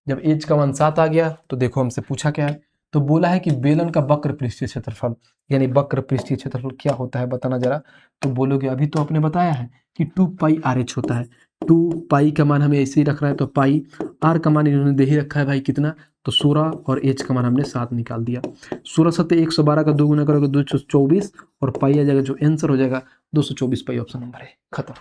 जब एच का मान 7 आ गया, तो देखो हमसे पूछा क्या है, तो बोला है कि बेलन का वक्र पृष्ठीय क्षेत्रफल, यानी वक्र पृष्ठीय क्षेत्रफल क्या होता है बताना जरा। तो बोलोगे अभी तो आपने बताया है कि 2 पाई आर एच होता है, 2 पाई का मान हमें ऐसे ही रखना है, तो पाई, आर का मान इन्होंने दे ही रखा है भाई कितना, तो 16, और एच का मान हमने 7 निकाल दिया। 16 सत्ते 112 का 2 गुना करोगे 224, और पाई आ जाएगा, जो आंसर हो जाएगा 224 पाई, ऑप्शन नंबर है, खत्म।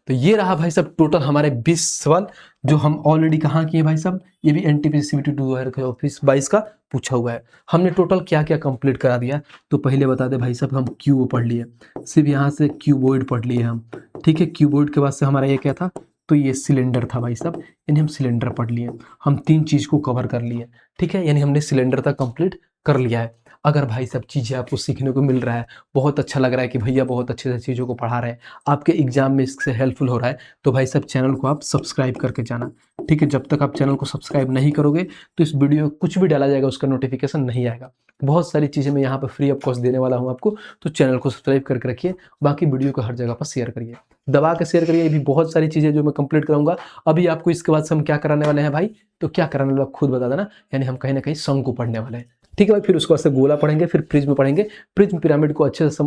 तो ये रहा भाई साहब टोटल हमारे 20 सवाल, जो हम ऑलरेडी कहाँ किए भाई साहब, ये भी एनटीपीसी सीबीटी 2022 का पूछा हुआ है। हमने टोटल क्या क्या कंप्लीट करा दिया, तो पहले बता दे भाई साहब, हम क्यूब पढ़ लिए, सिर्फ यहाँ से क्यूबॉइड पढ़ लिए हम। ठीक है, क्यूबॉइड के बाद से हमारा ये क्या था, तो ये सिलेंडर था भाई साहब, यानी हम सिलेंडर पढ़ लिए, हम 3 चीज़ को कवर कर लिए। ठीक है, यानी हमने सिलेंडर तक कंप्लीट कर लिया है। अगर भाई सब चीज़ें आपको सीखने को मिल रहा है, बहुत अच्छा लग रहा है कि भैया बहुत अच्छे से चीज़ों को पढ़ा रहे हैं, आपके एग्जाम में इससे हेल्पफुल हो रहा है, तो भाई सब चैनल को आप सब्सक्राइब करके जाना। ठीक है, जब तक आप चैनल को सब्सक्राइब नहीं करोगे तो इस वीडियो में कुछ भी डाला जाएगा उसका नोटिफिकेशन नहीं आएगा। बहुत सारी चीज़ें मैं यहाँ पर फ्री ऑफ कॉस्ट देने वाला हूँ आपको, तो चैनल को सब्सक्राइब करके रखिए। बाकी वीडियो को हर जगह पर शेयर करिए, दबा के शेयर करिए। ये भी बहुत सारी चीज़ें जो मैं कंप्लीट कराऊंगा। अभी आपको इसके बाद से हम क्या कराने वाले हैं भाई, तो क्या कराने वाले आप खुद बता देना। यानी हम कहीं ना कहीं संघ को पढ़ने वाले हैं। ठीक है भाई, फिर उसके बाद से गोला पढ़ेंगे, फिर प्रिज्म पढ़ेंगे। प्रिज्म पिरामिड को अच्छे से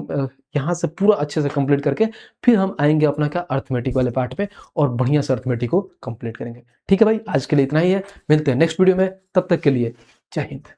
यहाँ से पूरा अच्छे से कंप्लीट करके फिर हम आएंगे अपना क्या अर्थमेटिक वाले पार्ट पे और बढ़िया से अर्थमेटिक को कंप्लीट करेंगे। ठीक है भाई, आज के लिए इतना ही है। मिलते हैं नेक्स्ट वीडियो में, तब तक के लिए जय हिंद।